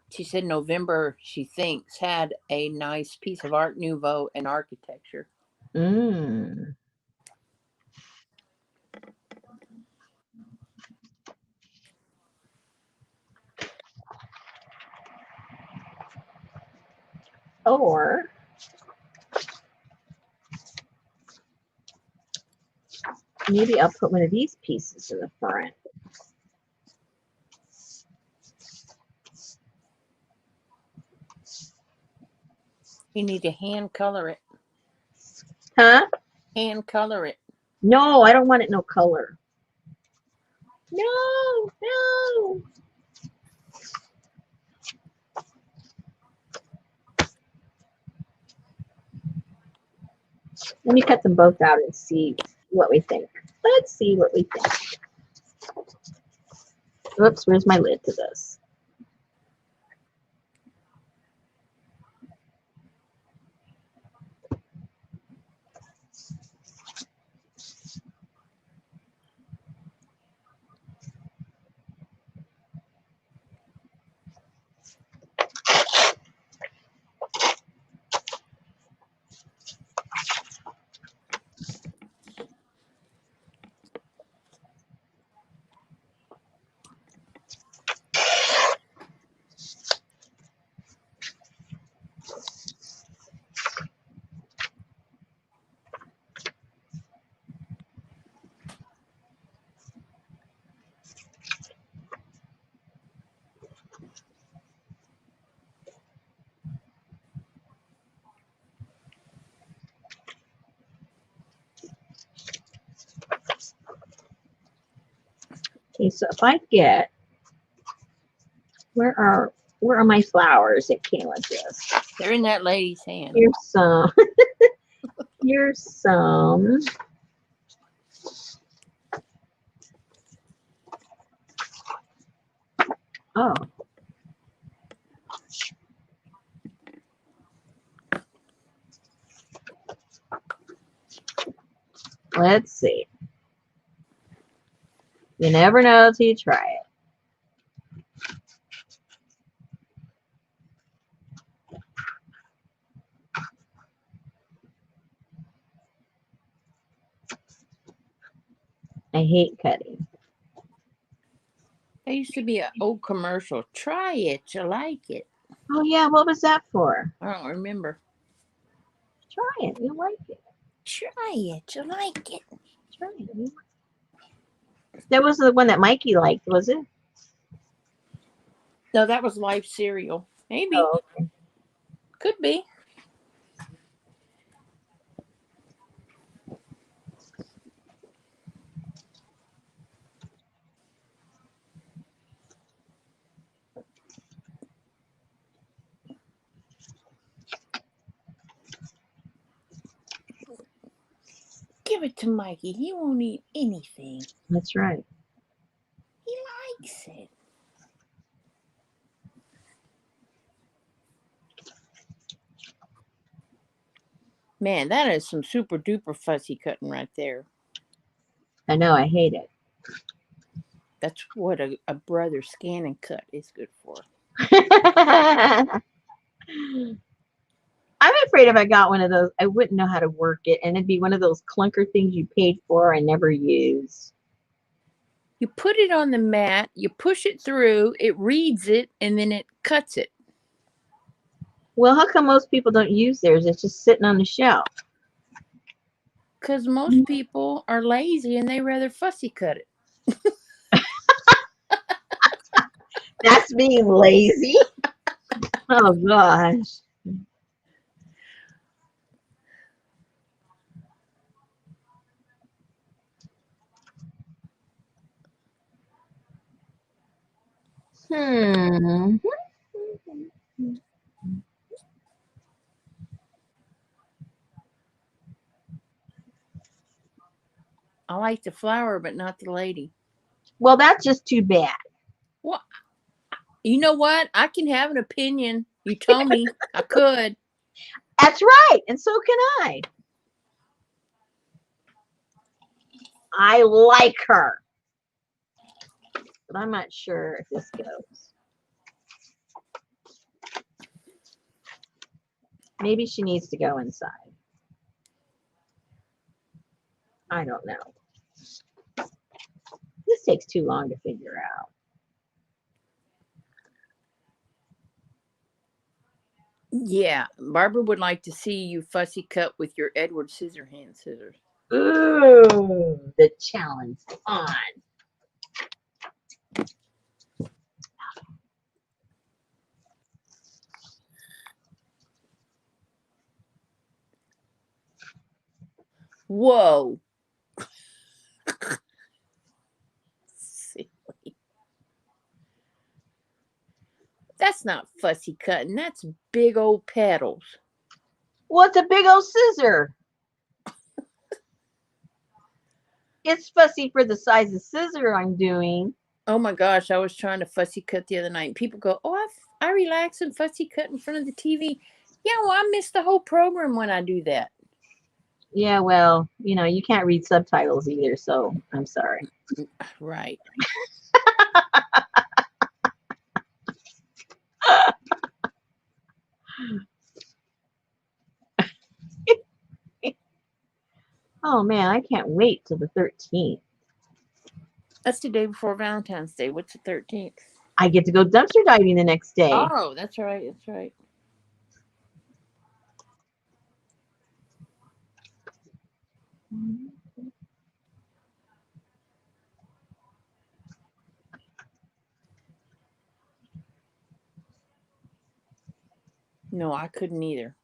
She said November, she thinks, had a nice piece of Art Nouveau and architecture. Or maybe I'll put one of these pieces in the front. You need to hand color it. Huh? Hand color it. No, I don't want it no color. No. Let me cut them both out and see what we think. Let's see what we think. Oops, where's my lid to this? Okay, so if I get, where are my flowers that came with this? They're in that lady's hand. Here's some. Here's some. Oh. Let's see. You never know till you try it. I hate cutting. There used to be an old commercial. Try it, you like it. Oh yeah, what was that for? I don't remember. Try it. You like it. Try it, you like it. Try it. That was the one that Mikey liked, was it? No, that was Life Cereal. Maybe. Oh, okay. Could be. Give it to Mikey. He won't eat anything. That's right. He likes it. Man, that is some super duper fussy cutting right there. I know. I hate it. That's what a brother scan and cut is good for. I'm afraid if I got one of those, I wouldn't know how to work it, and it'd be one of those clunker things you paid for and never use. You put it on the mat, you push it through, it reads it, and then it cuts it. Well, how come most people don't use theirs? It's just sitting on the shelf. Because most people are lazy and they rather fussy cut it. That's being lazy. Oh gosh. Hmm. I like the flower, but not the lady. Well, that's just too bad. Well, you know what? I can have an opinion. You told me I could. That's right, and so can I. I like her, but I'm not sure if this goes. Maybe she needs to go inside. I don't know. This takes too long to figure out. Yeah, Barbara would like to see you fussy cut with your Edward Scissorhand scissors. Ooh, the challenge on. Whoa. Silly. That's not fussy cutting. That's big old petals. Well, it's a big old scissor. It's fussy for the size of scissor I'm doing. Oh my gosh, I was trying to fussy cut the other night. And people go, "Oh, I relax and fussy cut in front of the TV." Yeah, well, I miss the whole program when I do that. Yeah, well, you can't read subtitles either, so I'm sorry. Right. Oh man, I can't wait till the 13th. That's the day before Valentine's Day. What's the 13th? I get to go dumpster diving the next day. Oh, that's right. That's right. No, I couldn't either.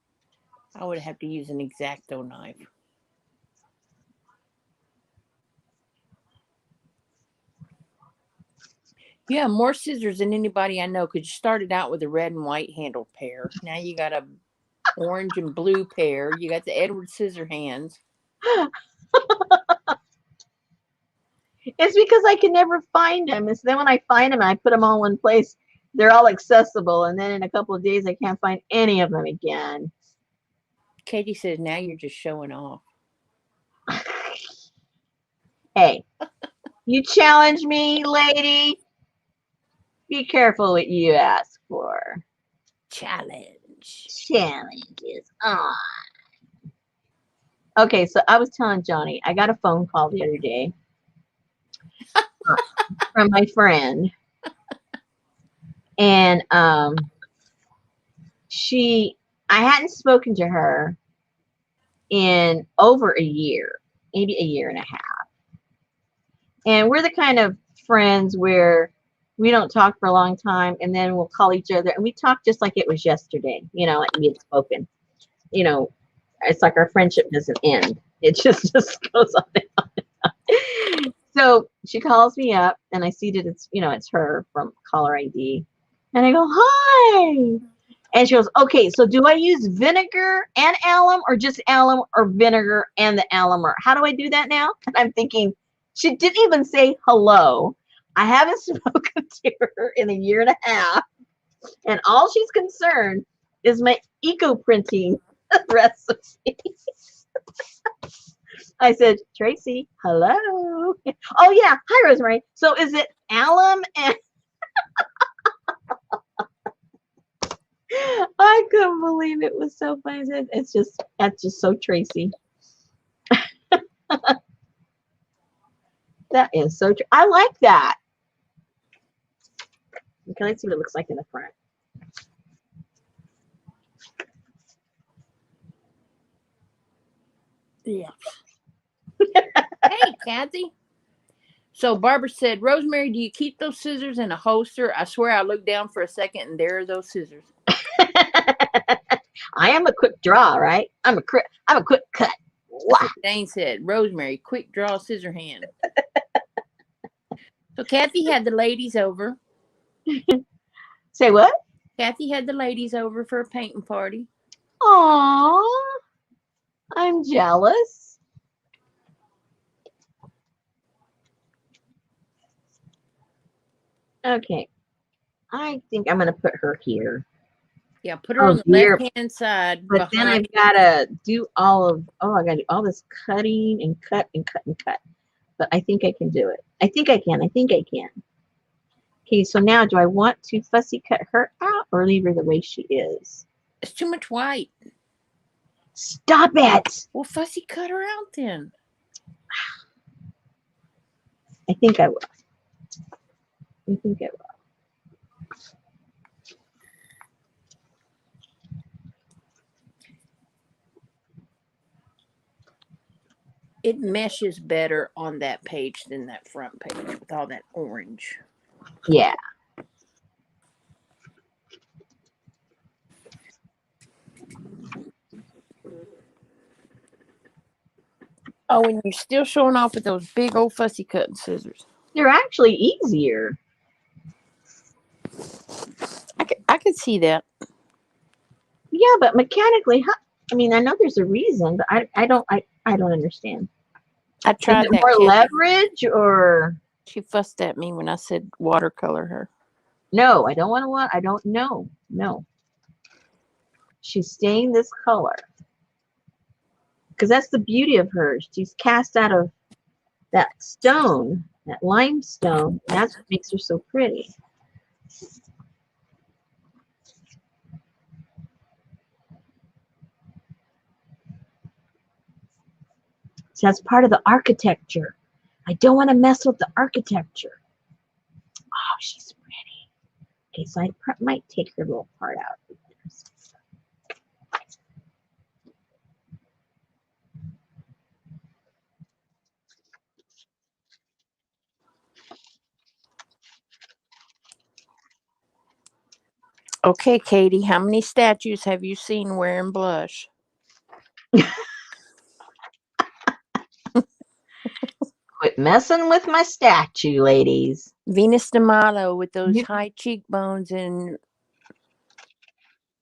I would have to use an X-Acto knife. Yeah, more scissors than anybody I know because you started out with a red and white handled pair. Now you got a orange and blue pair. You got the Edward Scissorhands. It's because I can never find them. And so then when I find them and I put them all in place, they're all accessible. And then in a couple of days, I can't find any of them again. Katie says, now you're just showing off. Hey, you challenge me, lady. Be careful what you ask for. Challenge. Challenge is on. Okay, so I was telling Johnny, I got a phone call the other day. from my friend. And I hadn't spoken to her in over a year, maybe a year and a half. And we're the kind of friends where we don't talk for a long time and then we'll call each other and we talk just like it was yesterday, like we had spoken. It's like our friendship doesn't end. It just goes on and on. So she calls me up and I see that it's her from caller ID. And I go, hi. And she goes, okay, so do I use vinegar and alum or just alum or vinegar and the alum? Or how do I do that now? And I'm thinking, she didn't even say hello. I haven't spoken to her in a year and a half. And all she's concerned is my eco-printing recipe. I said, Tracy, hello. Oh, yeah. Hi, Rosemary. So is it alum and I couldn't believe it was so funny. That's just so Tracy. That is so true. I like that. Okay, let's see what it looks like in the front. Yeah. Hey, Kathy. So Barbara said, Rosemary, do you keep those scissors in a holster? I swear I looked down for a second and there are those scissors. I am a quick draw, right? I'm a quick cut. That's what Dane said. Rosemary, quick draw scissor hand. So Kathy had the ladies over. Say what? Kathy had the ladies over for a painting party. Aww. I'm jealous. Okay. I think I'm going to put her here. Yeah, put her on the left-hand side. But then I've got to do I got to do all this cutting and cut and cut and cut. But I think I can do it. I think I can. Okay, so now do I want to fussy cut her out or leave her the way she is? It's too much white. Stop it. Well, fussy cut her out then. I think I will. It meshes better on that page than that front page with all that orange. Yeah. Oh, and you're still showing off with those big old fussy cutting scissors. They're actually easier. I could see that. Yeah, but mechanically, I mean, I know there's a reason, but I don't understand. I tried that. More leverage, or she fussed at me when I said watercolor her. No, I don't want to. I don't know. No, she's staying this color because that's the beauty of hers. She's cast out of that stone, that limestone. And that's what makes her so pretty. So that's part of the architecture. I don't want to mess with the architecture. Oh, she's pretty. Okay, so I might take her little part out. Okay, Katie, how many statues have you seen wearing blush? Quit messing with my statue, ladies. Venus D'Amato with those high cheekbones and...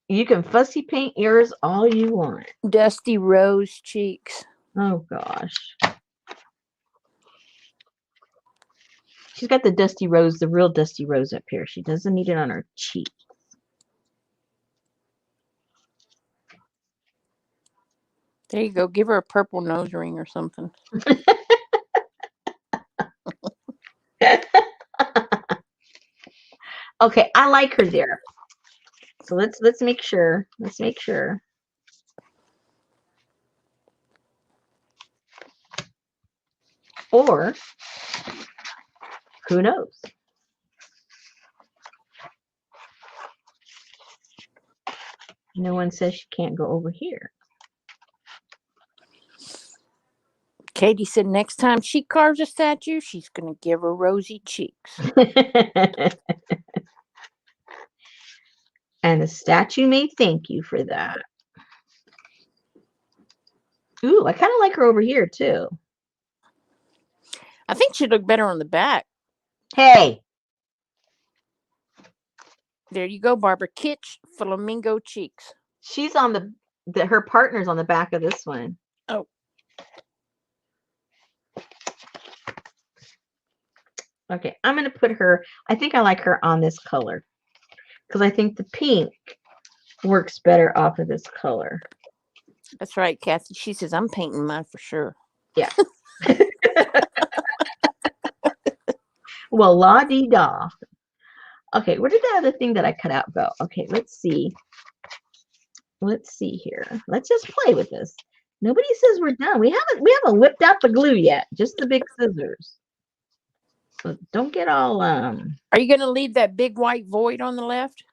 You can fussy paint yours all you want. Dusty rose cheeks. Oh, gosh. She's got the dusty rose, the real dusty rose up here. She doesn't need it on her cheek. There you go. Give her a purple nose ring or something. Okay, I like her there. So let's make sure. Let's make sure. Or Who knows? No one says she can't go over here. Katie said next time she carves a statue, she's going to give her rosy cheeks. And the statue may thank you for that. Ooh, I kind of like her over here, too. I think she'd look better on the back. Hey! There you go, Barbara. Kitsch flamingo cheeks. She's on her partner's on the back of this one. Oh. Okay, I'm going to put her, I think I like her on this color. Because I think the pink works better off of this color. That's right, Kathy. She says, I'm painting mine for sure. Yeah. Well, la-dee-da. Okay, where did that other thing that I cut out go? Okay, let's see. Let's see here. Let's just play with this. Nobody says we're done. We haven't whipped out the glue yet. Just the big scissors. So don't get all Are you going to leave that big white void on the left?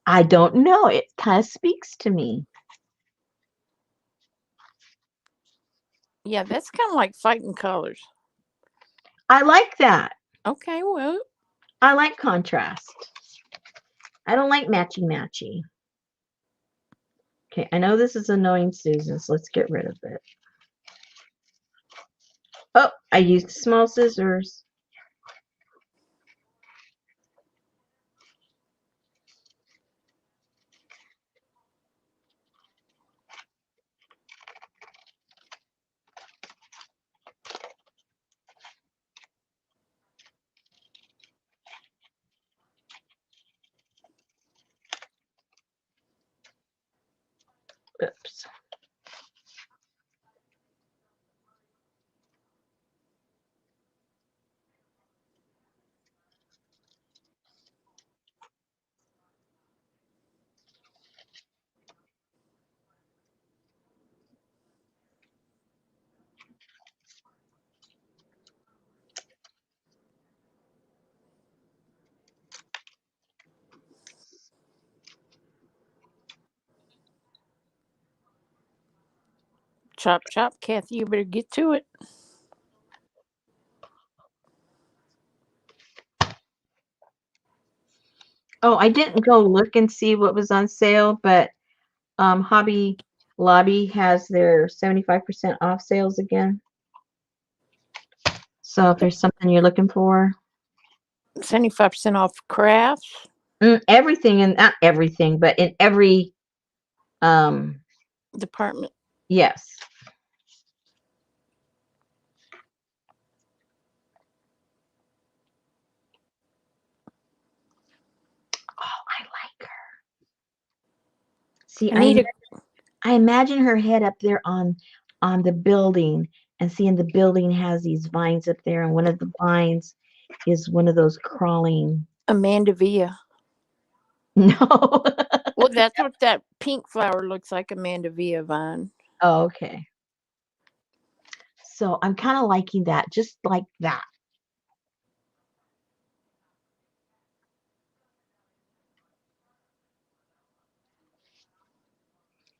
I don't know. It kind of speaks to me. Yeah, that's kind of like fighting colors. I like that. Okay, well. I like contrast. I don't like matchy-matchy. Okay, I know this is annoying Susan, so let's get rid of it. Oh, I used small scissors. Oops. Chop, chop, Kathy. You better get to it. Oh, I didn't go look and see what was on sale, but Hobby Lobby has their 75% off sales again. So if there's something you're looking for. 75% off crafts. Everything, and not everything, but in every Department. yes. Oh, I like her. See, I imagine her head up there on the building, and seeing the building has these vines up there, and one of the vines is one of those crawling. Amanda Villa. No. Well, that's what that pink flower looks like, Amanda Villa vine. Oh, okay. So I'm kind of liking that, just like that.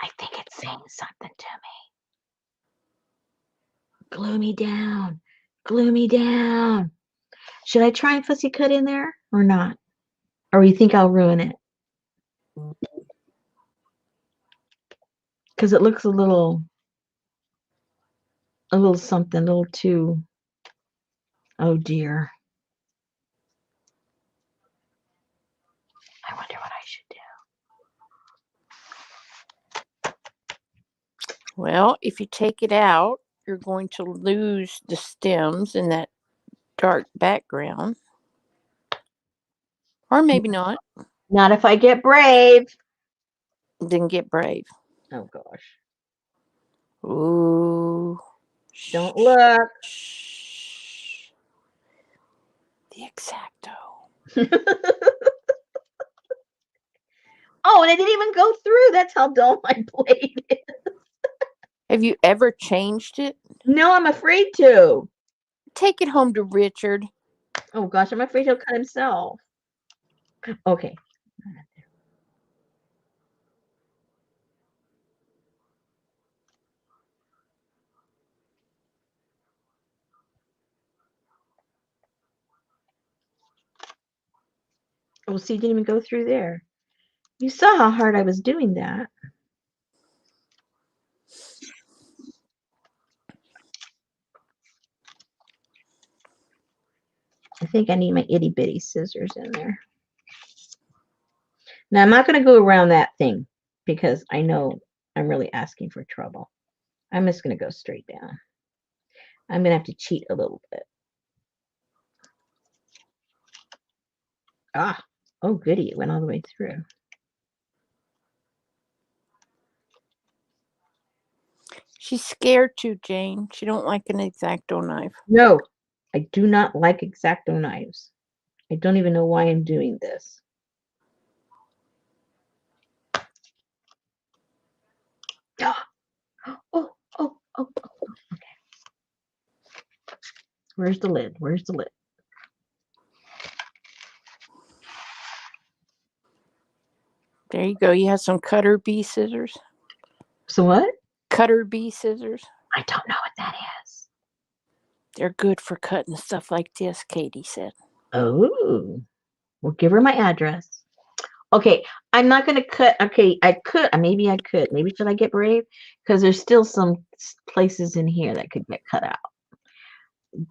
I think it's saying something to me. Glue me down. Glue me down. Should I try and fussy cut in there or not? Or you think I'll ruin it? Because it looks a little something, a little too, oh dear. I wonder what I should do. Well, if you take it out, you're going to lose the stems in that dark background. Or maybe not. Not if I get brave. Then get brave. Oh gosh. Ooh. Don't look. Shh. The X-Acto. Oh, and it didn't even go through. That's how dull my blade is. Have you ever changed it? No, I'm afraid to. Take it home to Richard. Oh gosh, I'm afraid he'll cut himself. Okay. Oh, see, he didn't even go through there. You saw how hard I was doing that. I think I need my itty bitty scissors in there. Now, I'm not going to go around that thing because I know I'm really asking for trouble. I'm just going to go straight down. I'm going to have to cheat a little bit. Ah, oh goody, it went all the way through. She's scared too, Jane. She don't like an X-Acto knife. No, I do not like X-Acto knives. I don't even know why I'm doing this. Ah, oh, okay. Where's the lid? Where's the lid? There you go. You have some cutter bee scissors. So what? Cutter bee scissors. I don't know what that is. They're good for cutting stuff like this, Katie said. Oh, we'll give her my address. Okay, I'm not going to cut. Okay, I could. Maybe I could. Maybe should I get brave? Because there's still some places in here that could get cut out.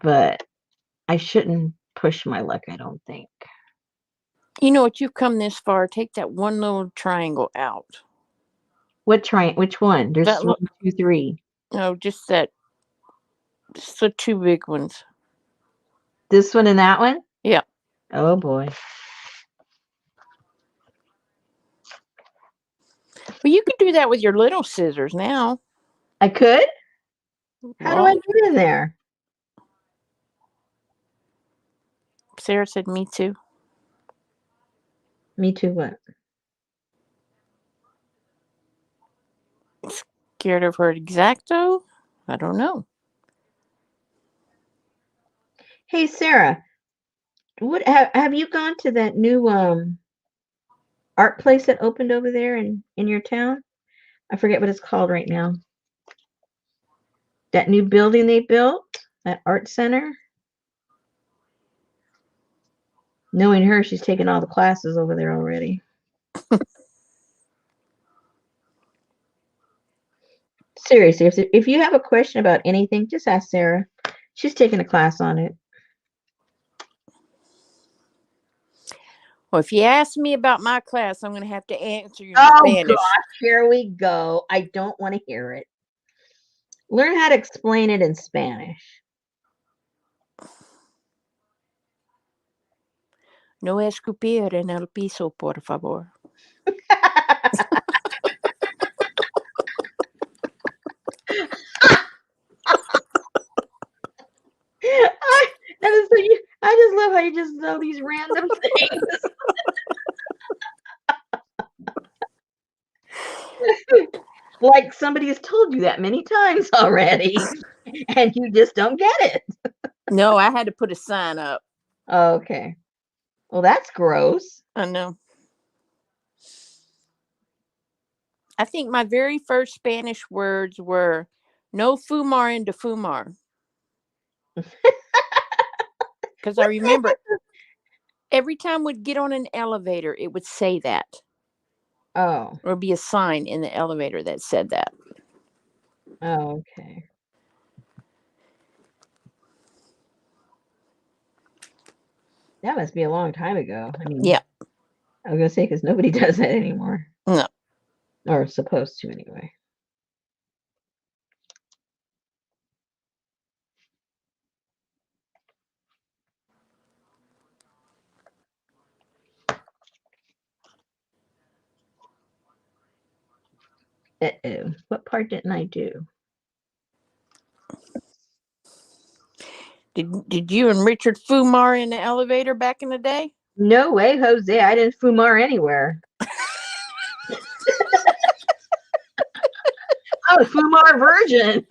But I shouldn't push my luck, I don't think. You know what? You've come this far. Take that one little triangle out. Which one? There's That 1, 2, 3. No, just that. Just the two big ones. This one and that one? Yeah. Oh boy. Well, you could do that with your little scissors now. I could? How do I Well, get in there? Sarah said, "Me too." Me too, what? Scared of her X-Acto? I don't know. Hey, Sarah, what have you gone to that new art place that opened over there in your town? I forget what it's called right now. That new building they built, that art center. Knowing her, she's taken all the classes over there already. Seriously, if you have a question about anything, just ask Sarah. She's taking a class on it. Well, if you ask me about my class, I'm going to have to answer you in Oh Spanish. gosh, here we go. I don't want to hear it. Learn how to explain it in Spanish. No escupir en el piso, por favor. I just love how you just know these random things. Like somebody has told you that many times already, and you just don't get it. No, I had to put a sign up. Okay. Well, that's gross. I know. I think my very first Spanish words were no fumar into fumar. Because I remember every time we'd get on an elevator, it would say that. Oh. Or be a sign in the elevator that said that. Oh, okay. That must be a long time ago. I mean, yeah. I was going to say, because nobody does that anymore. No. Or supposed to, anyway. Uh-oh. What part didn't I do? Did you and Richard fumar in the elevator back in the day? No way, Jose. I didn't fumar anywhere. I'm a fumar virgin.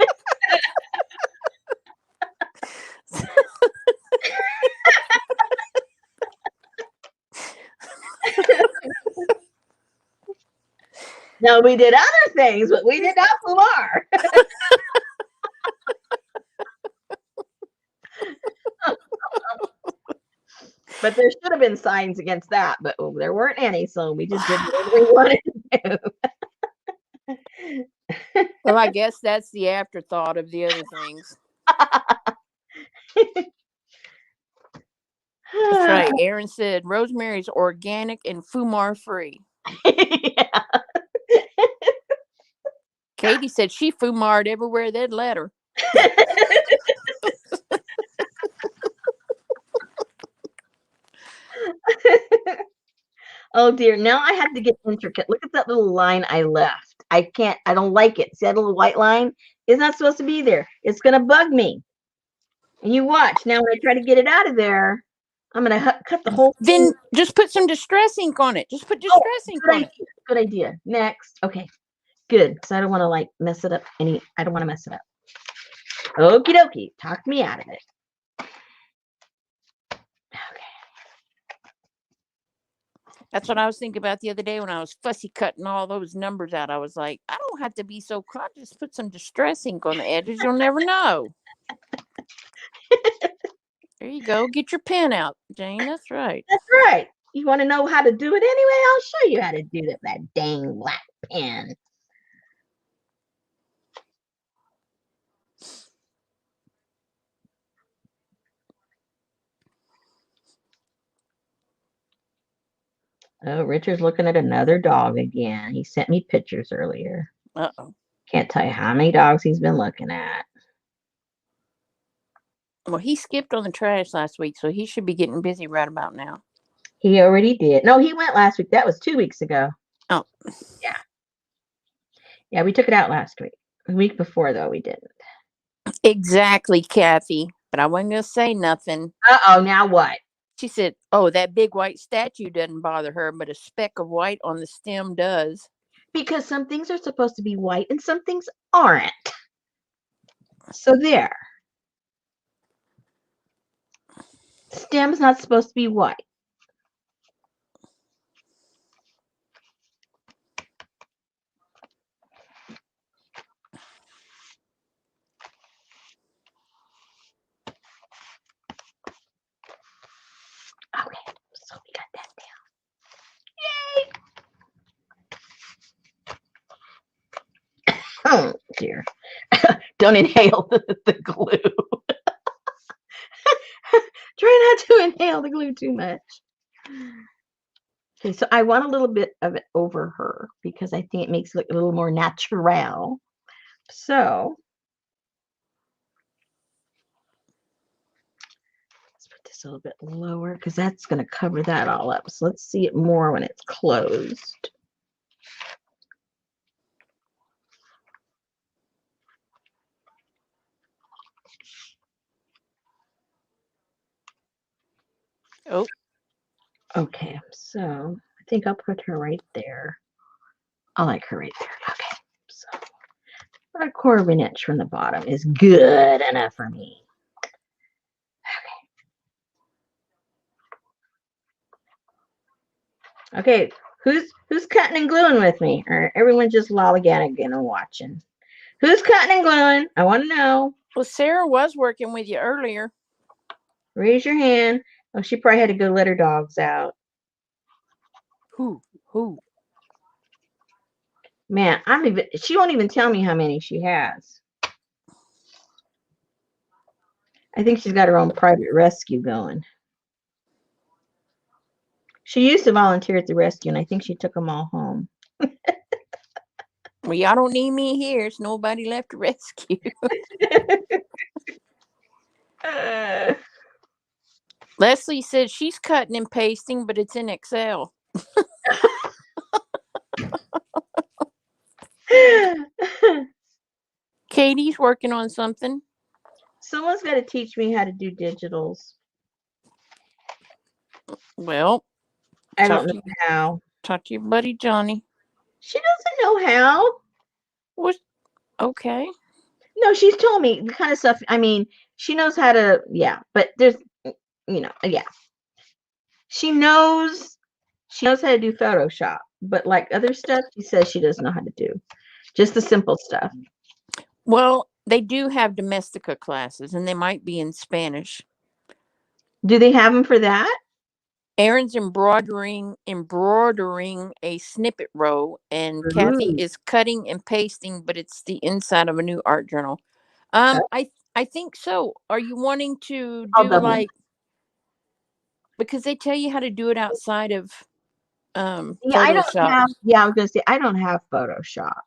No, we did other things, but we did not Kumar. But there should have been signs against that, but there weren't any, so we just did whatever we wanted to do. Well, I guess that's the afterthought of the other things. That's right. Aaron said Rosemary's organic and Fumar free. Yeah. Katie said she Fumar'd everywhere they'd let her. Oh dear, now I have to get intricate. Look at that little line I left. I don't like it. See that little white line? It's not supposed to be there. It's going to bug me. And you watch. Now when I try to get it out of there, I'm going to cut the whole thing. Then just put some distress ink on it. Just put distress ink on it. Good idea. Next. Okay. Good. Because I don't want to like mess it up I don't want to mess it up. Okie dokie. Talk me out of it. That's what I was thinking about the other day when I was fussy cutting all those numbers out. I was like, I don't have to be so crud. Just put some distress ink on the edges. You'll never know. There you go. Get your pen out, Jane. That's right. That's right. You want to know how to do it anyway? I'll show you how to do it with that dang black pen. Oh, Richard's looking at another dog again. He sent me pictures earlier. Uh-oh. Can't tell you how many dogs he's been looking at. Well, he skipped on the trash last week, so he should be getting busy right about now. He already did. No, he went last week. That was 2 weeks ago. Oh. Yeah. Yeah, we took it out last week. The week before, though, we didn't. Exactly, Kathy. But I wasn't going to say nothing. Uh-oh, now what? She said, oh, that big white statue doesn't bother her, but a speck of white on the stem does. Because some things are supposed to be white and some things aren't. So there. Stem's not supposed to be white. Okay, so we got that down. Yay! Oh, dear. Don't inhale the glue. Try not to inhale the glue too much. Okay, so I want a little bit of it over her because I think it makes it look a little more natural. So let's put this a little bit lower because that's going to cover that all up. So let's see it more when it's closed. Oh. Okay, so I think I'll put her right there. I like her right there. Okay, so 1/4 of an inch from the bottom is good enough for me. Okay, who's cutting and gluing with me? Or everyone just lollygagging and watching? Who's cutting and gluing? I want to know. Well, Sarah was working with you earlier. Raise your hand. Oh, she probably had to go let her dogs out. Who? Man, she won't even tell me how many she has. I think she's got her own private rescue going. She used to volunteer at the rescue, and I think she took them all home. Well, y'all don't need me here. There's nobody left to rescue. Leslie said she's cutting and pasting, but it's in Excel. Katie's working on something. Someone's got to teach me how to do digitals. Well, I don't know how. Talk to your buddy Johnny. She doesn't know how. What? Okay. No, she's told me the kind of stuff. I mean, she knows how to, yeah, but there's, yeah. She knows how to do Photoshop, but like other stuff, she says she doesn't know how to do. Just the simple stuff. Well, they do have domestica classes, and they might be in Spanish. Do they have them for that? Erin's embroidering a snippet row, and Kathy Ooh, is cutting and pasting, but it's the inside of a new art journal. okay. I think so. Are you wanting to I'll do double. like, because they tell you how to do it outside of Yeah, I don't Photoshop? have. Yeah, I was gonna say I don't have Photoshop.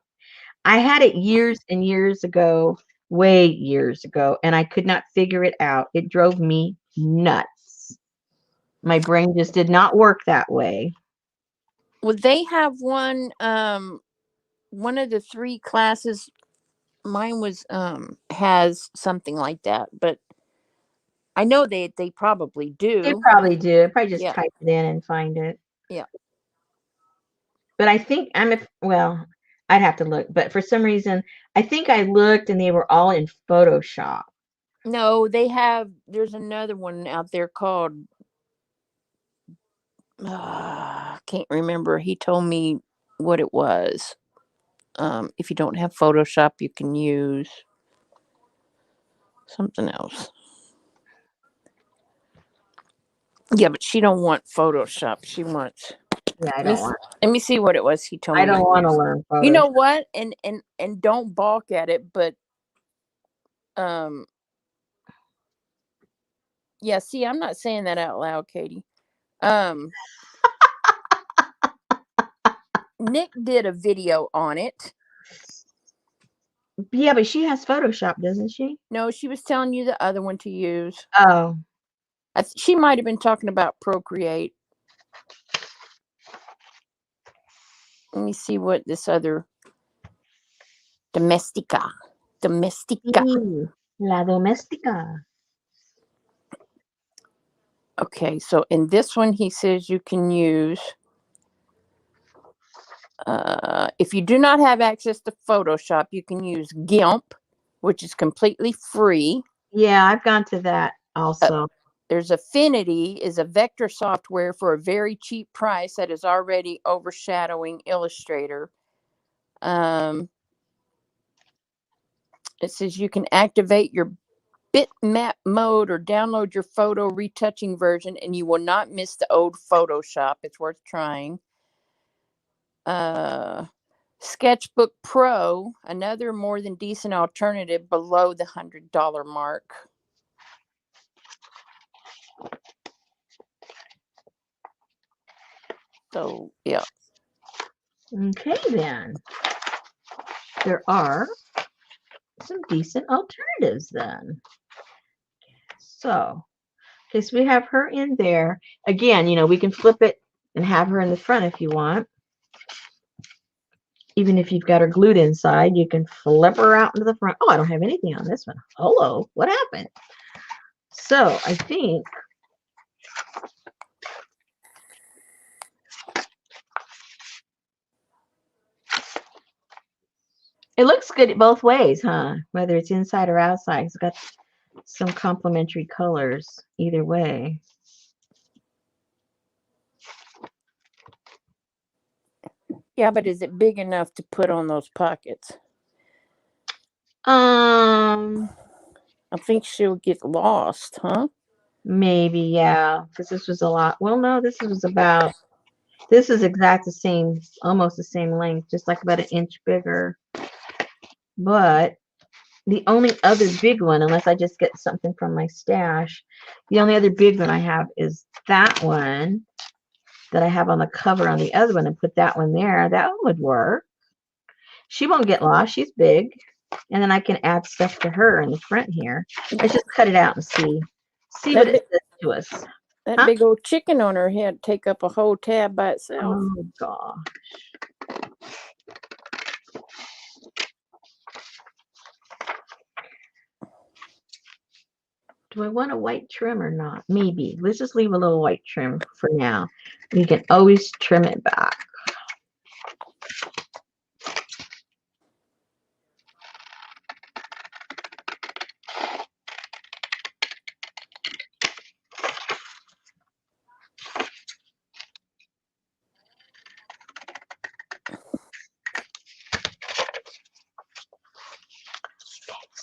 I had it years and years ago, way years ago, and I could not figure it out. It drove me nuts. My brain just did not work that way. Well, they have one of the three classes. Mine was has something like that, but I know they probably They do. probably do. Probably just Yeah, type it in and find it. yeah. But I think I'm if well, I'd have to look. But for some reason, I think I looked and they were all in Photoshop. No, they have. There's another one out there called. Can't remember. He told me what it was. If you don't have Photoshop, you can use something else. Yeah, but she don't want Photoshop. She wants. Yeah, I Let me don't s- want. let me see what it was. He told I me to don't want to use. learn You know Photoshop. what? And don't balk at it, but um, yeah. See, I'm not saying that out loud, Katie. Um, Nick did a video on it. Yeah, but she has Photoshop, doesn't she? No, she was telling you the other one to use. Oh, She might have been talking about Procreate. Let me see what this other Domestica. Domestica. sí, la doméstica. Okay, so in this one, he says you can use. If you do not have access to Photoshop, you can use GIMP, which is completely free. Yeah, I've gone to that Uh, also. there's Affinity, is a vector software for a very cheap price that is already overshadowing Illustrator. It says you can activate your bitmap mode or download your photo retouching version, and you will not miss the old Photoshop. It's worth trying. Sketchbook Pro, another more than decent alternative below the $100 mark. So yeah. Okay, then. There are some decent alternatives then. So, okay, so we have her in there. Again, we can flip it and have her in the front if you want. Even if you've got her glued inside, you can flip her out into the front. Oh, I don't have anything on this one. Hello, what happened? So, I think it looks good both ways, huh? Whether it's inside or outside. It's got some complementary colors either way. Yeah, but is it big enough to put on those pockets? Um, I think she'll get lost, huh? Maybe, yeah, because this was a lot. Well, no, this is exact the same, almost the same length, just like about an inch bigger. But the only other big one, unless I just get something from my stash, the only other big one I have is that one that I have on the cover on the other one and put that one there. That one would work. She won't get lost. She's big. And then I can add stuff to her in the front here. Let's just cut it out and see what That it big, says to us. that Huh? big old chicken on her head take up a whole tab by itself. Oh, God. Do I want a white trim or not? Maybe. Let's just leave a little white trim for now. We can always trim it back.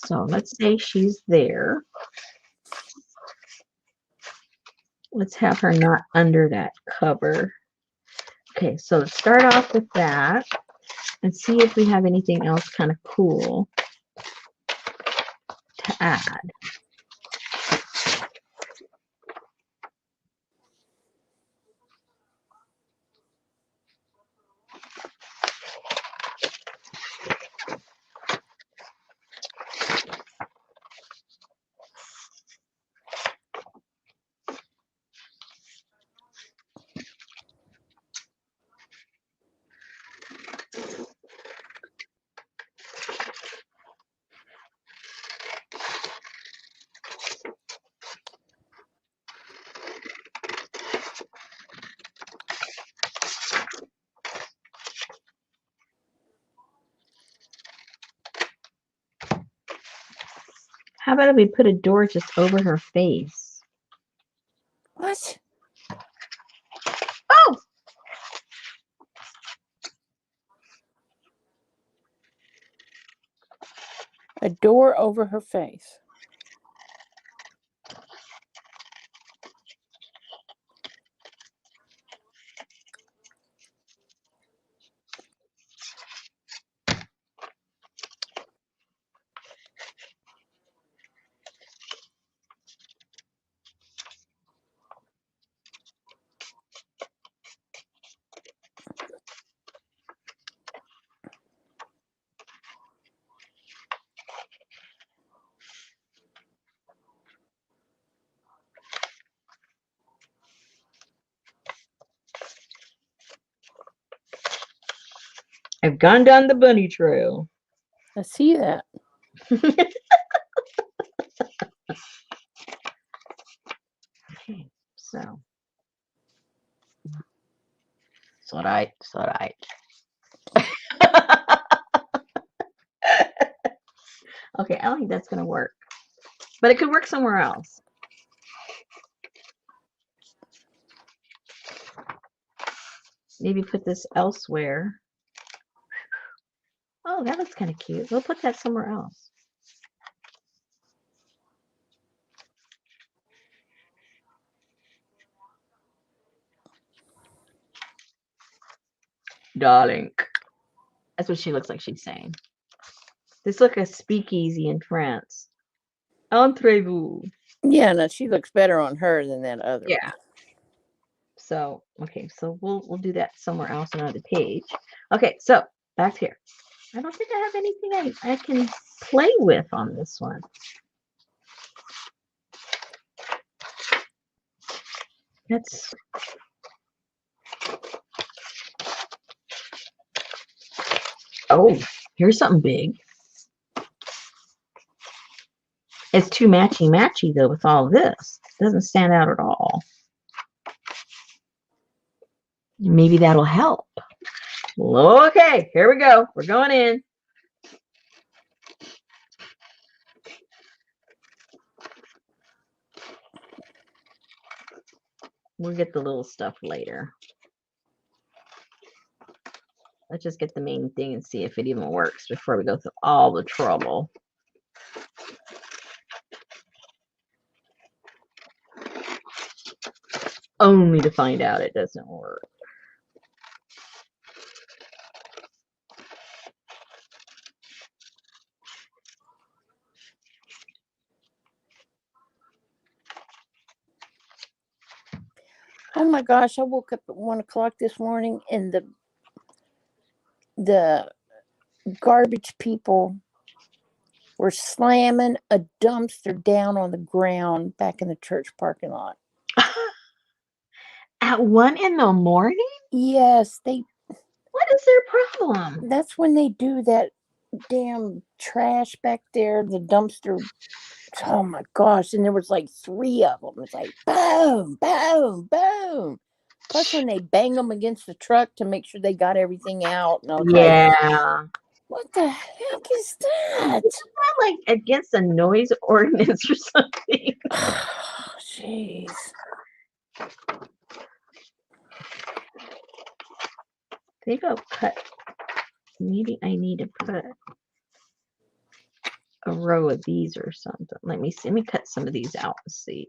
So let's say she's there. Let's have her not under that cover. Okay, so let's start off with that and see if we have anything else kind of cool to add. How about if we put a door just over her face? What? Oh! A door over her face. I've gone down the bunny trail. I see that. Okay, so. It's all right. It's all right. Okay, I don't think that's going to work. But it could work somewhere else. Maybe put this elsewhere. Oh, that looks kind of cute. We'll put that somewhere else. Darling. That's what she looks like she's saying. This looks like a speakeasy in France. Entrez-vous. Yeah, no, she looks better on her than that other Yeah. one. So, okay, so we'll do that somewhere else on another page. Okay, so back here. I don't think I have anything I can play with on this one. That's oh, here's something big. It's too matchy though with all this. It doesn't stand out at all. Maybe that'll help. Okay, here we go. We're going in. We'll get the little stuff later. Let's just get the main thing and see if it even works before we go through all the trouble. Only to find out it doesn't work. Oh my gosh, I woke up at 1 o'clock this morning and the garbage people were slamming a dumpster down on the ground back in the church parking lot. At 1 in the morning? Yes, What is their problem? that's when they do that damn trash back there, the dumpster. Oh my gosh, and there was like 3 of them. It's like boom, boom, boom. Plus when they bang them against the truck to make sure they got everything out. And I was like, what the heck is that? It's not like against a noise ordinance or something. Jeez. Maybe I'll cut. Maybe I need to put. a row of these or something. Let me see. Let me cut some of these out and see.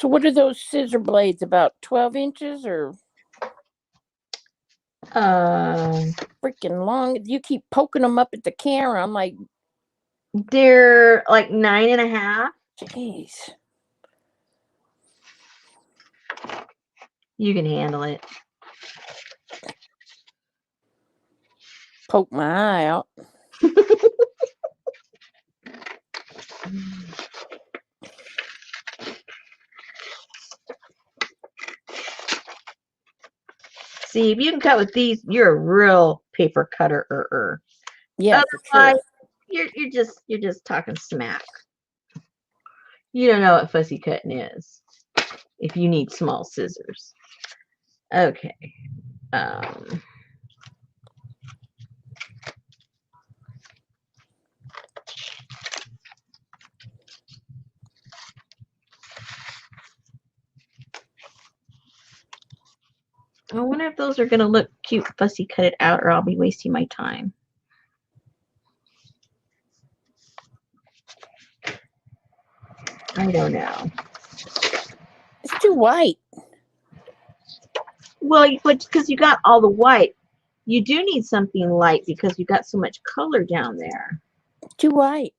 So what are those scissor blades, about 12 inches or freaking long? You keep poking them up at the camera. I'm like, they're like 9.5. jeez. You can handle it. Poke my eye out. See, if you can cut with these, you're a real paper cutter. Yeah, for sure. You're just talking smack. You don't know what fussy cutting is if you need small scissors. Okay. I wonder if those are going to look cute, fussy cut it out, or I'll be wasting my time. I don't know. It's too white. Well, but because you got all the white, you do need something light because you got so much color down there. Too white.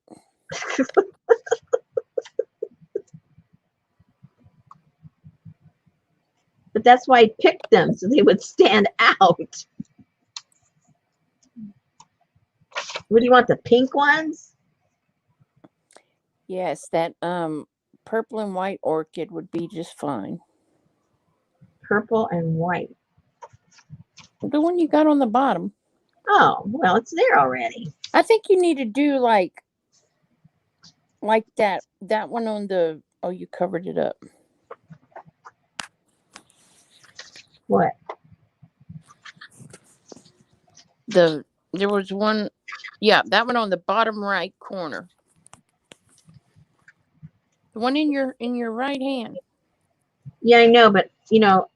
But that's why I picked them, so they would stand out. What do you want, the pink ones? Yes, that purple and white orchid would be just fine. Purple and white. The one you got on the bottom. Oh, well, it's there already. I think you need to do like that one on the, oh, you covered it up. What? There was one, yeah, that one on the bottom right corner. The one in your right hand. Yeah, I know, but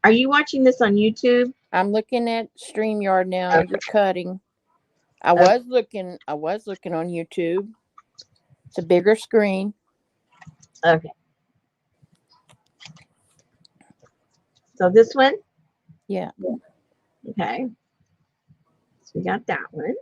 are you watching this on YouTube? I'm looking at StreamYard now. Okay. You're cutting. I was looking on YouTube. It's a bigger screen. Okay. So this one? Yeah. Okay. So we got that one.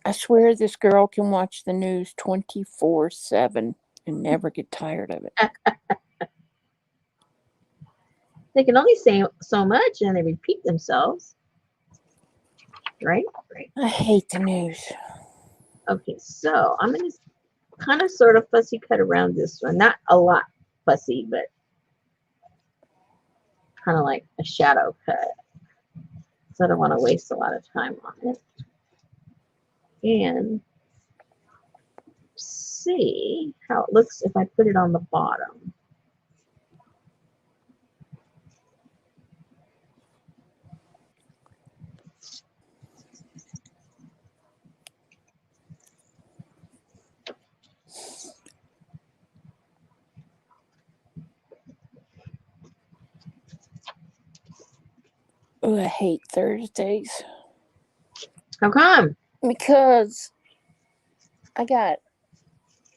I swear this girl can watch the news 24/7 and never get tired of it. They can only say so much and they repeat themselves. Right? I hate the news. Okay, so I'm going to kind of sort of fussy cut around this one. Not a lot fussy, but kind of like a shadow cut. So I don't want to waste a lot of time on it. And see how it looks if I put it on the bottom. Oh, I hate Thursdays. How come? Because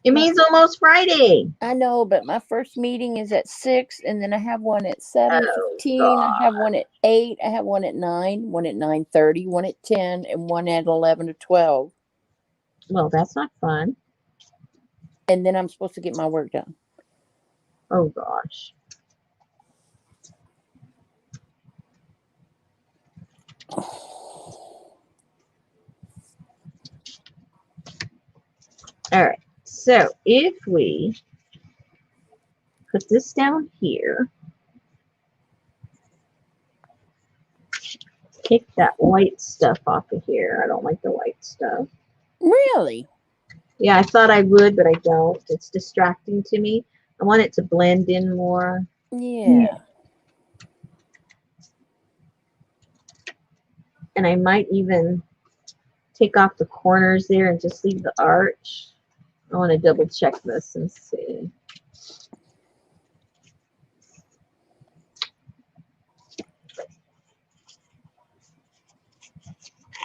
it means almost Friday. I know, but my first meeting is at 6, and then I have one at 7:15. I have one at 8. I have one at 9, one at 9:30, one at 10, and one at 11 to 12. Well, that's not fun. And then I'm supposed to get my work done. Oh, gosh. All right. So if we put this down here. Take that white stuff off of here. I don't like the white stuff. Really? Yeah, I thought I would, but I don't. It's distracting to me. I want it to blend in more. Yeah. And I might even take off the corners there and just leave the arch. I want to double check this and see.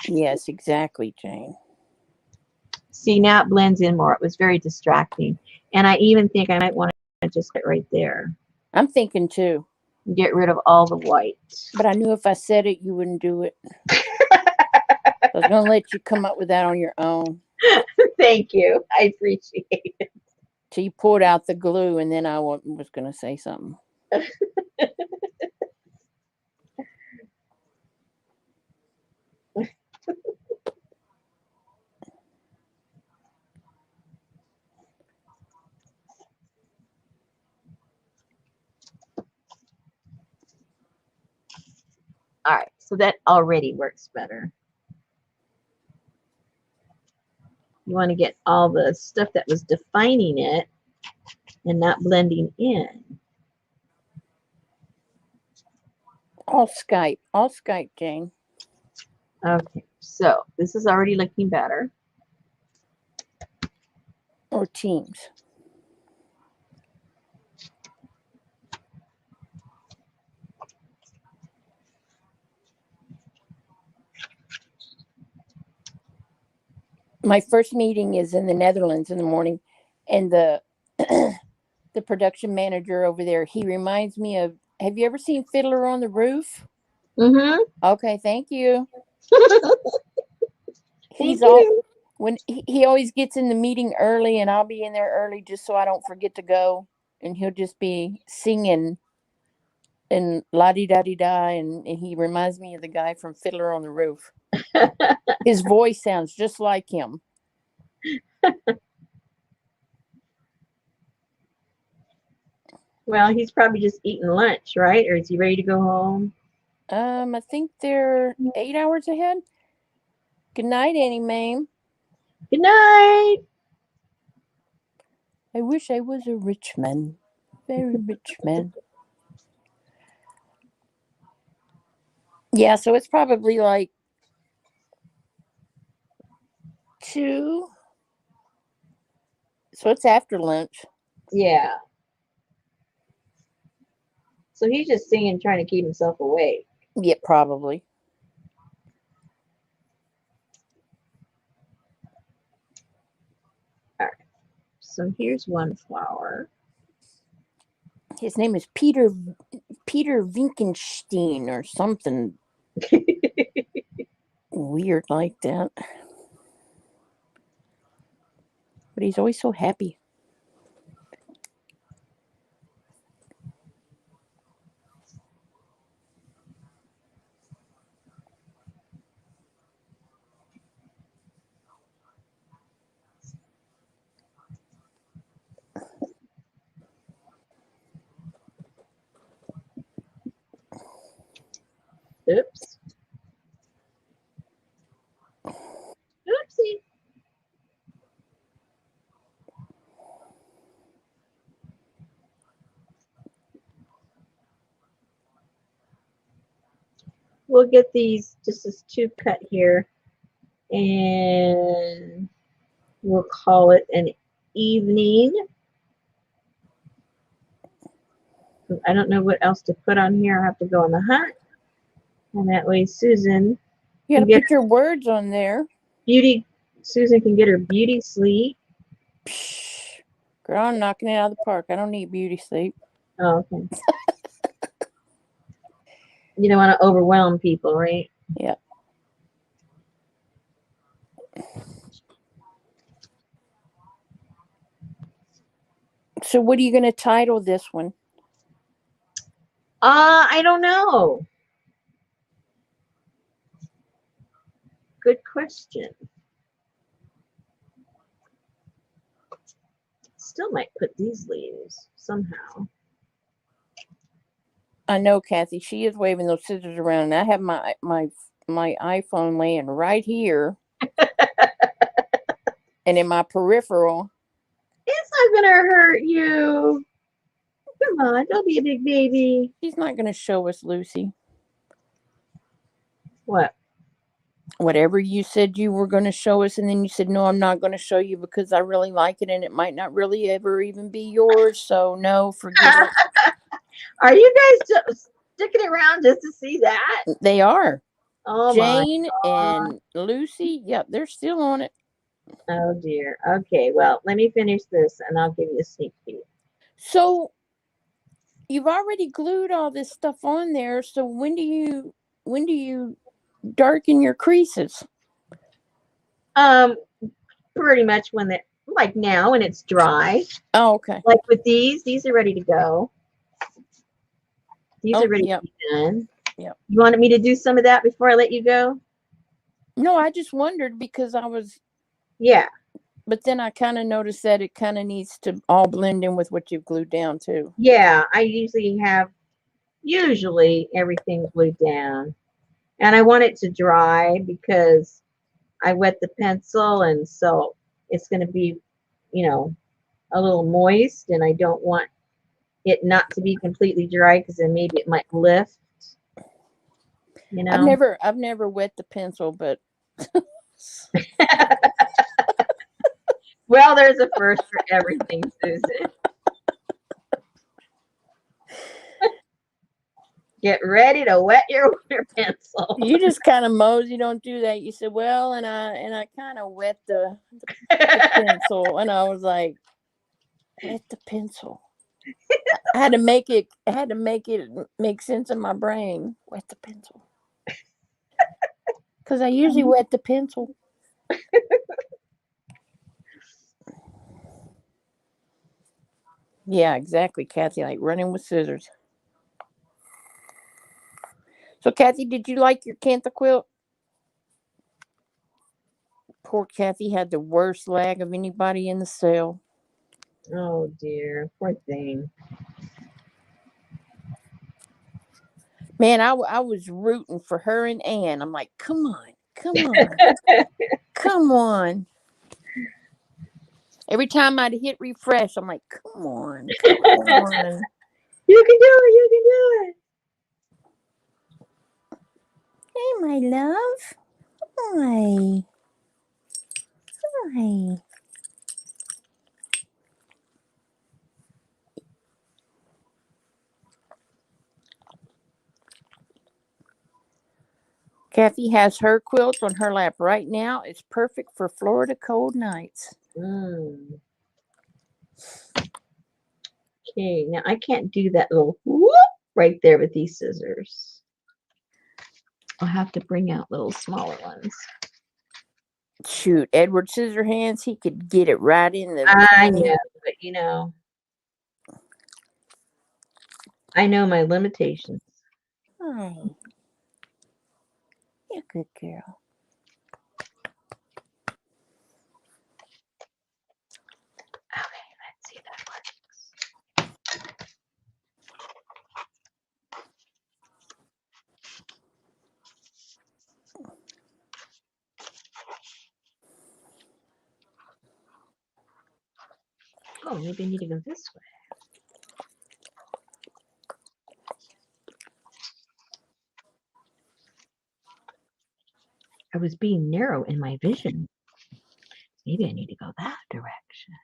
Yes, exactly, Jane. See, now it blends in more. It was very distracting. And I even think I might want to just get right there. I'm thinking too. Get rid of all the white. But I knew if I said it, you wouldn't do it. I was going to let you come up with that on your own. Thank you. I appreciate it. Till you poured out the glue, and then I was going to say something. All right, so that already works better. You want to get all the stuff that was defining it and not blending in. All Skype, Jane. Okay, so this is already looking better. Or Teams. My first meeting is in the Netherlands in the morning, and the the production manager over there, he reminds me of, have you ever seen Fiddler on the Roof? Mm-hmm. Okay, thank you. Thank He's all, you. when he always gets in the meeting early, and I'll be in there early just so I don't forget to go, and he'll just be singing and la-di-da-di-da, and he reminds me of the guy from Fiddler on the Roof. His voice sounds just like him. Well, he's probably just eating lunch, right? Or is he ready to go home? I think they're 8 hours ahead. Good night, Annie Mae. Good night. I wish I was a rich man. Very rich man. Yeah, so it's probably like 2. So it's after lunch. Yeah. So he's just singing, trying to keep himself awake. Yeah, probably. All right. So here's one flower. His name is Peter Winkenstein or something weird like that. But he's always so happy. Oops. Oopsie. We'll get these, just this tube cut here, and we'll call it an evening. I don't know what else to put on here. I have to go on the hunt. And that way Susan You got can to get put your words on there. Susan can get her beauty sleep. Psh, girl, I'm knocking it out of the park. I don't need beauty sleep. Oh, okay. You don't want to overwhelm people, right? Yeah. So what are you going to title this one? I don't know. Good question. Still might put these leaves somehow. I know, Kathy. She is waving those scissors around, and I have my iPhone laying right here, and in my peripheral. It's not gonna hurt you. Come on, don't be a big baby. She's not going to show us, Lucy. What? Whatever you said you were going to show us, and then you said, no, I'm not going to show you because I really like it, and it might not really ever even be yours. So, no, forget it. Are you guys just sticking around just to see that? They are. Oh Jane my. and Lucy, yep, they're still on it. Oh dear. Okay, well, let me finish this and I'll give you a sneak peek. So, you've already glued all this stuff on there. So, when do you darken your creases? Pretty much when they're like now when it's dry. Oh, okay. Like with these are ready to go. These Oh, are ready yep. to be done. Yep. You wanted me to do some of that before I let you go? No, I just wondered because I was. Yeah. But then I kind of noticed that it kind of needs to all blend in with what you've glued down too. Yeah, I usually everything glued down. And I want it to dry because I wet the pencil and so it's going to be, a little moist and I don't want it not to be completely dry because then maybe it might lift, I've never wet the pencil, but Well, there's a first for everything, Susan. Get ready to wet your pencil. you just kind of mosey. Don't do that. You said, well, and I kind of wet the pencil, and I was like, wet the pencil. I had to make it make sense in my brain. Wet the pencil, because I usually wet the pencil. Yeah, exactly, Kathy. Like running with scissors. So, Kathy, did you like your Cantha quilt? Poor Kathy had the worst lag of anybody in the cell. Oh dear, poor thing. Man, I was rooting for her and Ann. I'm like, come on, come on. Every time I'd hit refresh, I'm like, come on. You can do it. You can do it. Hey, my love. Hi. Hi. Kathy has her quilt on her lap right now. It's perfect for Florida cold nights. Mm. Okay, now I can't do that little whoop right there with these scissors. I'll have to bring out little smaller ones. Shoot, Edward Scissorhands, he could get it right in the. I know, but I know my limitations. Hi. You're a good girl. Okay, let's see if that works. Oh, maybe I need to go this way. I was being narrow in my vision. Maybe I need to go that direction.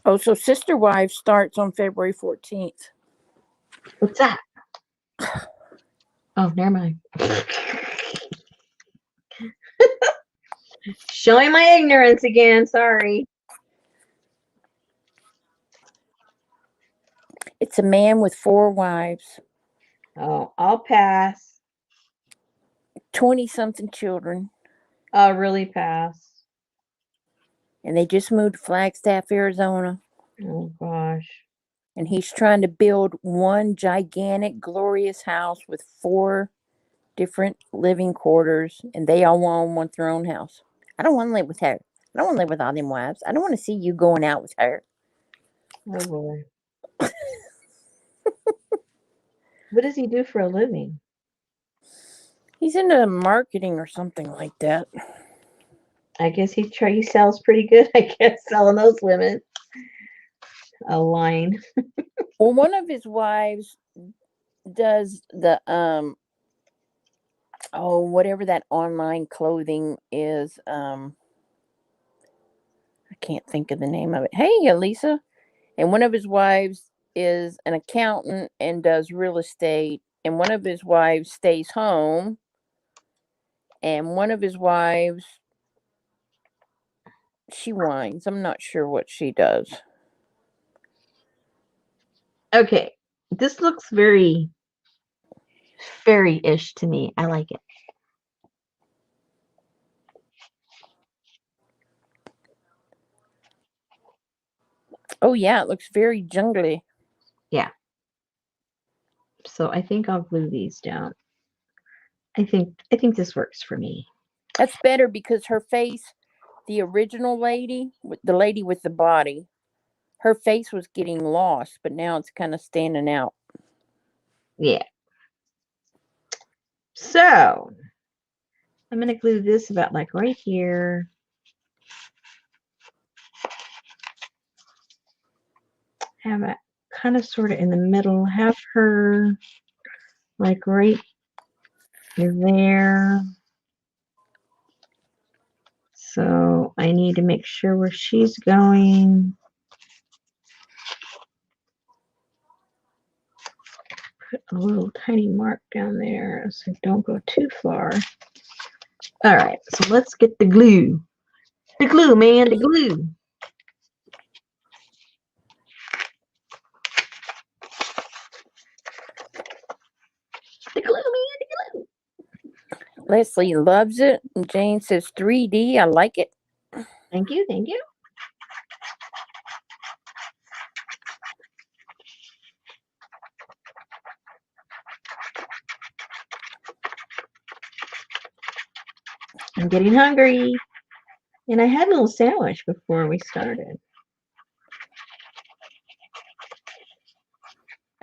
Oh, so Sister Wives starts on February 14th. What's that? Oh, never mind. Showing my ignorance again. Sorry. It's a man with 4 wives. Oh, I'll pass. 20-something children. Oh, really pass. And they just moved to Flagstaff, Arizona. Oh gosh. And he's trying to build one gigantic, glorious house with 4 different living quarters, and they all want their own house. I don't want to live with her. I don't want to live with all them wives. I don't want to see you going out with her. Oh boy. What does he do for a living? He's into marketing or something like that. I guess he sells pretty good. I guess selling those women a line. Well, one of his wives does the whatever that online clothing is. I can't think of the name of it. Hey, Elisa. And one of his wives is an accountant and does real estate. And one of his wives stays home. And one of his wives, she whines. I'm not sure what she does. Okay. This looks very fairy-ish to me. I like it. Oh, yeah, it looks very jungly. Yeah. So I think I'll glue these down. I think this works for me. That's better because her face, the original lady, the lady with the body, her face was getting lost, but now it's kind of standing out. Yeah. So I'm gonna glue this about like right here. Have it kind of sort of in the middle. Have her like right there. So I need to make sure where she's going. Put a little tiny mark down there so don't go too far. All right, so let's get the glue. The glue, man, the glue. The glue, man, the glue. Leslie loves it. And Jane says 3D. I like it. Thank you, thank you. I'm getting hungry. And I had a little sandwich before we started.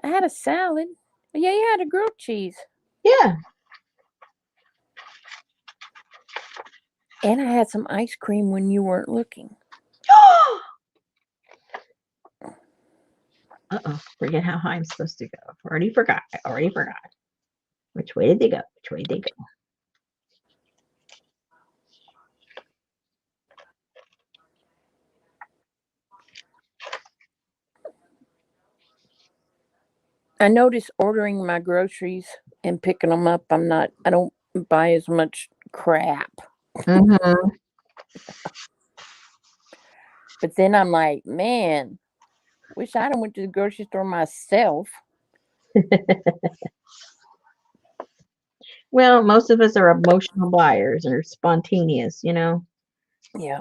I had a salad. Yeah, you had a grilled cheese. Yeah. And I had some ice cream when you weren't looking. Uh-oh. Forget how high I'm supposed to go. Already forgot. I already forgot. Which way did they go? Which way did they go? I noticed ordering my groceries and picking them up. I don't buy as much crap. Mm-hmm. But then I'm like, man, wish I'd have went to the grocery store myself. Well, most of us are emotional buyers and are spontaneous, you know. Yeah.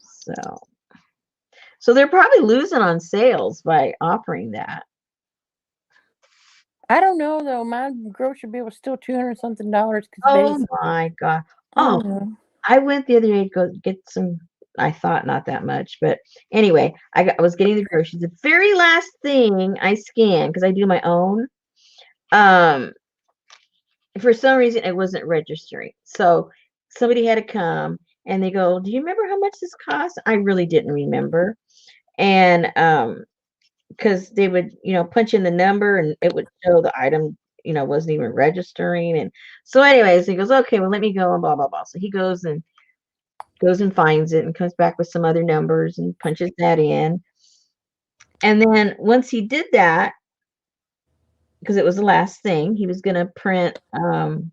So they're probably losing on sales by offering that. I don't know though. My grocery bill was still $200 something because Oh my God. I Oh, know. I went the other day to go get some. I thought not that much, but anyway, I was getting the groceries. The very last thing I scanned because I do my own. Um, for some reason it wasn't registering. So somebody had to come and they go, "Do you remember how much this cost?" I really didn't remember, and because they would, punch in the number and it would show the item, wasn't even registering. And so, anyways, he goes, "Okay, well, let me go," and blah blah blah. So he goes and finds it and comes back with some other numbers and punches that in. And then once he did that, because it was the last thing, he was going to print, the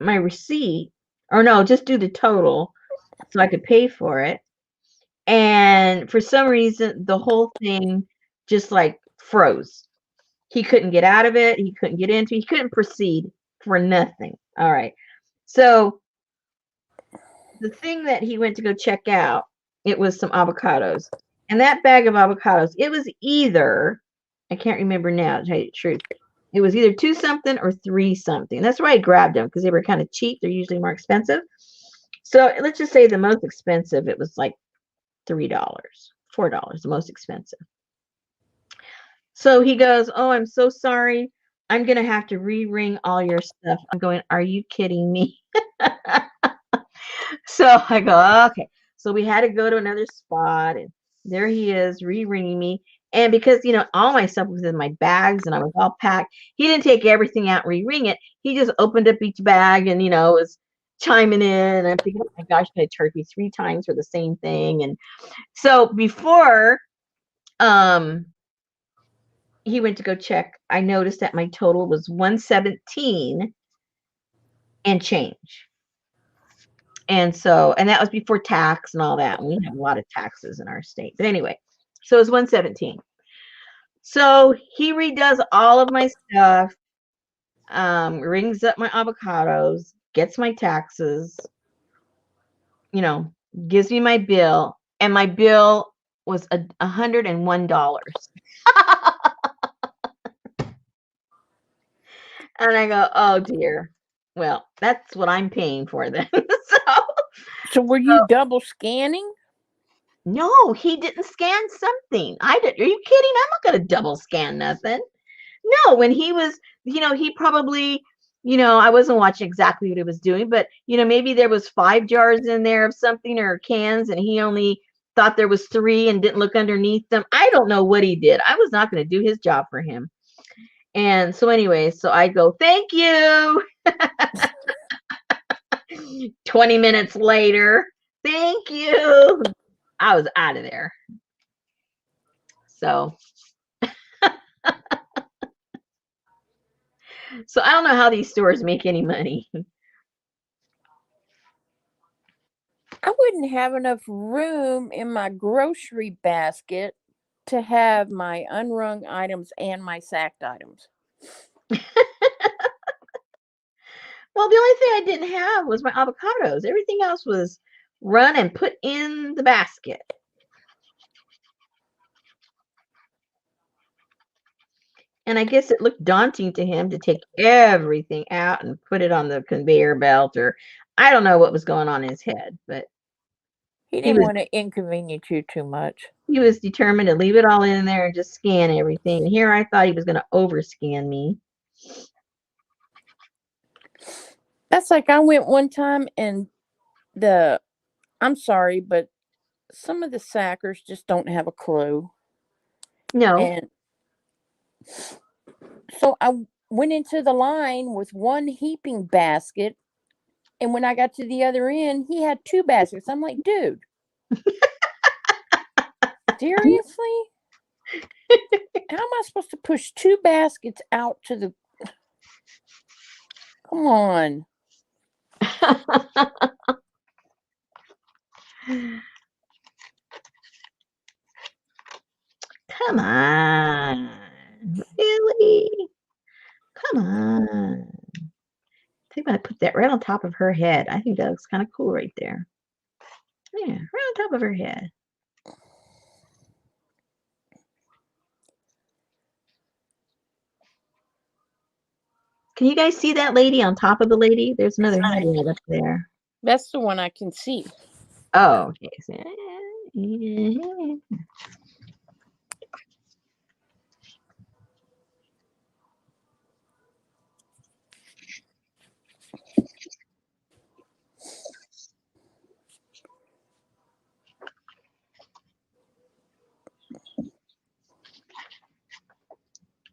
my receipt, or no, just do the total so I could pay for it. And for some reason, the whole thing just like froze. He couldn't get out of it. He couldn't get into it. He couldn't proceed for nothing. All right. So the thing that he went to go check out, it was some avocados. And that bag of avocados, it was either, I can't remember now to tell you the truth. It was either 2 something or 3 something. That's why I grabbed them because they were kind of cheap. They're usually more expensive. So let's just say the most expensive, it was like $3, $4, the most expensive. So he goes, "Oh, I'm so sorry. I'm going to have to re-ring all your stuff." I'm going, "Are you kidding me?" So I go, "Okay." So we had to go to another spot, and there he is re-ringing me. And because, all my stuff was in my bags and I was all packed, he didn't take everything out and re-ring it. He just opened up each bag and, was chiming in. And I'm thinking, "Oh my gosh, I charged me 3 times for the same thing." And so before he went to go check, I noticed that my total was 117 and change. And that was before tax and all that. And we have a lot of taxes in our state. But anyway, so it was 117. So he redoes all of my stuff, rings up my avocados, gets my taxes, gives me my bill, and my bill was $101. And I go, "Oh dear. Well, that's what I'm paying for then." So were you double scanning? No, he didn't scan something. I did. Are you kidding? I'm not going to double scan nothing. No, when he was, he probably, I wasn't watching exactly what he was doing, but maybe there was 5 jars in there of something or cans, and he only thought there was 3 and didn't look underneath them. I don't know what he did. I was not going to do his job for him. And so anyway, so I go, "Thank you." 20 minutes later, "Thank you." I was out of there. So I don't know how these stores make any money. I wouldn't have enough room in my grocery basket to have my unrung items and my sacked items. Well, the only thing I didn't have was my avocados. Everything else was run and put in the basket. And I guess it looked daunting to him to take everything out and put it on the conveyor belt, or I don't know what was going on in his head, but He he didn't was want to inconvenience you too much. determined to leave it all in there and just scan everything. And here I thought he was going to overscan me. That's like I went one time and I'm sorry, but some of the sackers just don't have a clue. No. And so I went into the line with one heaping basket. And when I got to the other end, he had 2 baskets. I'm like, dude, seriously? How am I supposed to push 2 baskets out to the. Come on. Come on. Really? Come on. I think I put that right on top of her head. I think that looks kind of cool right there. Yeah, right on top of her head. Can you guys see that lady on top of the lady? There's another head right up there. That's the one I can see. Oh, okay.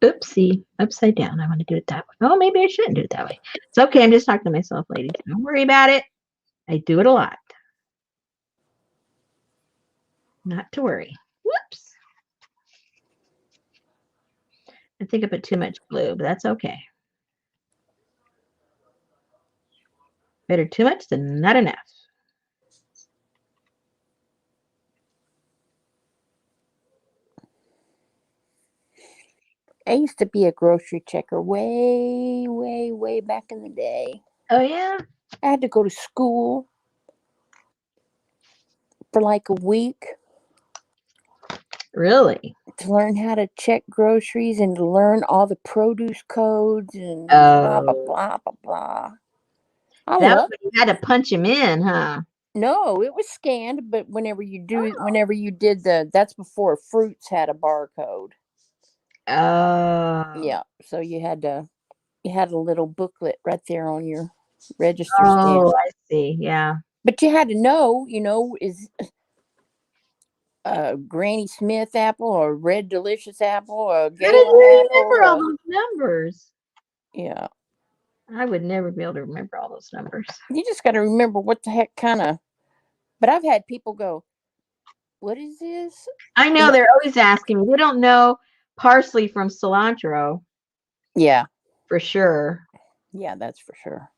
Oopsie, upside down. I want to do it that way. Oh, maybe I shouldn't do it that way. It's okay. I'm just talking to myself, ladies. Don't worry about it. I do it a lot. Not to worry. Whoops. I think I put too much glue, but that's okay. Better too much than not enough. I used to be a grocery checker way, way, way back in the day. Oh yeah, I had to go to school for like a week really? to learn how to check groceries and to learn all the produce codes and blah, blah, Oh, blah, blah, blah. I that love was when you had to punch him in, huh? No, it was scanned, but whenever you did that's before fruits had a barcode. Oh, Yeah, so you had a little booklet right there on your register stamp. oh, I see. Yeah. But you had to know, is a Granny Smith apple or a Red Delicious apple or a How did Gala you apple remember all or those numbers? yeah. I would never be able to remember all those numbers. You just got to remember what the heck kind of. But I've had people go, "What is this?" I You know know, they're always asking me. They don't know parsley from cilantro yeah, for sure. yeah, that's for sure.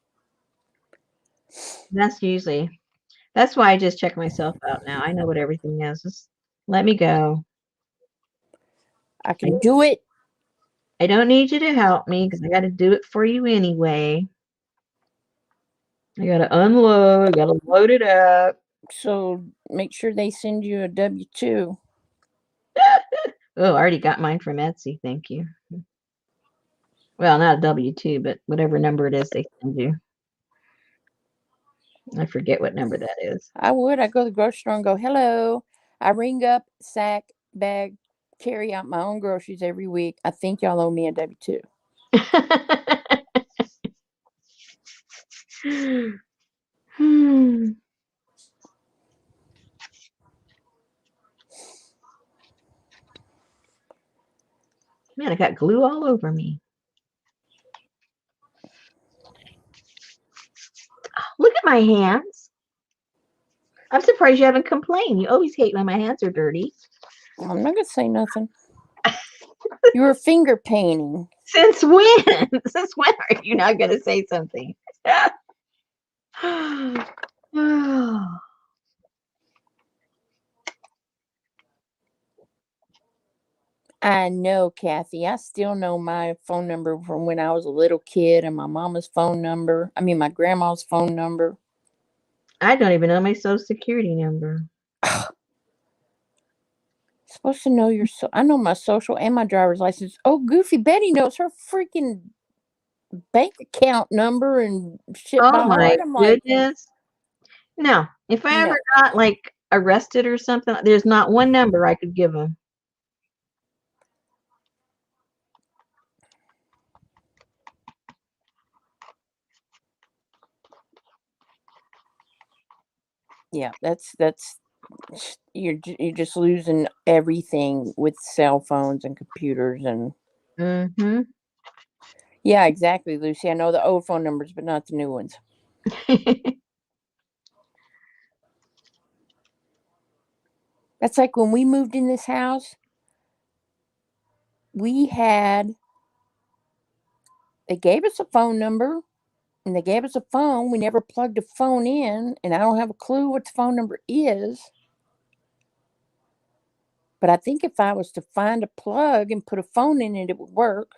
That's why I just check myself out now. I know what everything is. Just let me go. I I, can do it. I don't need you to help me because I got to do it for you anyway. I got to unload. I got to load it up. So make sure they send you a W-2. Oh, I already got mine from Etsy. Thank you. Well, not a W-2, but whatever number it is they send you. I forget what number that is. I would. I go to the grocery store and go, "Hello." I ring up, sack, bag, carry out my own groceries every week. I think y'all owe me a W-2. Hmm. Man, I got glue all over me. Look at my hands. I'm surprised you haven't complained. You always hate when my hands are dirty. I'm not gonna say nothing. You were finger painting. Since when? Since when are you not going to say something? I know, Kathy. I still know my phone number from when I was a little kid and my mama's phone number. I mean, my grandma's phone number. I don't even know my social security number. Supposed to know your I know my social and my driver's license. Oh, Goofy Betty knows her freaking bank account number and shit Oh by my heart. I'm like, goodness. No, if I ever no. got like arrested or something, there's not one number I could give them. Yeah, that's you're just losing everything with cell phones and computers and Mm-hmm. yeah, exactly, Lucy. I know the old phone numbers, but not the new ones. That's like when we moved in this house, we had they gave us a phone number and they gave us a phone. We never plugged a phone in, and I don't have a clue what the phone number is. But I think if I was to find a plug and put a phone in it, it would work.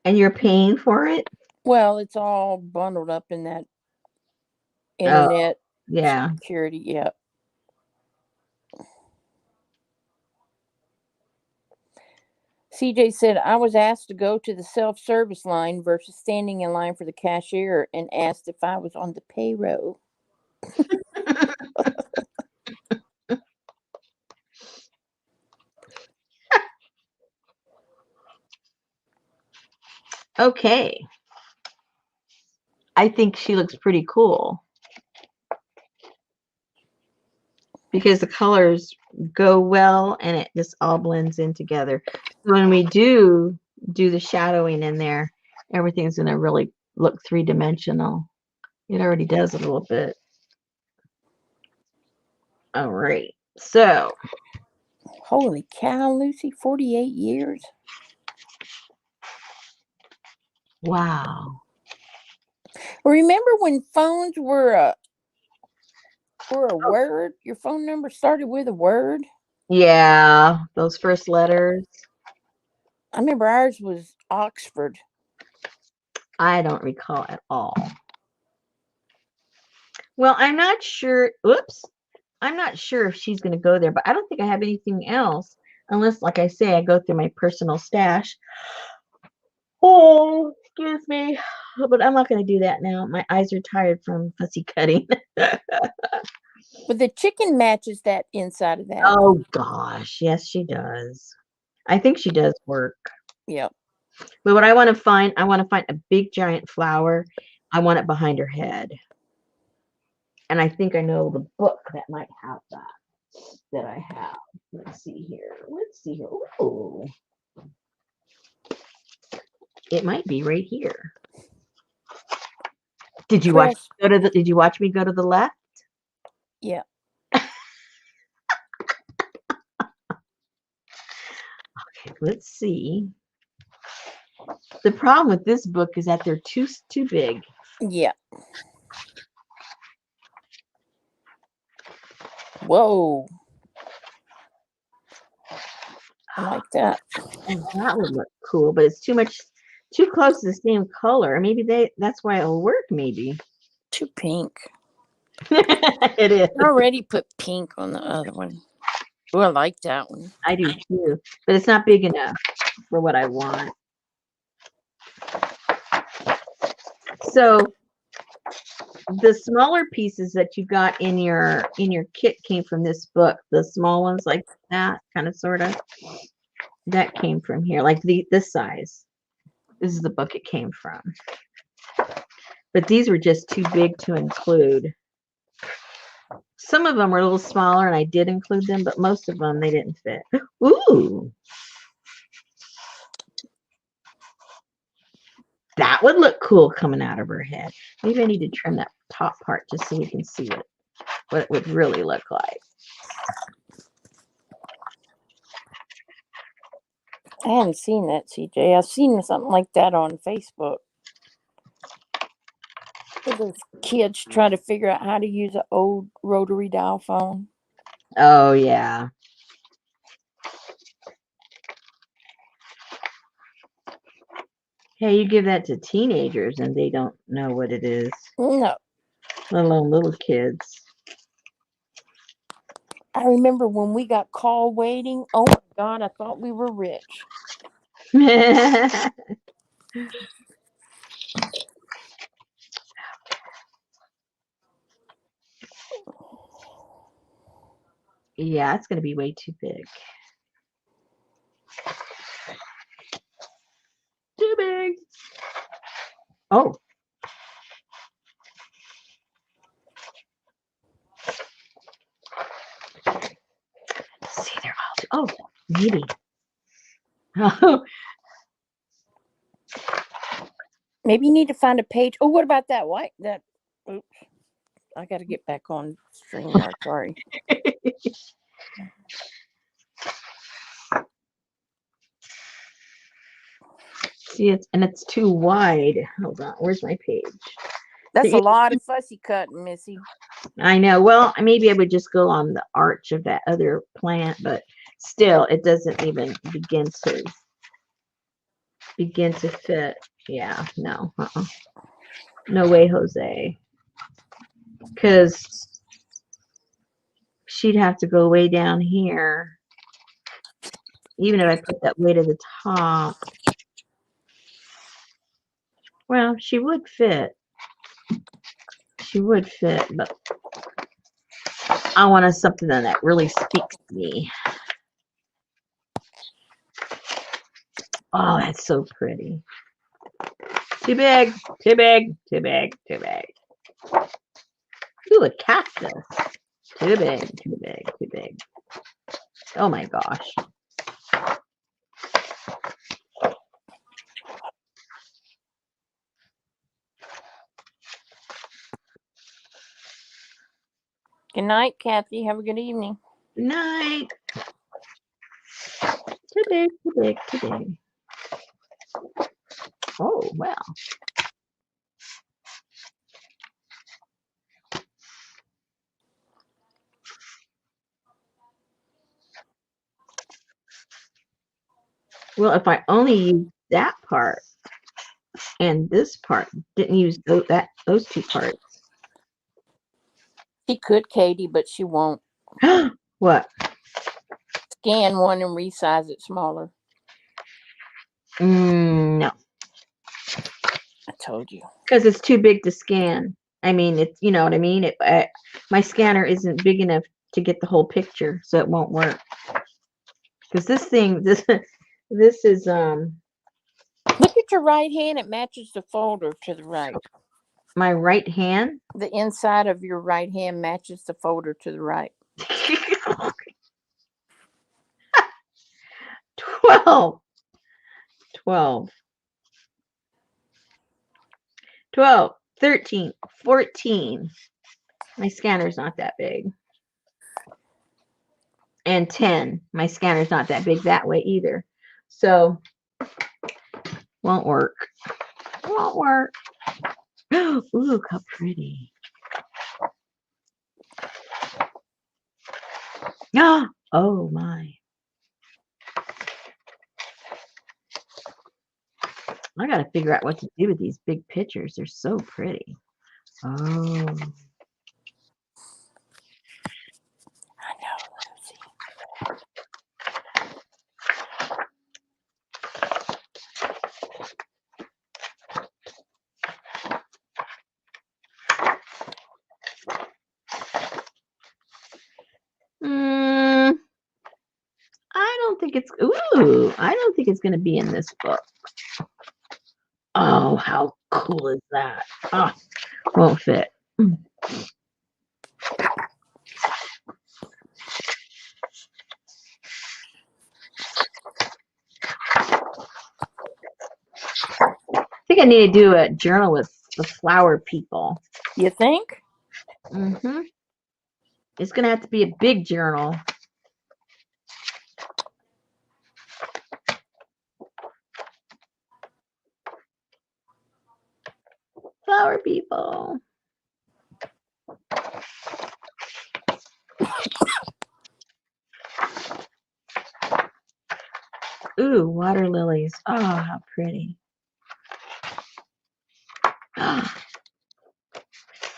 And you're paying for it? Well, it's all bundled up in that Oh, internet yeah. security. Yeah. CJ said, I was asked to go to the self service line versus standing in line for the cashier and asked if I was on the payroll. Okay. I think she looks pretty cool because the colors go well and it just all blends in together. When we do the shadowing in there, everything's going to really look three-dimensional. It already does a little bit. All right. So, Holy cow, Lucy, 48 years? wow. Remember when phones were a word? Your phone number started with a word? Yeah, those first letters. I remember ours was Oxford. I don't recall at all. Well, I'm not sure. Oops. I'm not sure if she's going to go there, but I don't think I have anything else unless, like I say, I go through my personal stash. Oh, excuse me. But I'm not going to do that now. My eyes are tired from fussy cutting. But the chicken matches that inside of that. Oh, gosh. Yes, she does. I think she does work. Yep. But what I want to find a big giant flower. I want it behind her head. And I think I know the book that might have that I have. Let's see here. Oh, it might be right here. Did you watch me go to the left? Yeah. Okay, let's see. The problem with this book is that they're too big. Yeah. Whoa. I like that. And that would look cool, but it's too close to the same color. Maybe that's why it'll work, maybe. Too pink. It is. I already put pink on the other one. Oh, I like that one. I do too, but it's not big enough for what I want. So the smaller pieces that you got in your kit came from this book. The small ones like that, kind of sort of. That came from here, like this size. This is the book it came from. But these were just too big to include. Some of them were a little smaller, and I did include them, but most of them, they didn't fit. Ooh. That would look cool coming out of her head. Maybe I need to trim that top part just so we can see what it would really look like. I haven't seen that, CJ. I've seen something like that on Facebook. Where those kids try to figure out how to use an old rotary dial phone. Oh, yeah. Hey, you give that to teenagers and they don't know what it is. No. Let alone little kids. I remember when we got call waiting. Oh my God, I thought we were rich. Yeah, it's going to be way too big. Too big. Oh. See, they're all. Oh, maybe. Oh, Maybe you need to find a page. Oh, what about that white? Oops. I got to get back on StreamYard. Sorry. see, it's too wide. Hold on. Where's my page? That's a lot of fussy cutting, Missy. I know. Well, maybe I would just go on the arch of that other plant, but still, it doesn't even begin to fit. Yeah, no. No way, Jose. Because she'd have to go way down here. Even if I put that way to the top. Well, she would fit. She would fit, but I want something that really speaks to me. Oh, that's so pretty. Too big, too big, too big, too big. Ooh, a cactus. Too big, too big, too big. Oh my gosh. Good night, Kathy. Have a good evening. Good night. Too big, too big, too big. Oh, wow. Well, if I only use that part and this part, didn't use those two parts. She could, Katie, but she won't. What? Scan one and resize it smaller. No, I told you. because it's too big to scan. I mean, it's you know what I mean. My scanner isn't big enough to get the whole picture, so it won't work. Because this is Look at your right hand. It matches the folder to the right. my right hand. The inside of your right hand matches the folder to the right. 12, 12, 12, 13, 14. My scanner's not that big. And 10. My scanner's not that big that way either. So, won't work. Won't work. Ooh, how pretty. Oh my. I gotta figure out what to do with these big pictures. They're so pretty. Oh. I know, Lucy. I don't think it's I don't think it's gonna be in this book. Oh, how cool is that? Oh, won't fit. I think I need to do a journal with the flower people. You think? Mm-hmm. It's gonna have to be a big journal. Flower people. Ooh, water lilies. Oh, how pretty.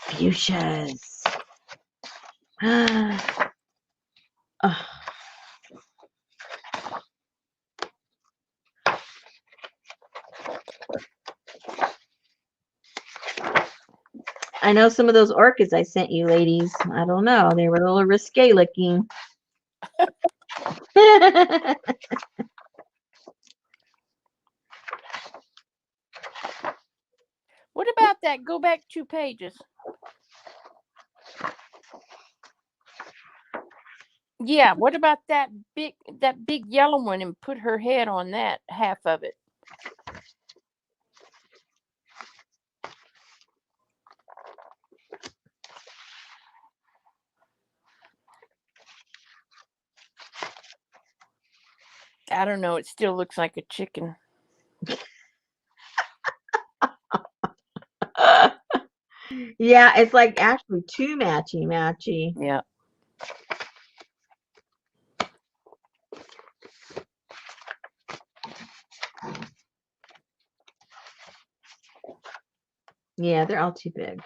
Fuchsias. Oh. I know some of those orchids I sent you, ladies. I don't know. They were a little risque looking. What about that? Go back 2 pages. Yeah, what about that big yellow one and put her head on that half of it? I don't know. It still looks like a chicken. Yeah, it's like actually too matchy. Yeah. Yeah, they're all too big.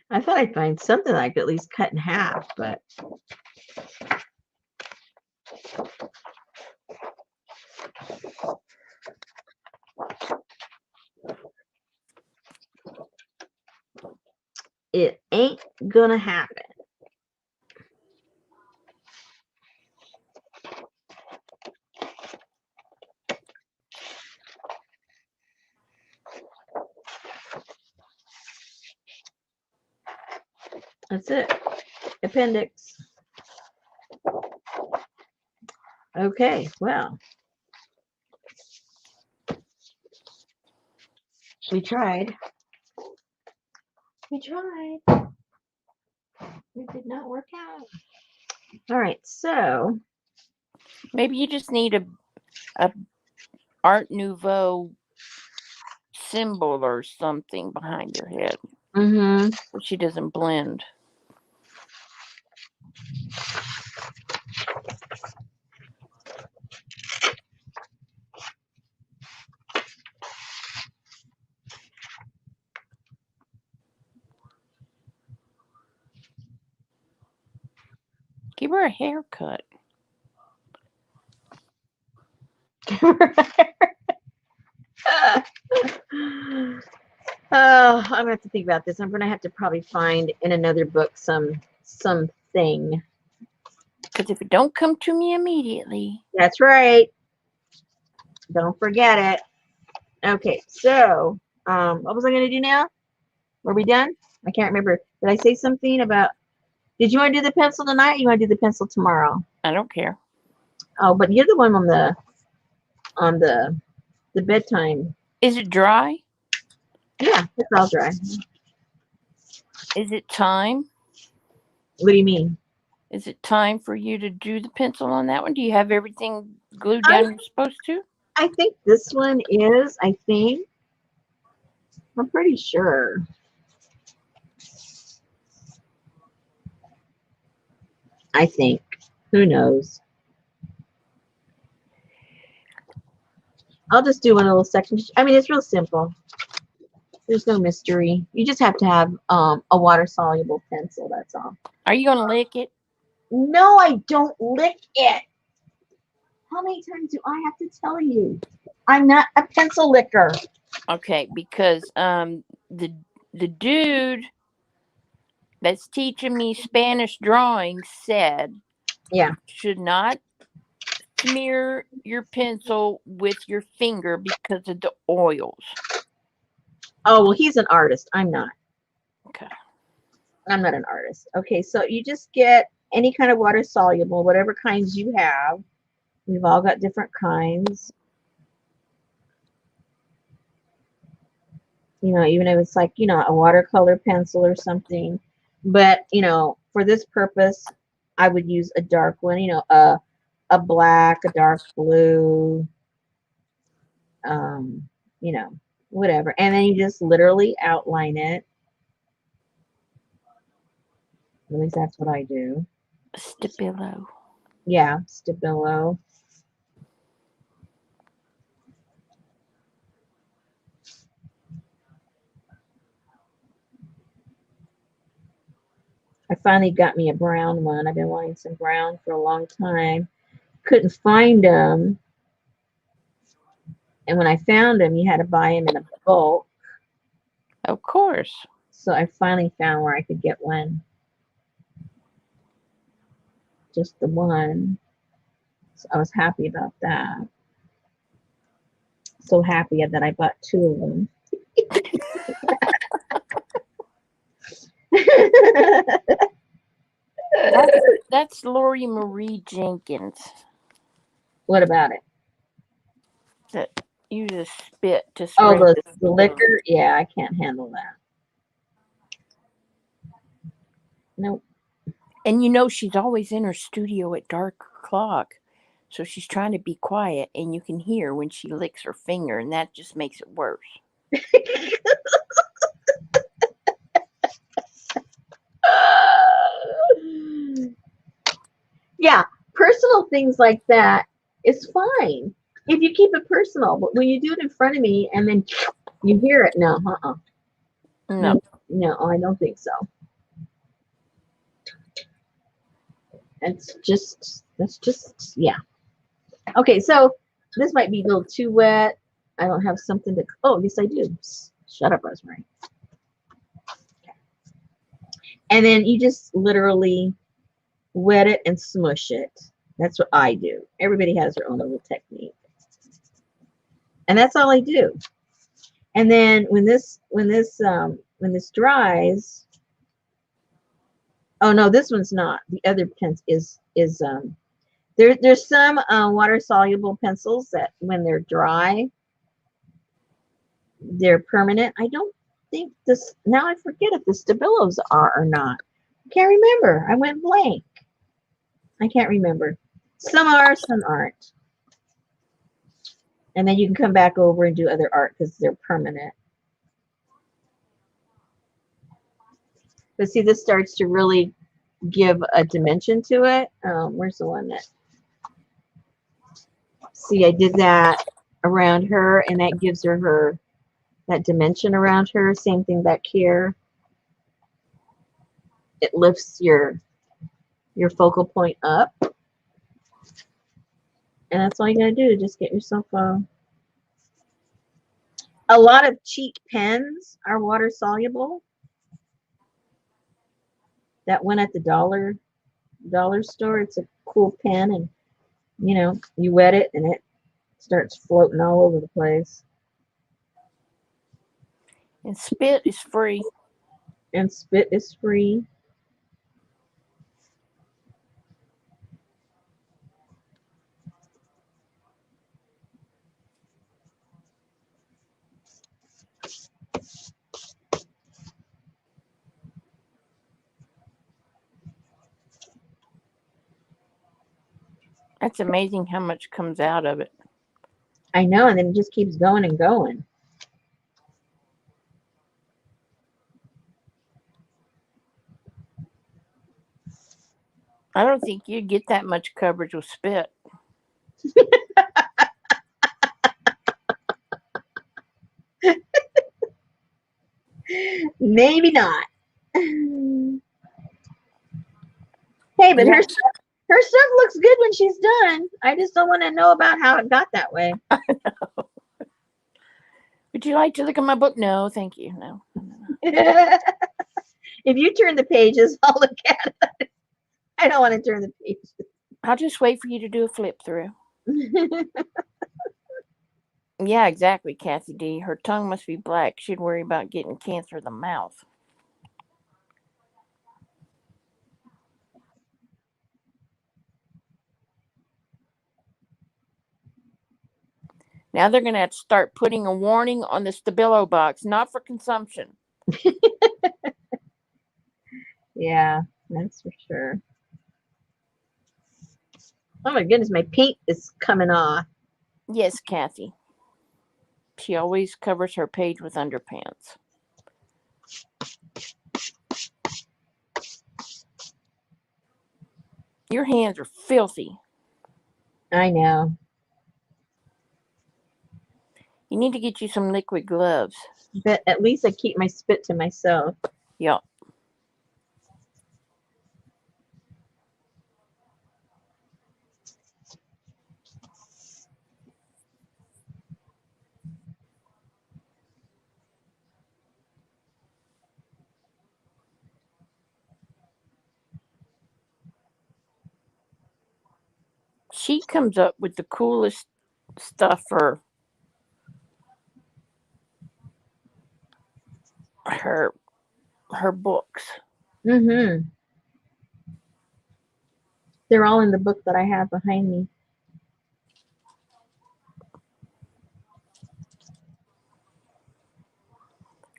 I thought I'd find something I could at least cut in half, but it ain't gonna happen. That's it. Appendix. Okay, well. We tried. We tried. It did not work out. All right, so Maybe you just need a Art Nouveau symbol or something behind your head. So she doesn't blend. Give her a haircut. Oh, I'm gonna have to think about this. I'm gonna have to probably find in another book something. Because if it don't come to me immediately. That's right. Don't forget it. Okay, so what was I gonna do now? Were we done? I can't remember. Did I say something about? Did you want to do the pencil tonight? Or you want to do the pencil tomorrow? I don't care. Oh, but you're the one on the bedtime. Is it dry? Yeah, it's all dry. Is it time? What do you mean? Is it time for you to do the pencil on that one? Do you have everything glued I down you're supposed to? I think this one is. I think. I'm pretty sure. I think. Who knows? I'll just do one little section. I mean, it's real simple. There's no mystery. You just have to have a water soluble pencil. That's all. Are you going to lick it? No, I don't lick it. How many times do I have to tell you? I'm not a pencil licker. Okay, because the dude that's teaching me Spanish drawing said, Yeah. should not smear your pencil with your finger because of the oils. Oh, well, he's an artist. I'm not. Okay. I'm not an artist. Okay, so you just get any kind of water soluble, whatever kinds you have. We've all got different kinds. You know, even if it's like, you know, a watercolor pencil or something. But, you know, for this purpose, I would use a dark one, you know, a black, a dark blue, you know, whatever. And then you just literally outline it. At least that's what I do. Stabilo. Yeah, Stabilo. I finally got me a brown one. I've been wanting some brown for a long time. Couldn't find them. And when I found them, you had to buy them in a bulk. Of course. So I finally found where I could get one. Just the one. So I was happy about that. So happy that I bought two of them. That's Lori Marie Jenkins What about it? that uses spit to Oh, spray the liquor? Yeah, I can't handle that. Nope. And you know, she's always in her studio at dark o'clock. So she's trying to be quiet, and you can hear when she licks her finger, and that just makes it worse. Yeah, personal things like that is fine if you keep it personal. But when you do it in front of me and then you hear it, no, No. no, I don't think so. That's just yeah. Okay, so this might be a little too wet. I don't have something to. Oh, yes, I do. Shut up, Rosemary. And then you just literally wet it and smush it. That's what I do. Everybody has their own little technique. And that's all I do. And then when this dries, oh no, this one's not. The other pen is there's some water soluble pencils that when they're dry, they're permanent. I don't think this, now I forget if the Stabilos are or not. I can't remember. I went blank. I can't remember. Some are, some aren't. And then you can come back over and do other art because they're permanent. But see, this starts to really give a dimension to it. Where's the one that? See, I did that around her, and that gives her that dimension around her. Same thing back here. It lifts your your focal point up. And that's all you gotta do. Just get yourself a lot of cheap pens are water soluble. That one at the dollar store, it's a cool pen, and you wet it and it starts floating all over the place. And spit is free. And spit is free. That's amazing how much comes out of it. I know, and then it just keeps going and going. I don't think you'd get that much coverage with spit. Maybe not. Hey, but Yeah. her stuff looks good when she's done. I just don't want to know about how it got that way. Would you like to look at my book? No, thank you. No. If you turn the pages, I'll look at it. I don't want to turn the pages. I'll just wait for you to do a flip through. Yeah, exactly, Kathy D. Her tongue must be black. She'd worry about getting cancer of the mouth. Now they're going to have to start putting a warning on the Stabilo box, not for consumption. Yeah, that's for sure. Oh my goodness, my paint is coming off. Yes, Kathy. She always covers her page with underpants. Your hands are filthy. I know. You need to get you some liquid gloves. But at least I keep my spit to myself. Yeah. She comes up with the coolest stuff for her books. Mm-hmm. They're all in the book that I have behind me.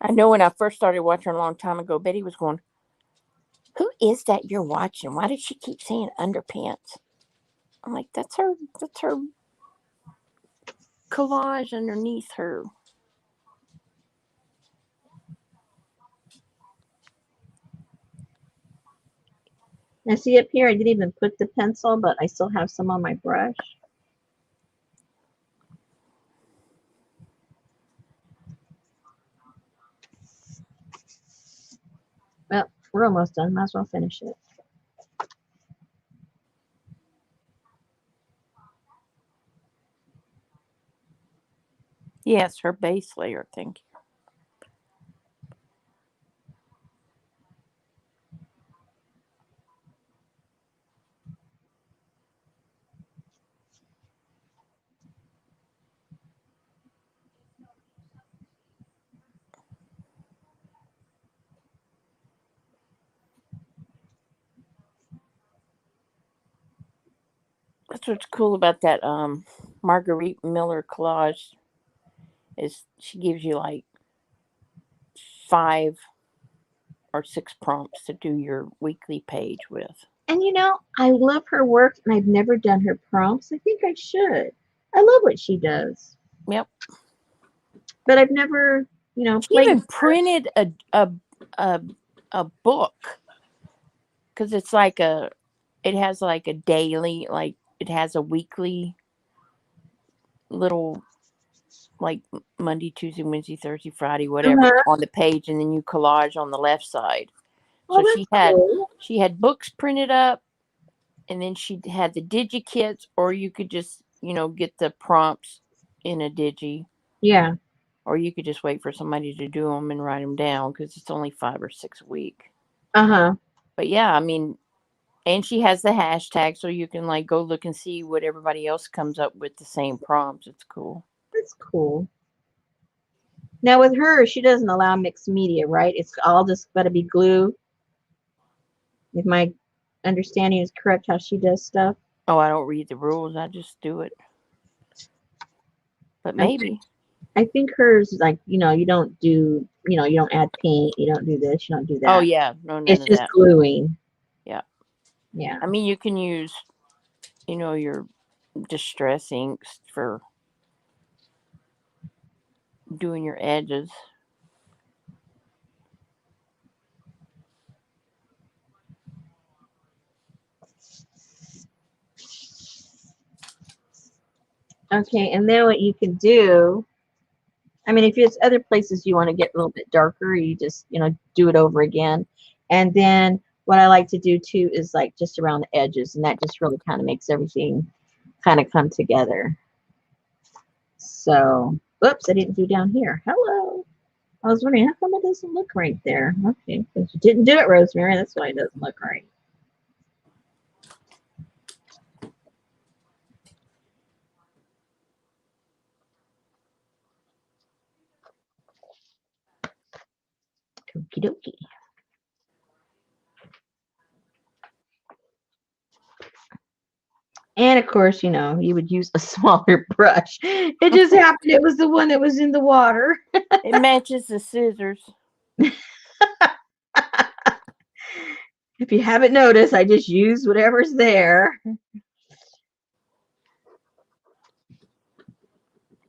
I know when I first started watching her a long time ago, Betty was going, "Who is that you're watching? Why does she keep saying underpants?" I'm like, that's her collage underneath her. Now see up here, I didn't even put the pencil, but I still have some on my brush. Well, we're almost done. Might as well finish it. Yes, her base layer. Thank you. That's what's cool about that Marguerite Miller collage is she gives you like 5 or 6 prompts to do your weekly page with. And I love her work, and I've never done her prompts. I think I should. I love what she does. Yep. But I've never, She played. even printed a book because it has like a daily, like it has a weekly little, like Monday, Tuesday, Wednesday, Thursday, Friday, whatever on the page, and then you collage on the left side. So Oh, that's cool. she had books printed up, And then she had the digi kits, or you could just, get the prompts in a digi, Yeah. or you could just wait for somebody to do them and write them down because it's only 5 or 6 a week. Uh-huh. But yeah, I mean, and she has the hashtag, so you can like go look and see what everybody else comes up with the same prompts. It's cool. That's cool. Now with her, she doesn't allow mixed media, right? It's all just got to be glue. If my understanding is correct, how she does stuff. Oh, I don't read the rules. I just do it. But maybe. I think hers is like, you don't do, you don't add paint, you don't do this, you don't do Oh that. yeah, no, none It's of just that. gluing. Yeah. Yeah. I mean, you can use, your distress inks for doing your edges. Okay, and then what you can do, I mean, if it's other places you want to get a little bit darker, you just, do it over again. And then what I like to do too is like just around the edges, and that just really kind of makes everything kind of come together. So, oops, I didn't do down here. Hello. I was wondering how come it doesn't look right there. Okay, because you didn't do it, Rosemary. That's why it doesn't look right. Okie dokie. And of course, you would use a smaller brush. It just happened it was the one that was in the water. It matches the scissors. If you haven't noticed, I just use whatever's there.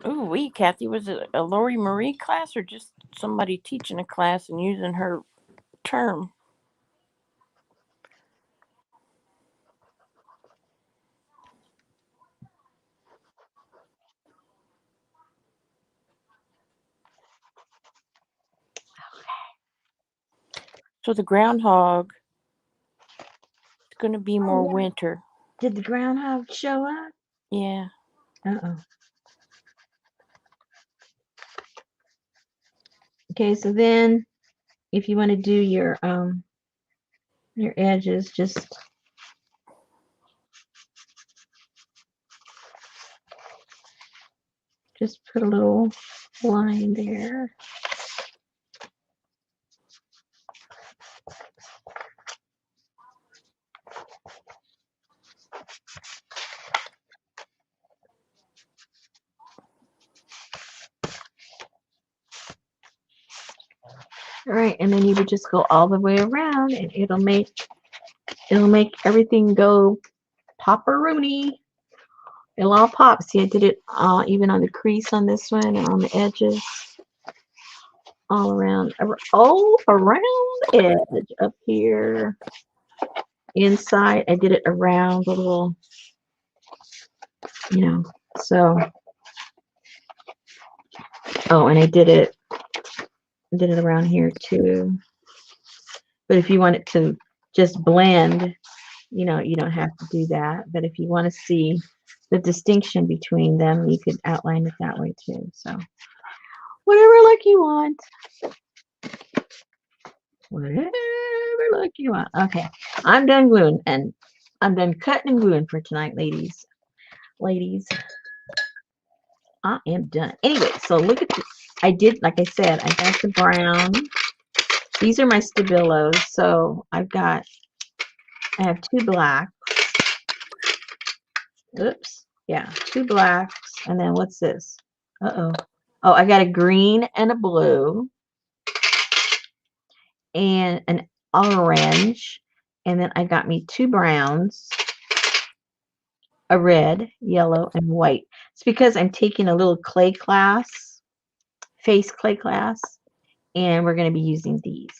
Ooh, Kathy, was it a Lori Marie class or just somebody teaching a class and using her term? So the groundhog is going to be more winter. Did the groundhog show up? Yeah. Uh-oh. Okay, so then if you want to do your edges, just put a little line there. All right, and then you would just go all the way around, and it'll make everything go pop-a-rooney. It'll all pop. See, I did it even on the crease on this one and on the edges, all around the edge up here, inside. I did it around the little, so. Oh, and I did it around here too. But if you want it to just blend, you don't have to do that. But if you want to see the distinction between them, you could outline it that way too. So whatever look you want. Whatever look you want. Okay, I'm done gluing, and I'm done cutting and gluing for tonight, ladies. I am done. Anyway, so look at this. I did, like I said, I got the brown. These are my Stabilos. So I have 2 blacks. Oops. Yeah, 2 blacks. And then what's this? Uh-oh. Oh, I got a green and a blue. And an orange. And then I got me 2 browns. A red, yellow, and white. It's because I'm taking a little clay class, face clay class, and we're going to be using these.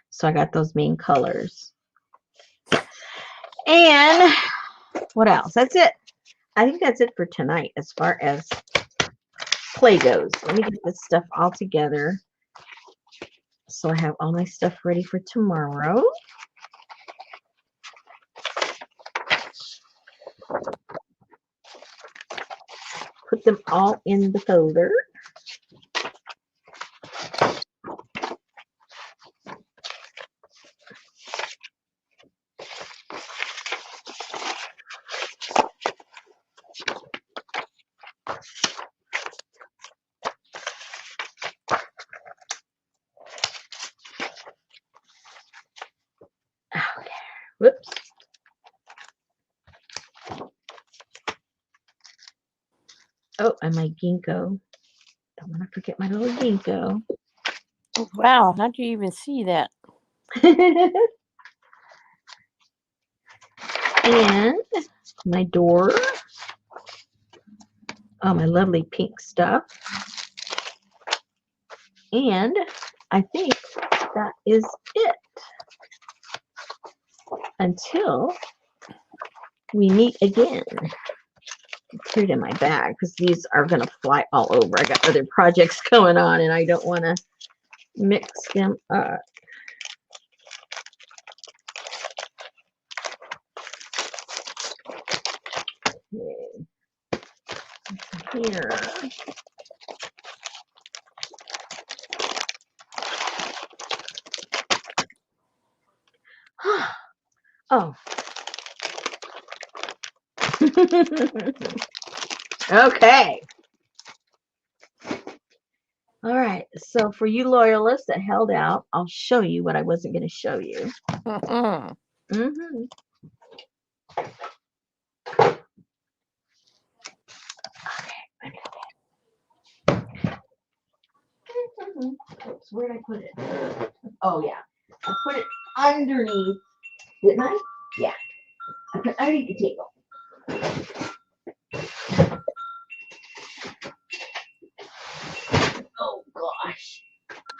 So I got those main colors. And what else? That's it. I think that's it for tonight as far as play goes. Let me get this stuff all together so I have all my stuff ready for tomorrow. Put them all in the folder. Okay. Whoops. Oh, and my ginkgo. Don't want to forget my little ginkgo. Wow, how'd you even see that? And my door. Oh, my lovely pink stuff. And I think that is it. Until we meet again. Put it in my bag because these are going to fly all over. I got other projects going on and I don't want to mix them up. Okay. Here. Oh. Okay. All right. So for you loyalists that held out, I'll show you what I wasn't going to show you. Mm-hmm. Oops, where did I put it? Oh, yeah. I put it underneath. Didn't I? Yeah. I put it underneath the table. Oh, gosh.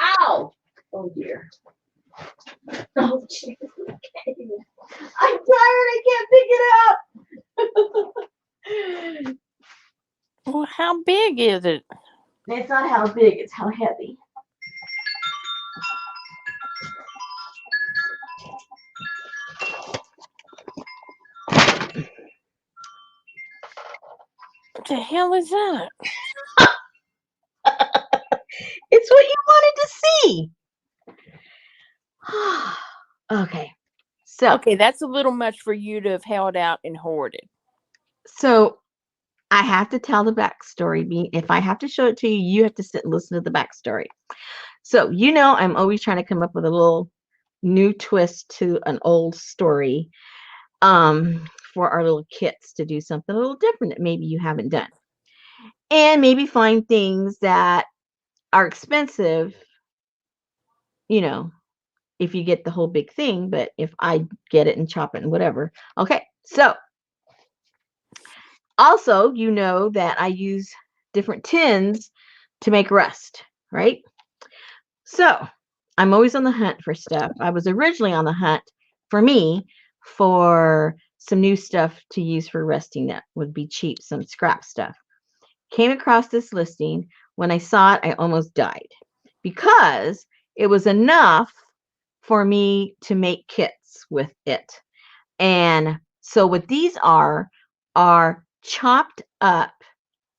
Ow! Oh, dear. Oh, jeez. Okay. I'm tired. I can't pick it up. Well, how big is it? It's not how big, it's how heavy. What the hell is that? It's what you wanted to see. Okay. So, Okay, that's a little much for you to have held out and hoarded. so I have to tell the backstory. If I have to show it to you, you have to sit and listen to the backstory. So, I'm always trying to come up with a little new twist to an old story for our little kits to do something a little different that maybe you haven't done. And maybe find things that are expensive, if you get the whole big thing, but if I get it and chop it and whatever. Okay, so also, that I use different tins to make rust, right? So I'm always on the hunt for stuff. I was originally on the hunt for some new stuff to use for rusting that would be cheap, some scrap stuff. Came across this listing. When I saw it, I almost died because it was enough for me to make kits with it. And so what these are chopped up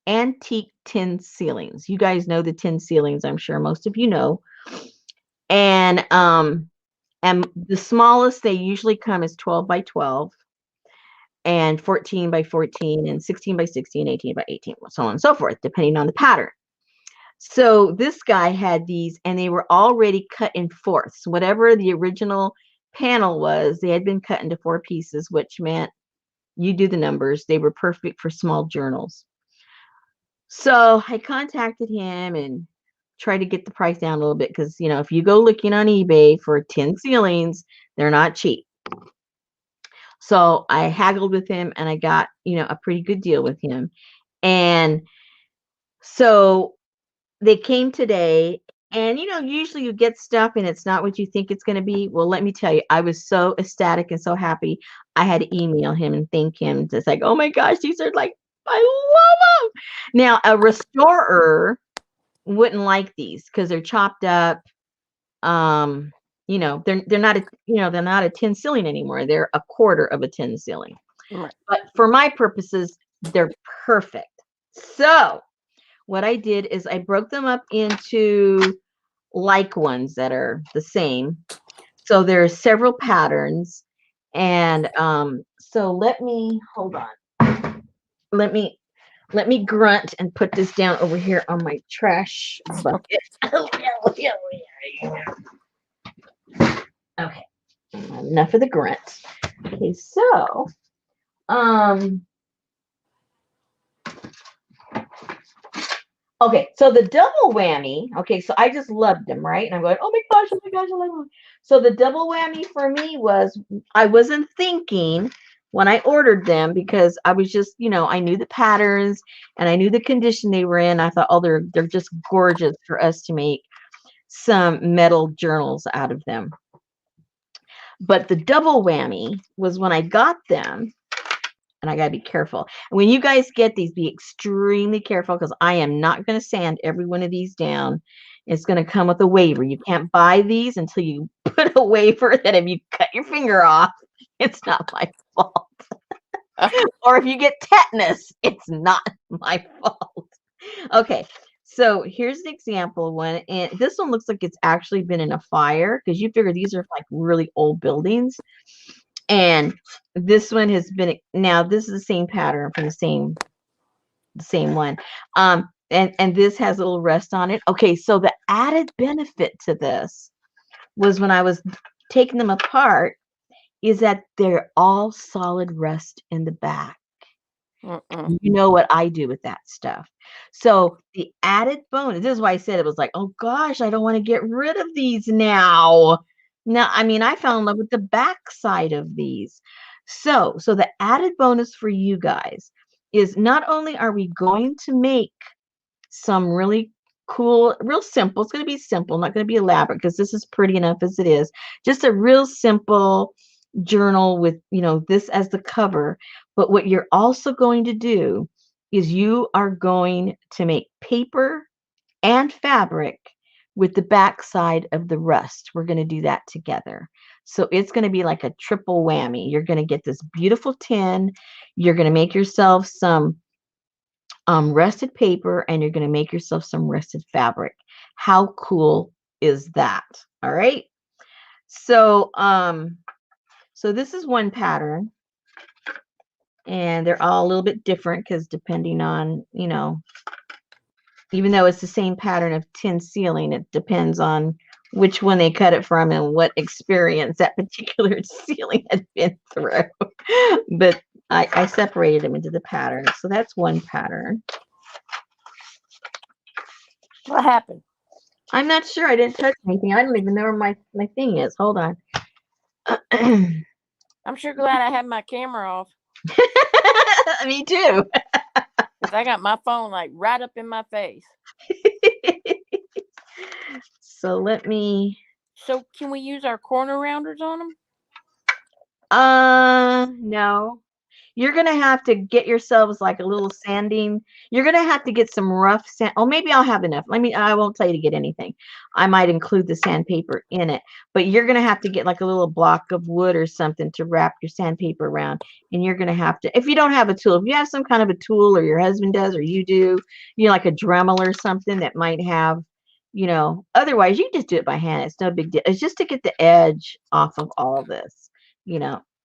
antique tin ceilings. You guys know the tin ceilings, I'm sure most of you know. And the smallest they usually come is 12 by 12 and 14 by 14 and 16 by 16, 18 by 18, so on and so forth, depending on the pattern. So this guy had these and they were already cut in fourths. Whatever the original panel was, they had been cut into 4 pieces, which meant you do the numbers. They were perfect for small journals. So I contacted him and tried to get the price down a little bit because, if you go looking on eBay for tin ceilings, they're not cheap. So I haggled with him and I got, a pretty good deal with him. And so they came today. And, usually you get stuff and it's not what you think it's going to be. Well, let me tell you, I was so ecstatic and so happy. I had to email him and thank him. It's like, oh my gosh, these are like, I love them. Now, a restorer wouldn't like these because they're chopped up. They're not a tin ceiling anymore. They're a quarter of a tin ceiling. Right. But for my purposes, they're perfect. So what I did is I broke them up into like ones that are the same. So there are several patterns. And so let me hold on. Let me grunt and put this down over here on my trash bucket. Okay. Enough of the grunts. Okay, so okay, so the double whammy, okay, so I just loved them, right? And I'm going, oh my gosh, I love them. So the double whammy for me was I wasn't thinking when I ordered them because I was just, I knew the patterns and I knew the condition they were in. I thought, oh, they're just gorgeous for us to make some metal journals out of them. But the double whammy was when I got them. And I got to be careful. When you guys get these, be extremely careful because I am not going to sand every one of these down. It's going to come with a waiver. You can't buy these until you put a waiver that if you cut your finger off, it's not my fault. Or if you get tetanus, it's not my fault. Okay, so here's the example one. And this one looks like it's actually been in a fire because you figure these are like really old buildings. And this one has been, now this is the same pattern from the same one. And this has a little rust on it. Okay, so the added benefit to this was when I was taking them apart is that they're all solid rust in the back. You know what I do with that stuff. So the added bonus, this is why I said it was like, oh gosh, I don't want to get rid of these now. Now, I mean, I fell in love with the back side of these. So the added bonus for you guys is not only are we going to make some really cool, real simple, it's going to be simple, not going to be elaborate because this is pretty enough as it is. Just a real simple journal with, this as the cover. But what you're also going to do is you are going to make paper and fabric with the back side of the rust. We're going to do that together. So it's going to be like a triple whammy. You're going to get this beautiful tin. You're going to make yourself some rusted paper, and you're going to make yourself some rusted fabric. How cool is that? All right. So, so this is one pattern, and they're all a little bit different because depending on, even though it's the same pattern of tin ceiling, it depends on which one they cut it from and what experience that particular ceiling had been through. But I separated them into the patterns. So that's one pattern. What happened? I'm not sure. I didn't touch anything. I don't even know where my thing is. Hold on. I'm sure glad I have my camera off. Me too. Because I got my phone like right up in my face. So let me. So can we use our corner rounders on them? No. You're going to have to get yourselves like a little sanding. You're going to have to get some rough sand. Oh, maybe I'll have enough. I won't tell you to get anything. I might include the sandpaper in it, but you're going to have to get like a little block of wood or something to wrap your sandpaper around. And you're going to have to, if you don't have a tool, if you have some kind of a tool or your husband does, or you do, like a Dremel or something that might have, otherwise you just do it by hand. It's no big deal. It's just to get the edge off of all this,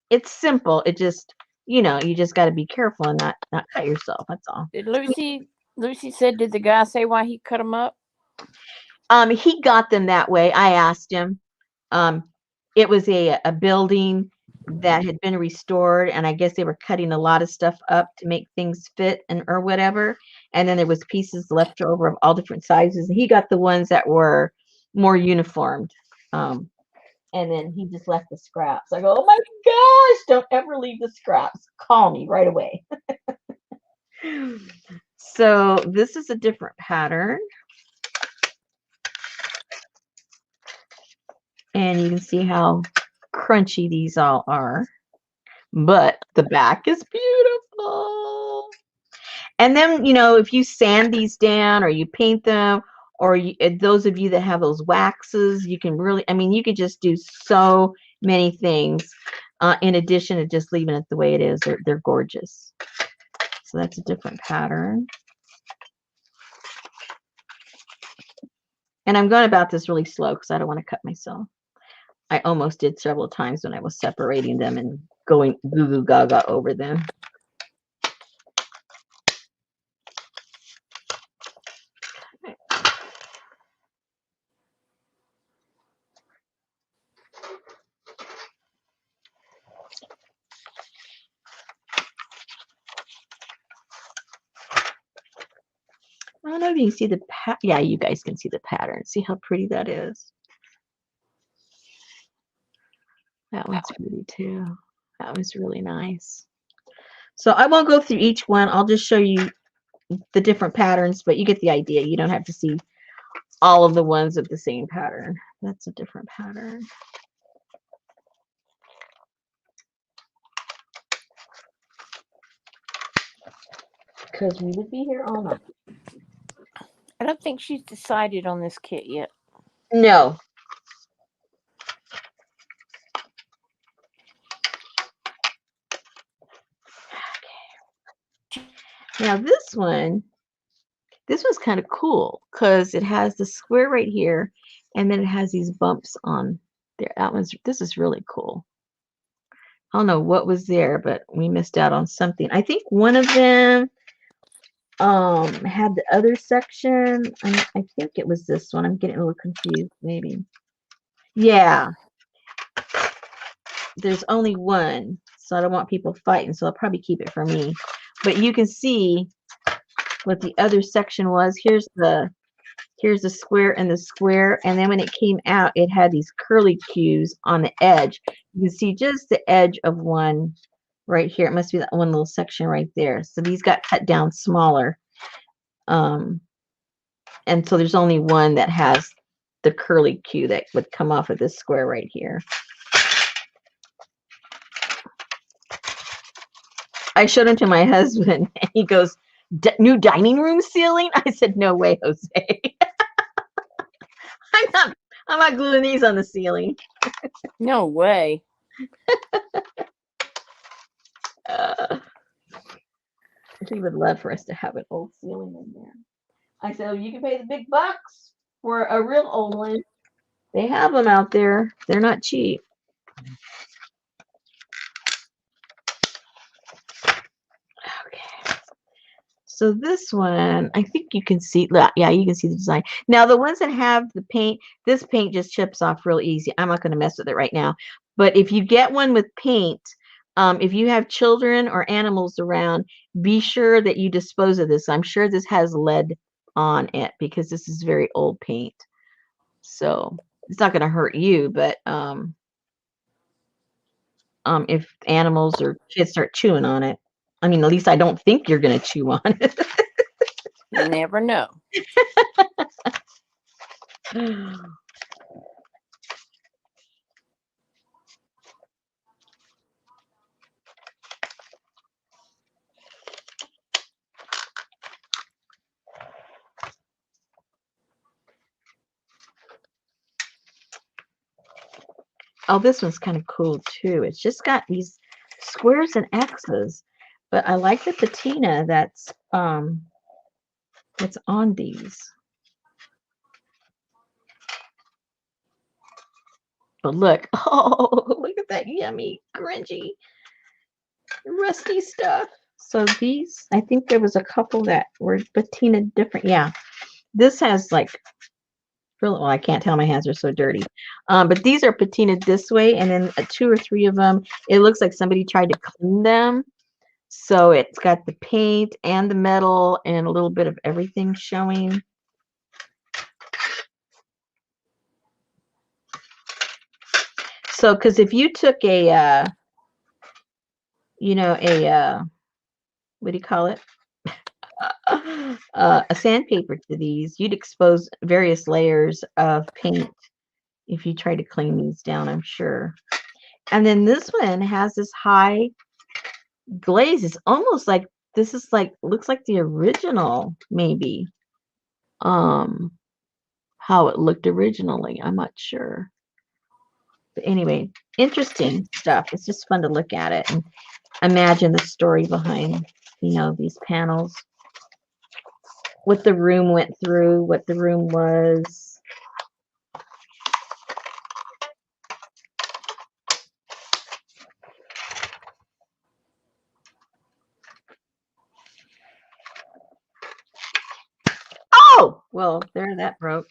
it's simple. It just, you just got to be careful and not cut yourself. That's all. Did Lucy said, did the guy say why he cut them up? He got them that way. I asked him. It was a building that had been restored, and I guess they were cutting a lot of stuff up to make things fit or whatever. And then there was pieces left over of all different sizes. And he got the ones that were more uniformed. And then he just left the scraps. I go, oh my gosh, don't ever leave the scraps. Call me right away. So this is a different pattern. And you can see how crunchy these all are. But the back is beautiful. And then, if you sand these down or you paint them, or those of you that have those waxes, you can really, you could just do so many things. In addition to just leaving it the way it is, they're gorgeous. So that's a different pattern. And I'm going about this really slow because I don't want to cut myself. I almost did several times when I was separating them and going goo goo gaga over them. I don't know if you can see the yeah, you guys can see the pattern. See how pretty that is? That one's pretty too. That was really nice. So I won't go through each one. I'll just show you the different patterns, but you get the idea. You don't have to see all of the ones of the same pattern. That's a different pattern. Because we would be here all night. I don't think she's decided on this kit yet. No. Okay. Now this one's kind of cool because it has the square right here, and then it has these bumps on there. This is really cool. I don't know what was there, but we missed out on something. I think one of them had the other section. I think it was this one. I'm getting a little confused, maybe. Yeah. There's only one, so I don't want people fighting, so I'll probably keep it for me. But you can see what the other section was. Here's the square and the square, and then when it came out, it had these curly cues on the edge. You can see just the edge of one right here. It must be that one little section right there. So these got cut down smaller. And so there's only one that has the curly cue that would come off of this square right here. I showed him to my husband, and he goes, "New dining room ceiling?" I said, "No way, Jose." I'm not gluing these on the ceiling. No way. He would love for us to have an old ceiling in there. I said, "Oh, you can pay the big bucks for a real old one. They have them out there. They're not cheap." Okay. So this one, I think you can see, yeah, you can see the design. Now, the ones that have the paint, this paint just chips off real easy. I'm not going to mess with it right now. But if you get one with paint, if you have children or animals around, be sure that you dispose of this. I'm sure this has lead on it because this is very old paint. So it's not going to hurt you, but if animals or kids start chewing on it, I mean, at least I don't think you're going to chew on it. You never know. Oh, this one's kind of cool too. It's just got these squares and X's, but I like the patina that's on these. But look, oh, look at that yummy, crunchy, rusty stuff. So these, I think there was a couple that were patina different. Yeah, this has like, well, I can't tell. My hands are so dirty. But these are patinaed this way, and then 2 or 3 of them, it looks like somebody tried to clean them. So it's got the paint and the metal and a little bit of everything showing. So, because if you took a, what do you call it? A sandpaper to these, you'd expose various layers of paint if you try to clean these down, I'm sure. And then this one has this high glaze. It's almost like this is like, looks like the original, maybe. How it looked originally. I'm not sure. But anyway, interesting stuff. It's just fun to look at it and imagine the story behind, these panels. What the room went through, what the room was. Oh, well, there, that broke.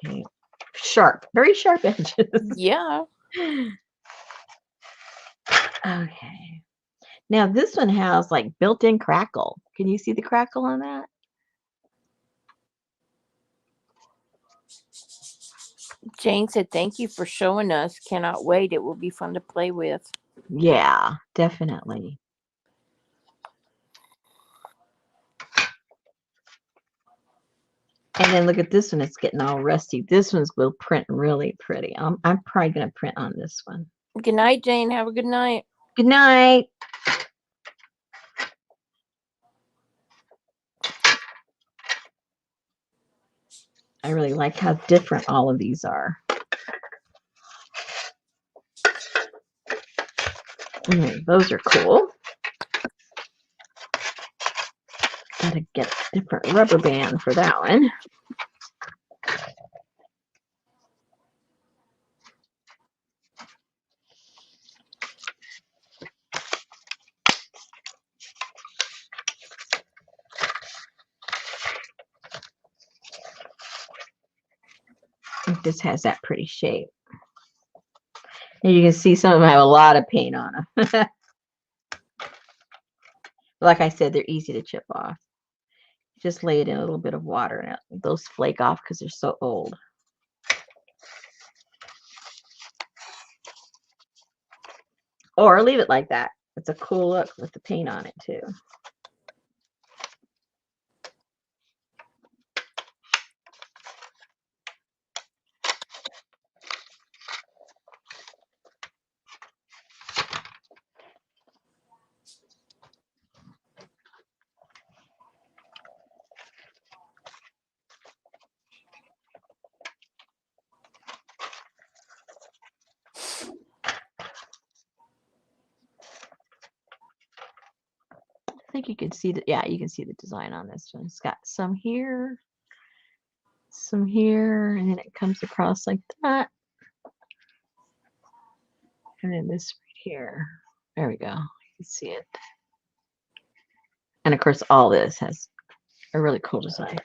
Okay. Sharp, very sharp edges. Yeah. Okay. Now this one has like built-in crackle. Can you see the crackle on that? Jane said, "Thank you for showing us. Cannot wait. It will be fun to play with." Yeah, definitely. And then look at this one. It's getting all rusty. This one's will print really pretty. I'm probably going to print on this one. Good night, Jane. Have a good night. Good night. I really like how different all of these are. Those are cool. Gotta get a different rubber band for that one. This has that pretty shape. And you can see some of them have a lot of paint on them. Like I said, they're easy to chip off. Just lay it in a little bit of water and those flake off because they're so old. Or leave it like that. It's a cool look with the paint on it too. I think you can see that. Yeah, you can see the design on this one. It's got some here, and then it comes across like that. And then this right here. There we go. You can see it. And of course, all this has a really cool design.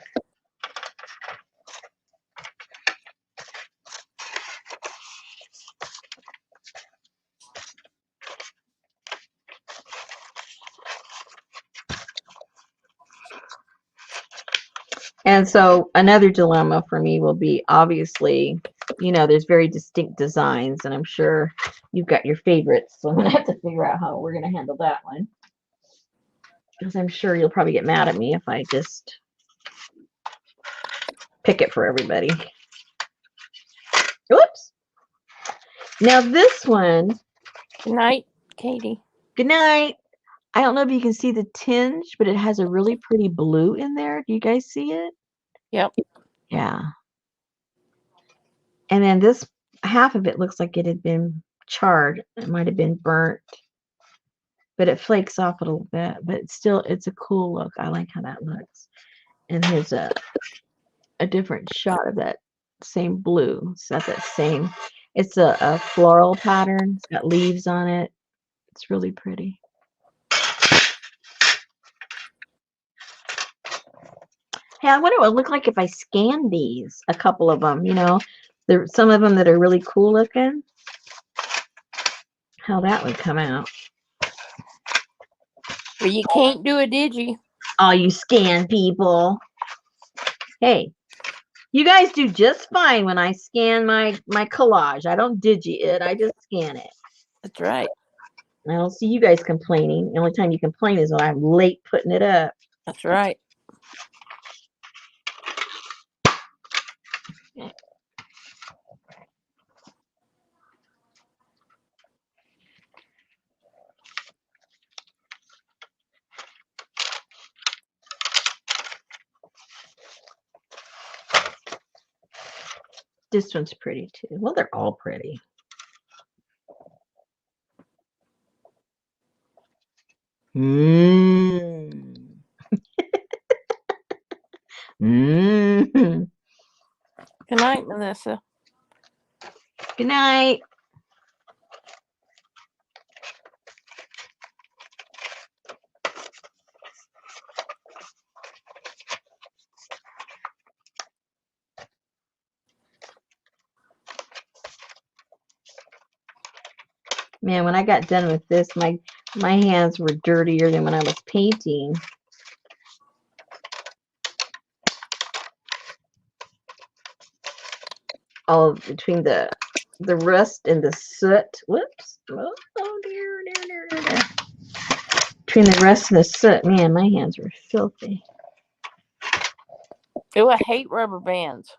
And so another dilemma for me will be, obviously, there's very distinct designs, and I'm sure you've got your favorites. So I'm going to have to figure out how we're going to handle that one. Because I'm sure you'll probably get mad at me if I just pick it for everybody. Oops. Now this one. Good night, Katie. Good night. I don't know if you can see the tinge, but it has a really pretty blue in there. Do you guys see it? Yep. Yeah. And then this half of it looks like it had been charred. It might have been burnt, but it flakes off a little bit. But it's a cool look. I like how that looks. And here's a different shot of that same blue. It's not that same. It's a floral pattern. It's got leaves on it. It's really pretty. Hey, I wonder what it would look like if I scanned these, a couple of them, there's some of them that are really cool looking. How that would come out. Well, you can't do it, did you? Oh, you scan people. Hey, you guys do just fine when I scan my collage. I don't digi it. I just scan it. That's right. I don't see you guys complaining. The only time you complain is when I'm late putting it up. That's right. This one's pretty too. Well, they're all pretty. Mmm. Mmm. Good night, Melissa. Good night. Man, when I got done with this, my hands were dirtier than when I was painting. All between the rust and the soot. Whoops. Oh dear, dear, dear, dear. Between the rust and the soot, man, my hands were filthy. Oh, I hate rubber bands.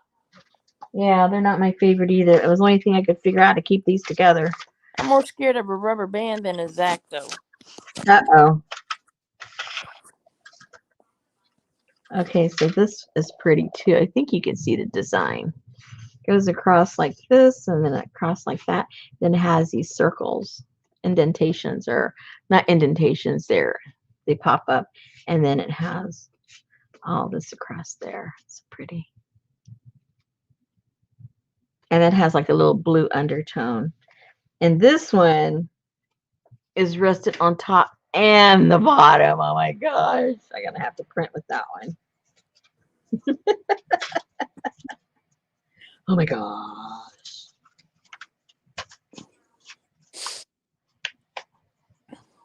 Yeah, they're not my favorite either. It was the only thing I could figure out to keep these together. I'm more scared of a rubber band than a Zacto. Uh-oh. Okay, so this is pretty too. I think you can see the design. It goes across like this and then across like that. Then it has these circles, indentations, or not indentations, they pop up. And then it has all this across there. It's pretty. And it has like a little blue undertone. And this one is rusted on top and the bottom. Oh my gosh. I'm going to have to print with that one. Oh my gosh.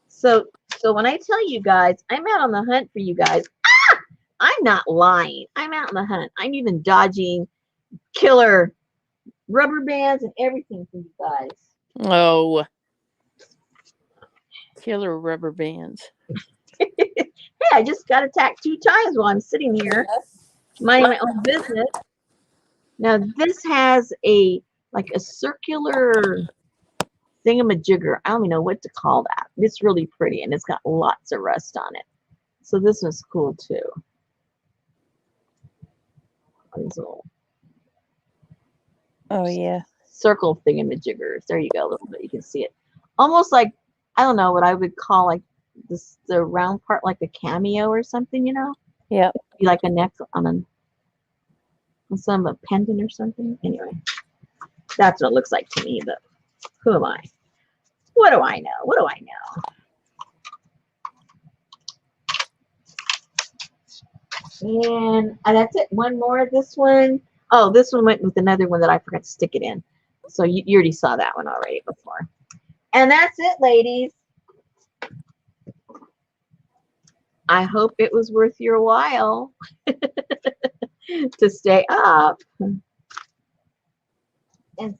So when I tell you guys, I'm out on the hunt for you guys. I'm not lying. I'm out on the hunt. I'm even dodging killer rubber bands and everything for you guys. Oh. Killer rubber bands. Hey, I just got attacked 2 times while I'm sitting here minding my own business. Now this has a circular thingamajigger. I don't even know what to call that. It's really pretty and it's got lots of rust on it. So this one's cool too. These little yeah. Circle thingamajiggers. There you go, a little bit. You can see it. Almost like, I don't know, what I would call like this, the round part, like a cameo or something, you know? Yep. Be like a neck on a pendant or something. Anyway, that's what it looks like to me, but who am I? What do I know? What do I know? And that's it. One more. This one. Oh, this one went with another one that I forgot to stick it in. So you already saw that one already before. And that's it, ladies. I hope it was worth your while to stay up and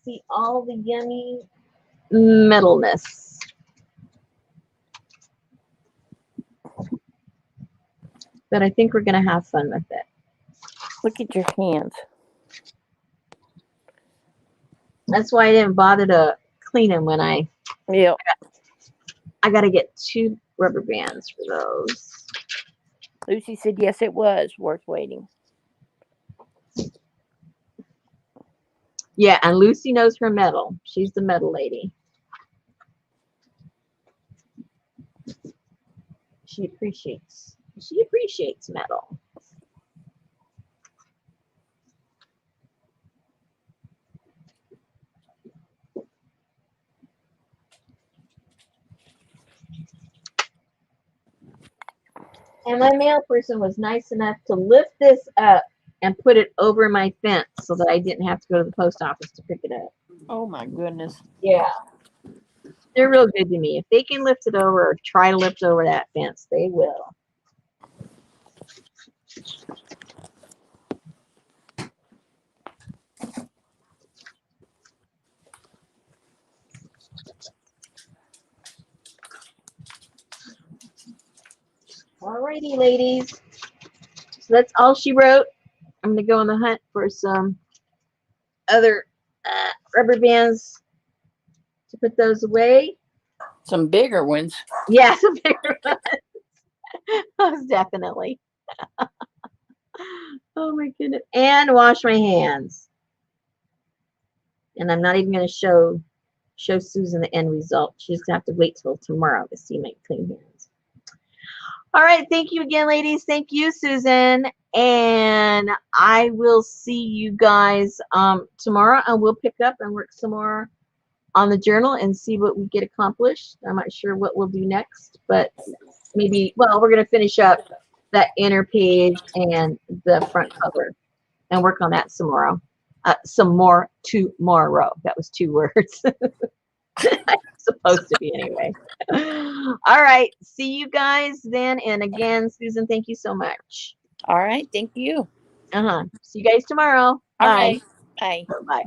see all the yummy metalness. But I think we're going to have fun with it. Look at your hands. That's why I didn't bother to clean them when I got to get 2 rubber bands for those. Lucy said yes, it was worth waiting. Yeah, and Lucy knows her metal. She's the metal lady. She appreciates metal. And my mail person was nice enough to lift this up and put it over my fence so that I didn't have to go to the post office to pick it up. Oh my goodness. Yeah. They're real good to me. If they can lift it over or try to lift over that fence, they will. Alrighty, ladies. So that's all she wrote. I'm going to go on the hunt for some other rubber bands to put those away. Some bigger ones. Yeah, some bigger ones. Most definitely. Oh my goodness. And wash my hands. And I'm not even going to show Susan the end result. She's going to have to wait till tomorrow to see my clean hands. All right. Thank you again, ladies. Thank you, Susan. And I will see you guys tomorrow. And we'll pick up and work some more on the journal and see what we get accomplished. I'm not sure what we'll do next, but maybe, well, we're going to finish up that inner page and the front cover and work on that some more. Tomorrow. That was 2 words. Supposed to be anyway. All right. See you guys then. And again, Susan, thank you so much. All right. Thank you. See you guys tomorrow. All Bye. right. Bye. Bye.